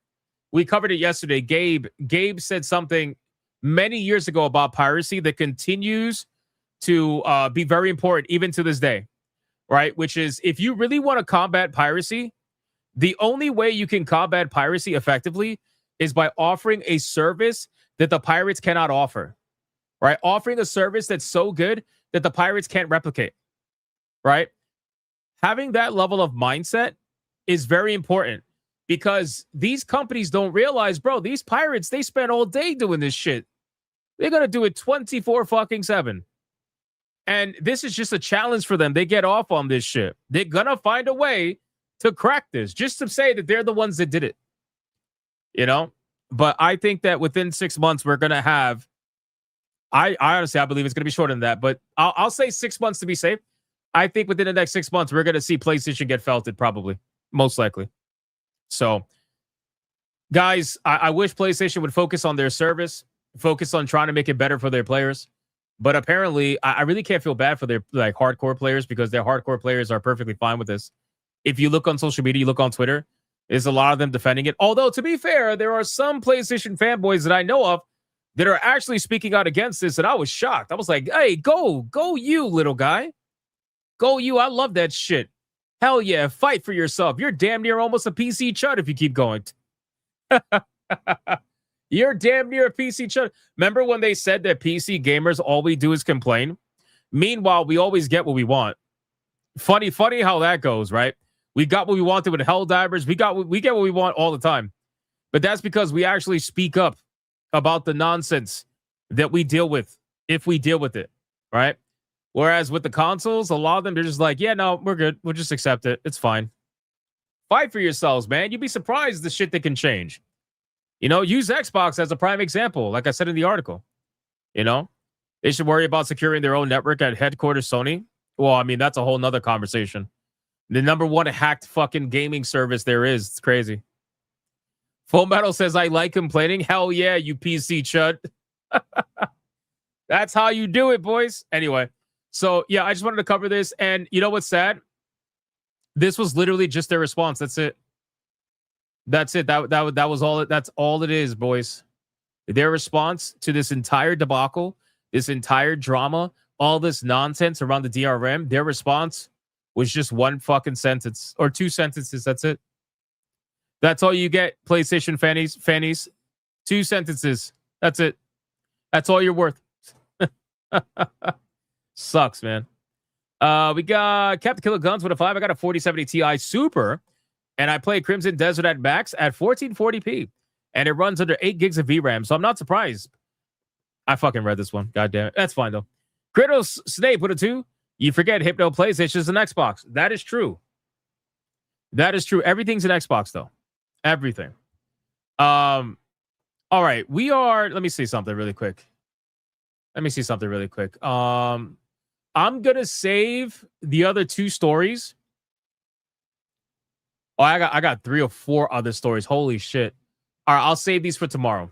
we covered it yesterday. Gabe said something many years ago about piracy that continues to be very important even to this day, right? Which is, if you really want to combat piracy, the only way you can combat piracy effectively is by offering a service that the pirates cannot offer, right? Offering a service that's so good that the pirates can't replicate, right? Having that level of mindset is very important, because these companies don't realize, bro, these pirates, they spend all day doing this shit. They're going to do it 24/7. And this is just a challenge for them. They get off on this shit. They're going to find a way to crack this, just to say that they're the ones that did it. You know? But I think that within 6 months, we're going to have, I honestly, I believe it's going to be shorter than that, but I'll say 6 months to be safe. I think within the next 6 months, we're going to see PlayStation get felted, probably. Most likely. So, guys, I wish PlayStation would focus on their service, focus on trying to make it better for their players. But apparently, I really can't feel bad for their like hardcore players, because their hardcore players are perfectly fine with this. If you look on social media, you look on Twitter, there's a lot of them defending it. Although, to be fair, there are some PlayStation fanboys that I know of that are actually speaking out against this, and I was shocked. I was like, hey, go you, little guy. Go you. I love that shit. Hell yeah, fight for yourself. You're damn near almost a PC chud if you keep going. You're damn near a PC chud. Remember when they said that PC gamers, all we do is complain? Meanwhile, we always get what we want. Funny how that goes, right? We got what we wanted with Helldivers. We get what we want all the time. But that's because we actually speak up about the nonsense that we deal with, if we deal with it, right? Whereas with the consoles, a lot of them, they're just like, yeah, no, we're good. We'll just accept it. It's fine. Fight for yourselves, man. You'd be surprised the shit that can change. You know, use Xbox as a prime example, like I said in the article. You know, they should worry about securing their own network at headquarters Sony. Well, I mean, that's a whole nother conversation. The number one hacked fucking gaming service there is. It's crazy. Full Metal says, I like complaining. Hell yeah, you PC chud. That's how you do it, boys. Anyway. So, yeah, I just wanted to cover this. And you know what's sad? This was literally just their response. That's it. That's it. That was all. That's all it is, boys. Their response to this entire debacle, this entire drama, all this nonsense around the DRM, their response was just one fucking sentence or two sentences. That's it. That's all you get, PlayStation fannies. 2 sentences. That's it. That's all you're worth. Sucks, man. We got Captain Killer Guns with a 5. I got a 4070 Ti Super, and I play Crimson Desert at max at 1440p, and it runs under 8 gigs of VRAM, so I'm not surprised. I fucking read this one. God damn it. That's fine, though. Kratos Snape with a 2. You forget Hypno PlayStation's an Xbox. That is true. That is true. Everything's an Xbox, though. Everything. All right. We are... Let me see something really quick. I'm gonna save the other 2 stories. Oh, I got 3 or 4 other stories. Holy shit. All right, I'll save these for tomorrow.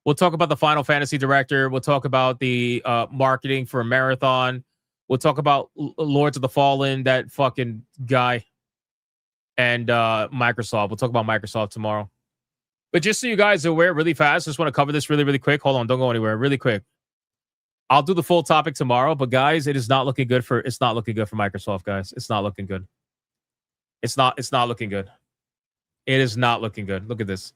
We'll talk about the Final Fantasy director. We'll talk about the marketing for a marathon. We'll talk about Lords of the Fallen, that fucking guy, and Microsoft. We'll talk about Microsoft tomorrow. But just so you guys are aware, really fast, just want to cover this really, really quick. Hold on, don't go anywhere. Really quick. I'll do the full topic tomorrow, but guys, it's not looking good for Microsoft, guys. It's not looking good. It's not looking good. It is not looking good. Look at this.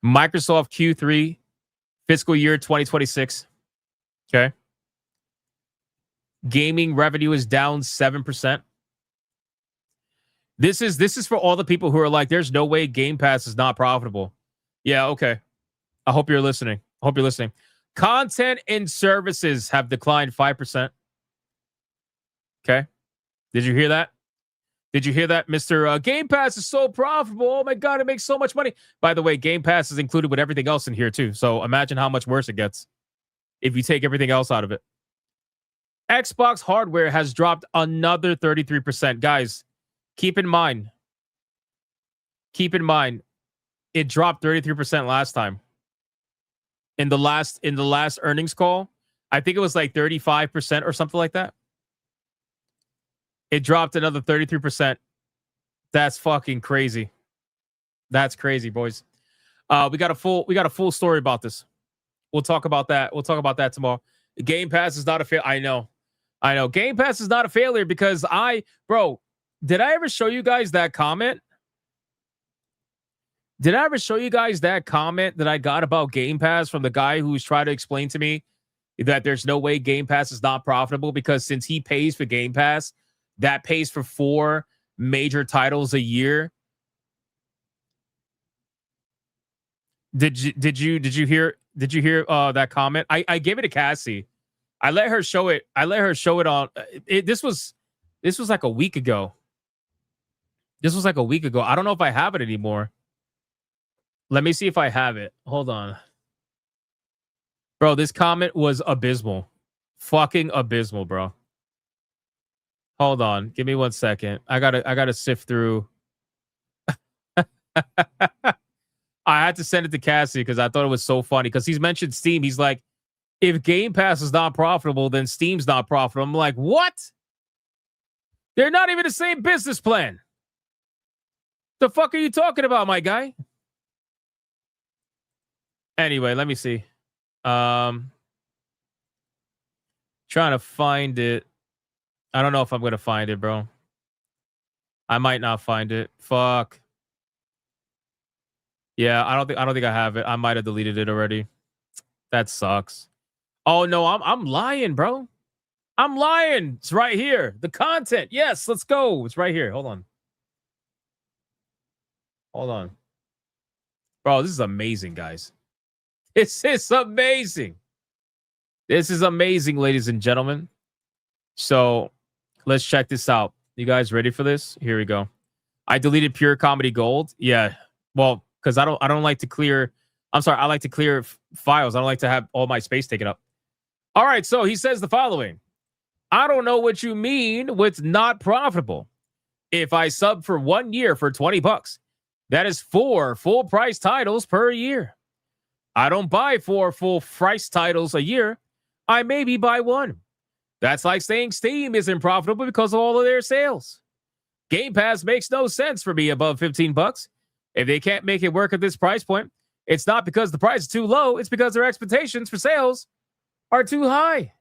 Microsoft Q3 fiscal year 2026. Okay. Gaming revenue is down 7%. This is for all the people who are like, there's no way Game Pass is not profitable. Yeah, okay. I hope you're listening. Content and services have declined 5%. Okay. Did you hear that? Mr. Game Pass is so profitable. Oh my God, it makes so much money. By the way, Game Pass is included with everything else in here too. So imagine how much worse it gets if you take everything else out of it. Xbox hardware has dropped another 33%. Guys, keep in mind, it dropped 33% last time. In the last earnings call, I think it was like 35% or something like that. It dropped another 33%. That's fucking crazy. That's crazy, boys. We got a full story about this. We'll talk about that. Tomorrow. Game Pass is not a failure. I know. Game Pass is not a failure because did I ever show you guys that comment? That I got about Game Pass from the guy who's trying to explain to me that there's no way Game Pass is not profitable because since he pays for Game Pass, that pays for 4 major titles a year. Did you hear that comment? I gave it to Cassie. I let her show it on this was like a week ago. I don't know if I have it anymore. Let me see if I have it. Hold on. Bro, this comment was abysmal. Fucking abysmal, bro. Hold on. Give me 1 second. I gotta sift through. I had to send it to Cassie because I thought it was so funny. Because he's mentioned Steam. He's like, if Game Pass is not profitable, then Steam's not profitable. I'm like, what? They're not even the same business plan. The fuck are you talking about, my guy? Anyway, let me see. Trying to find it. I don't know if I'm gonna find it, bro. I might not find it. Fuck. Yeah, I don't think I have it. I might have deleted it already. That sucks. Oh no, I'm lying, bro. I'm lying. It's right here. The content. Yes, let's go. It's right here. Hold on. Bro, this is amazing, guys. This is amazing. This is amazing, ladies and gentlemen. So let's check this out. You guys ready for this? Here we go. I deleted Pure Comedy Gold. Yeah. Well, because I don't like to clear. I'm sorry. I like to clear files. I don't like to have all my space taken up. All right. So he says the following. I don't know what you mean with not profitable. If I sub for 1 year for $20, that is 4 full price titles per year. I don't buy 4 full price titles a year. I maybe buy 1. That's like saying Steam isn't profitable because of all of their sales. Game Pass makes no sense for me above $15. If they can't make it work at this price point, it's not because the price is too low. It's because their expectations for sales are too high.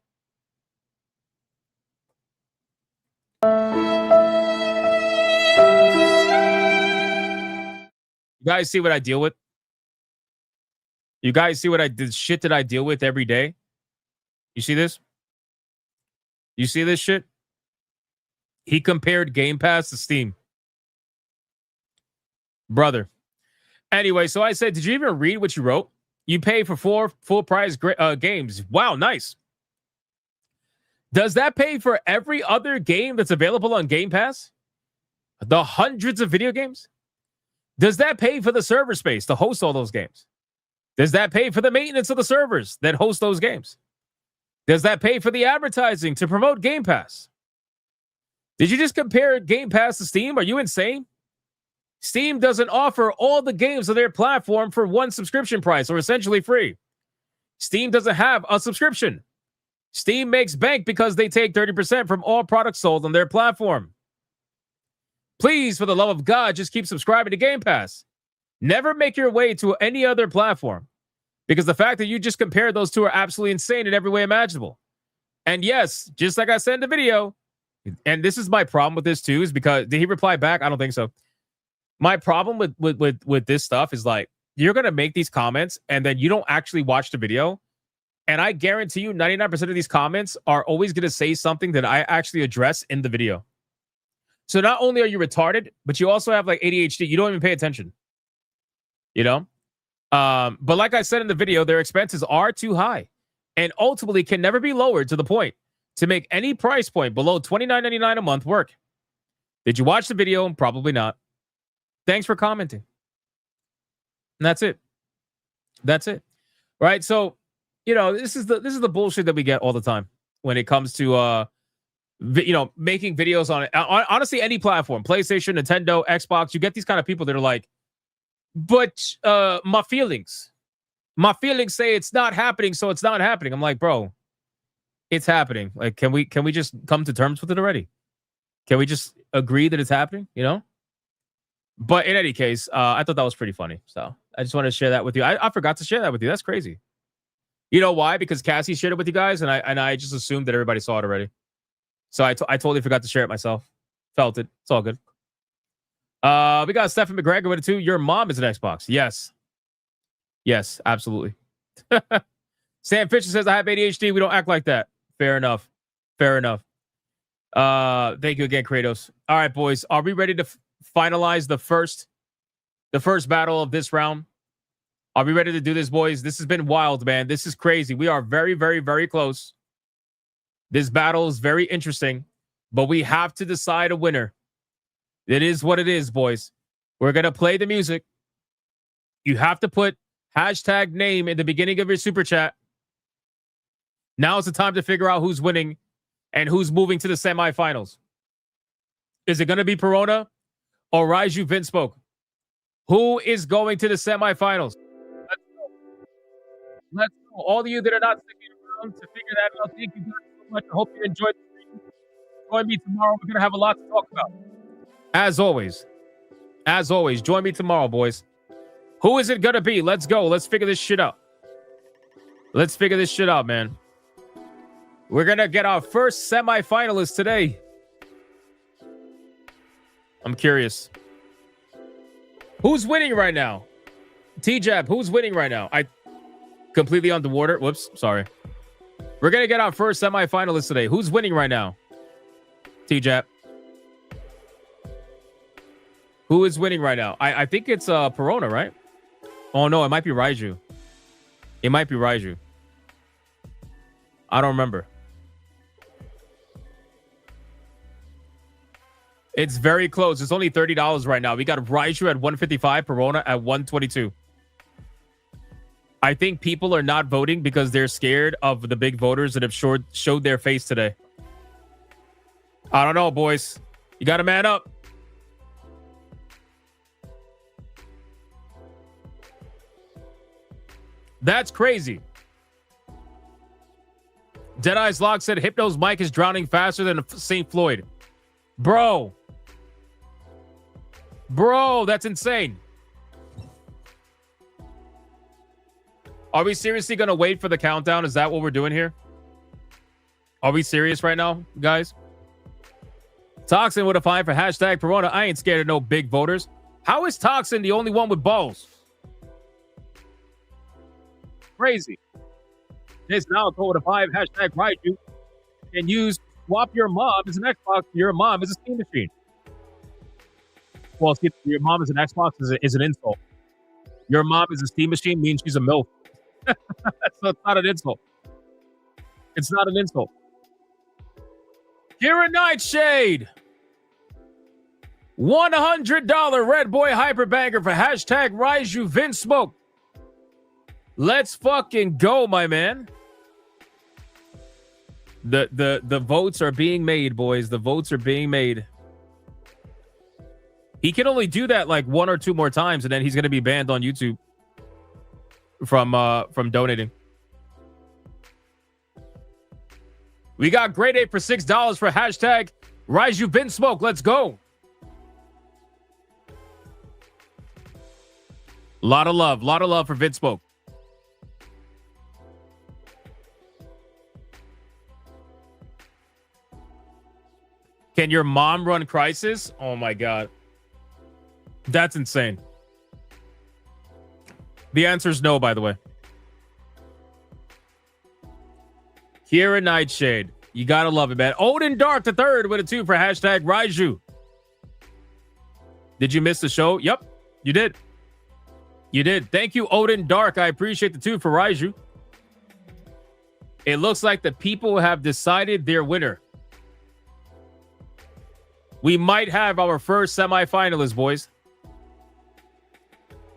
You guys see what I deal with? You guys see what I did? Shit that I deal with every day. You see this? You see this shit? He compared Game Pass to Steam. Brother. Anyway, so I said, did you even read what you wrote? You pay for 4 full price games. Wow, nice. Does that pay for every other game that's available on Game Pass? The hundreds of video games? Does that pay for the server space to host all those games? Does that pay for the maintenance of the servers that host those games? Does that pay for the advertising to promote Game Pass? Did you just compare Game Pass to Steam? Are you insane? Steam doesn't offer all the games on their platform for one subscription price or essentially free. Steam doesn't have a subscription. Steam makes bank because they take 30% from all products sold on their platform. Please, for the love of God, just keep subscribing to Game Pass. Never make your way to any other platform because the fact that you just compared those two are absolutely insane in every way imaginable. And yes, just like I said in the video, and this is my problem with this too, is because, did he reply back? I don't think so. My problem with this stuff is like, you're going to make these comments and then you don't actually watch the video. And I guarantee you 99% of these comments are always going to say something that I actually address in the video. So not only are you retarded, but you also have like ADHD. You don't even pay attention. You know? But like I said in the video, their expenses are too high and ultimately can never be lowered to the point to make any price point below $29.99 a month work. Did you watch the video? Probably not. Thanks for commenting. And that's it. That's it. Right? So, you know, this is the bullshit that we get all the time when it comes to making videos on it. Honestly, any platform, PlayStation, Nintendo, Xbox, you get these kind of people that are like, but my feelings say it's not happening, so it's not happening. I'm like, bro, it's happening. Like, can we just come to terms with it already? Can we just agree that it's happening? You know? But in any case, I thought that was pretty funny. So I just wanted to share that with you. I forgot to share that with you. That's crazy. You know why? Because Cassie shared it with you guys, and I just assumed that everybody saw it already. So I totally forgot to share it myself. Felt it. It's all good. We got Stephen McGregor with it too. Your mom is an Xbox. Yes. Yes, absolutely. Sam Fisher says, I have ADHD. We don't act like that. Fair enough. Fair enough. Thank you again, Kratos. All right, boys. Are we ready to finalize the first battle of this round? Are we ready to do this, boys? This has been wild, man. This is crazy. We are very, very, very close. This battle is very interesting, but we have to decide a winner. It is what it is, boys. We're going to play the music. You have to put hashtag name in the beginning of your super chat. Now is the time to figure out who's winning and who's moving to the semifinals. Is it going to be Perona or Raiju Vinspoke? Who is going to the semifinals? Let's go. Let's go. All of you that are not sticking around to figure that out, thank you guys so much. I hope you enjoyed the stream. Join me tomorrow. We're going to have a lot to talk about. As always, join me tomorrow, boys. Who is it going to be? Let's go. Let's figure this shit out. Let's figure this shit out, man. We're going to get our first semifinalist today. I'm curious. Who's winning right now? T-Jab, who's winning right now? I completely underwater. Whoops, sorry. We're going to get our first semifinalist today. Who's winning right now? T-Jab. Who is winning right now? I think it's Perona, right? Oh, no, it might be Raiju. It might be Raiju. I don't remember. It's very close. It's only $30 right now. We got Raiju at $155, Perona at $122. I think people are not voting because they're scared of the big voters that have showed their face today. I don't know, boys. You got to man up. That's crazy. Deadeye's Lock said Hypno's mic is drowning faster than St. Floyd. Bro, that's insane. Are we seriously going to wait for the countdown? Is that what we're doing here? Are we serious right now, guys? Toxin would have fine for hashtag Perona. I ain't scared of no big voters. How is Toxin the only one with balls? crazy. This now code of 5 hashtag Raiju and use swap your mom as an Xbox. Your mom is a Steam machine. Well, see, your mom is an Xbox is an insult. Your mom is a Steam machine means she's a MILF. So it's not an insult. It's not an insult. Kira Nightshade. $100 Red Boy Hyperbanger for hashtag Raiju Vince Smoke. Let's fucking go, my man. The votes are being made, boys. The votes are being made. He can only do that like 1 or 2 more times, and then he's gonna be banned on YouTube from donating. We got grade 8 for $6 for hashtag Raiju Vince Smoke. Let's go. Lot of love for Vince Smoke. Can your mom run Crisis? Oh my God. That's insane. The answer is no, by the way. Kira Nightshade. You gotta love it, man. Odin Dark the third with a 2 for hashtag Raiju. Did you miss the show? Yep, you did. You did. Thank you, Odin Dark. I appreciate the 2 for Raiju. It looks like the people have decided their winner. We might have our first semifinalist, boys.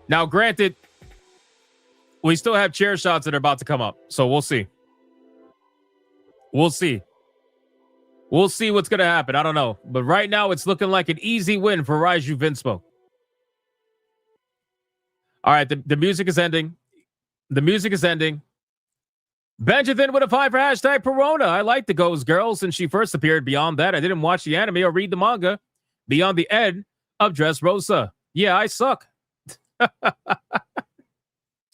Now, granted, we still have chair shots that are about to come up, so we'll see. We'll see. We'll see what's going to happen. I don't know. But right now, it's looking like an easy win for Raiju Vince Smoke. All right, the music is ending. The music is ending. Benjamin with a 5 for hashtag Perona. I like the Ghost Girl since she first appeared. Beyond that, I didn't watch the anime or read the manga. Beyond the end of Dressrosa. Yeah, I suck.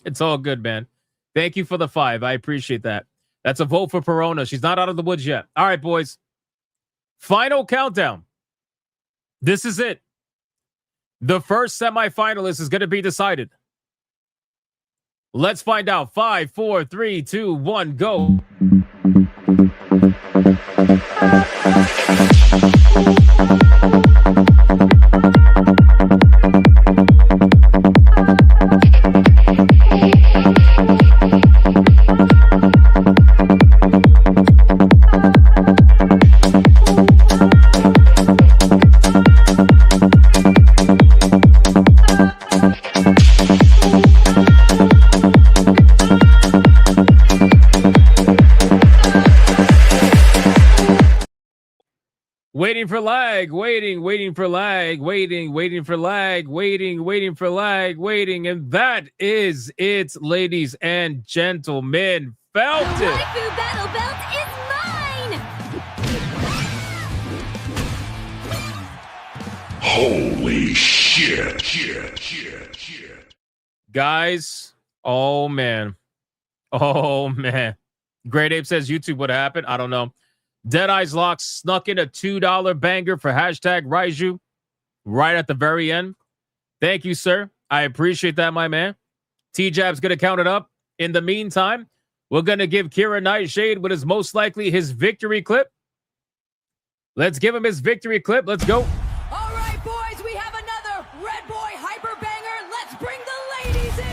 It's all good, man. Thank you for the 5. I appreciate that. That's a vote for Perona. She's not out of the woods yet. All right, boys. Final countdown. This is it. The first semifinalist is going to be decided. Let's find out. 5, 4, 3, 2, 1, go. Waiting for lag, waiting for lag, waiting for lag, waiting for lag, and that is it, ladies and gentlemen. Felt it. Waifu Battle Belt is mine! Holy shit. Guys, oh man. Great Ape says YouTube would happen. I don't know. Deadeye's Lock snuck in a $2 banger for hashtag Raiju right at the very end. Thank you, sir. I appreciate that, my man. T-Jab's going to count it up. In the meantime, we're going to give Kira Nightshade what is most likely his victory clip. Let's give him his victory clip. Let's go. All right, boys, we have another Red Boy Hyper Banger. Let's bring the ladies in!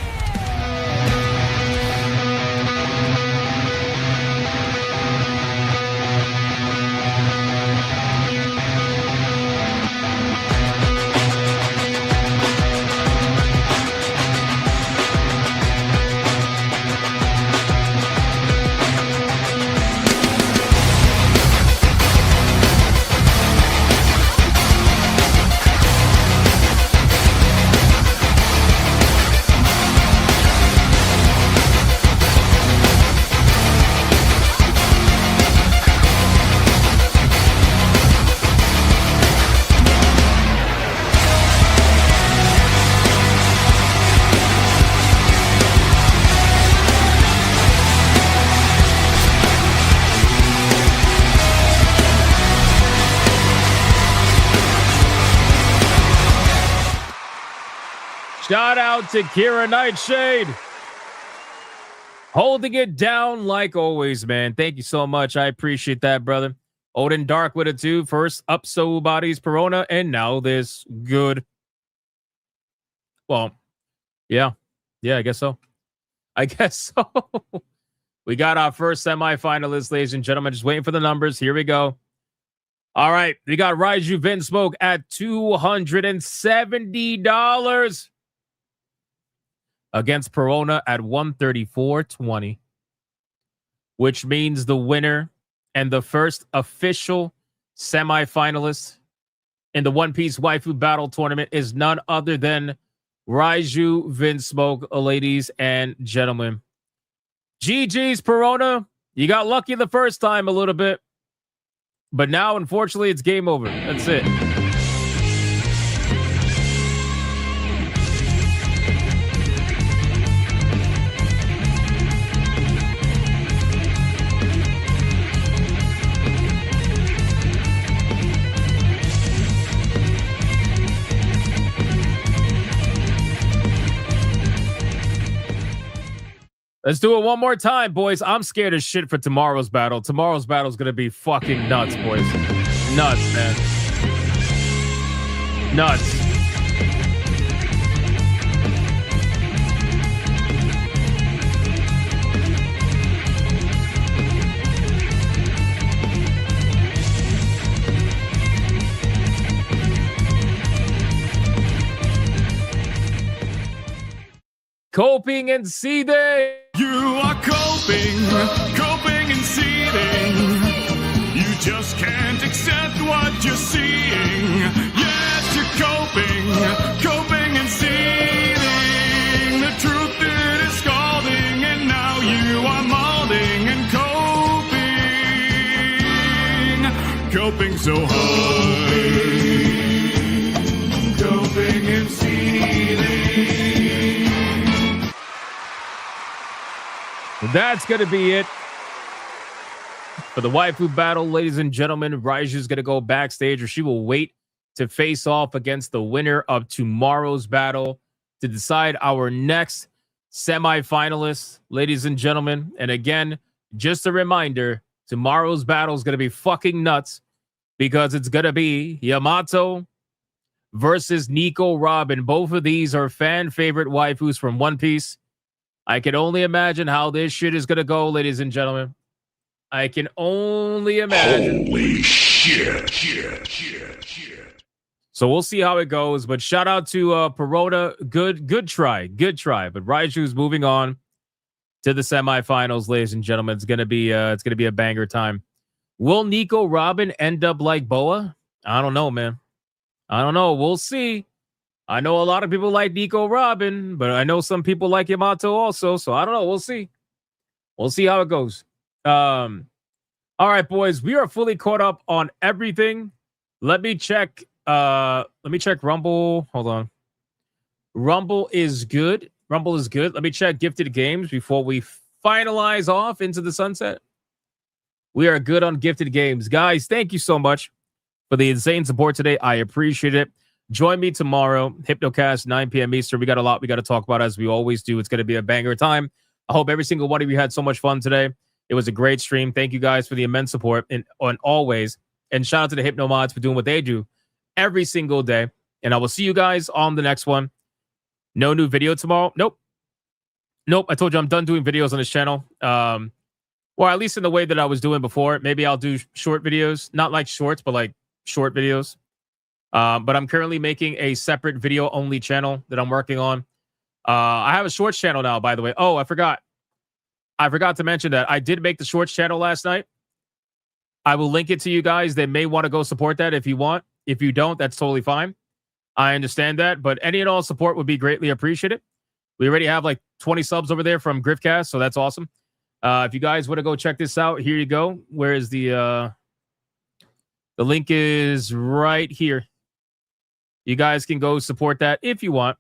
Shout out to Kira Nightshade. Holding it down like always, man. Thank you so much. I appreciate that, brother. Odin Dark with it too. First up, so bodies Perona, and now this good. Well, yeah, I guess so. I guess so. We got our first semifinalist, ladies and gentlemen. Just waiting for the numbers. Here we go. All right, we got Raiju Vinsmoke at $270 against Perona at $134.20, which means the winner and the first official semifinalist in the One Piece Waifu Battle Tournament is none other than Raiju Vinsmoke, ladies and gentlemen. GG's, Perona. You got lucky the first time a little bit, but now, unfortunately, it's game over. That's it. Let's do it one more time, boys. I'm scared as shit for tomorrow's battle. Tomorrow's battle is going to be fucking nuts, boys. Nuts, man. Nuts. Coping and seething. You are coping and seething. You just can't accept what you're seeing. Yes, you're coping and seething. The truth it is scalding, and now you are molding and coping so hard. Coping and seething. That's going to be it for the waifu battle, ladies and gentlemen. Raiju's going to go backstage, or she will wait to face off against the winner of tomorrow's battle to decide our next semifinalist, ladies and gentlemen. And again, just a reminder, tomorrow's battle is going to be fucking nuts because it's going to be Yamato versus Nico Robin. Both of these are fan favorite waifus from One Piece. I can only imagine how this shit is going to go, ladies and gentlemen. I can only imagine. Holy shit. So we'll see how it goes. But shout out to Perona. Good try. But Raiju's moving on to the semifinals, ladies and gentlemen. It's gonna be a banger time. Will Nico Robin end up like Boa? I don't know, man. I don't know. We'll see. I know a lot of people like Nico Robin, but I know some people like Yamato also. So I don't know. We'll see. We'll see how it goes. All right, boys. We are fully caught up on everything. Let me check. Let me check Rumble. Hold on. Rumble is good. Let me check Gifted Games before we finalize off into the sunset. We are good on Gifted Games. Guys, thank you so much for the insane support today. I appreciate it. Join me tomorrow, Hypnocast, 9 p.m. Eastern. We got a lot we got to talk about, as we always do. It's going to be a banger time. I hope every single one of you had so much fun today. It was a great stream. Thank you guys for the immense support and always. And shout out to the Hypno Mods for doing what they do every single day. And I will see you guys on the next one. No new video tomorrow. Nope. I told you I'm done doing videos on this channel. Or at least in the way that I was doing before. Maybe I'll do short videos. Not like shorts, but like short videos. But I'm currently making a separate video-only channel that I'm working on. I have a shorts channel now, by the way. Oh, I forgot to mention that. I did make the shorts channel last night. I will link it to you guys. They may want to go support that if you want. If you don't, that's totally fine. I understand that. But any and all support would be greatly appreciated. We already have like 20 subs over there from Griffcast, so that's awesome. If you guys want to go check this out, here you go. Where is the link is right here. You guys can go support that if you want.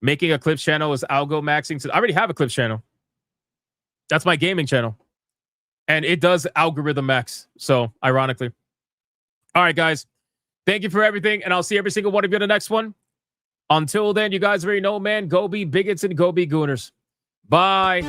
Making a clips channel is algo maxing. I already have a clips channel. That's my gaming channel. And it does algorithm max. So, ironically. All right, guys. Thank you for everything. And I'll see every single one of you in the next one. Until then, you guys already know, man. Go be bigots and go be gooners. Bye.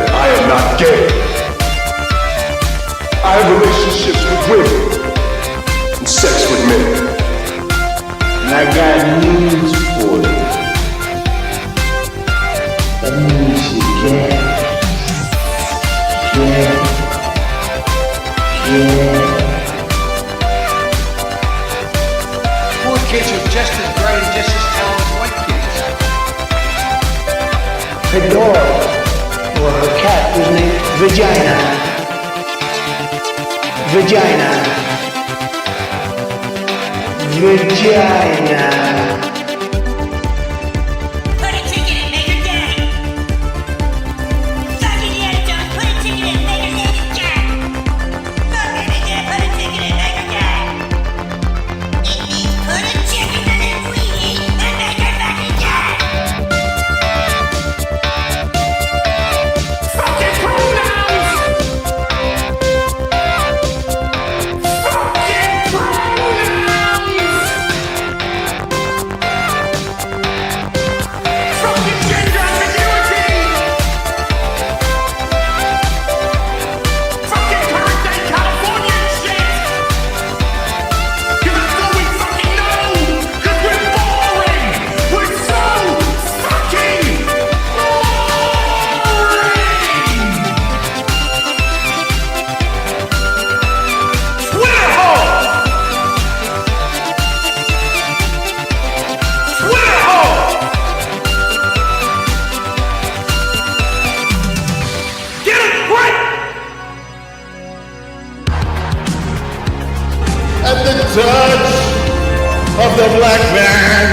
I am not gay. I have relationships with women and sex with men. And I got news for you. That means you gay. Poor kids are just as bright and just as talented as white kids. Her dog or her cat was named Vagina. Put a ticket in, make her gay. Fuck Indiana Jones, put a ticket in, make her lady gay. Fuck Indiana, put a ticket in, make her gay. It means put a chicken in it we eat and make her fucking gay. Fucking pronouns! Fucking pronouns! Fucking gender ambiguity! Fucking current day California shit! 'Cause that's all we fucking know! 'Cause we're boring! We're so fucking boring! Twitter hole! Twitter hole! Get it right! At the touch of the black man,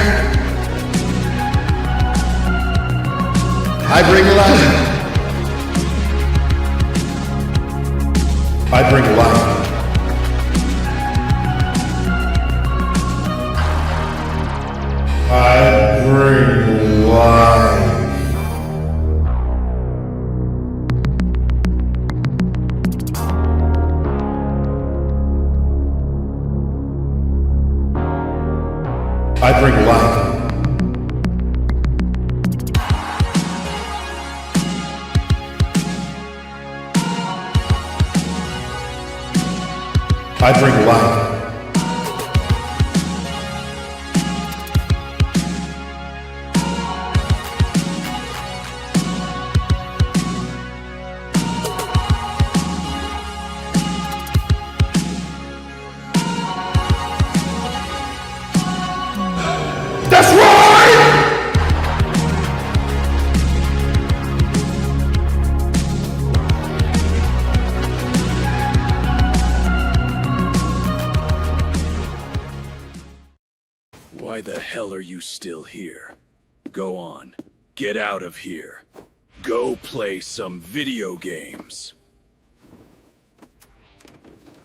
I bring life. I bring life. I bring life. I bring life. I bring life. That's right! Why the hell are you still here? Go on. Get out of here. Go play some video games.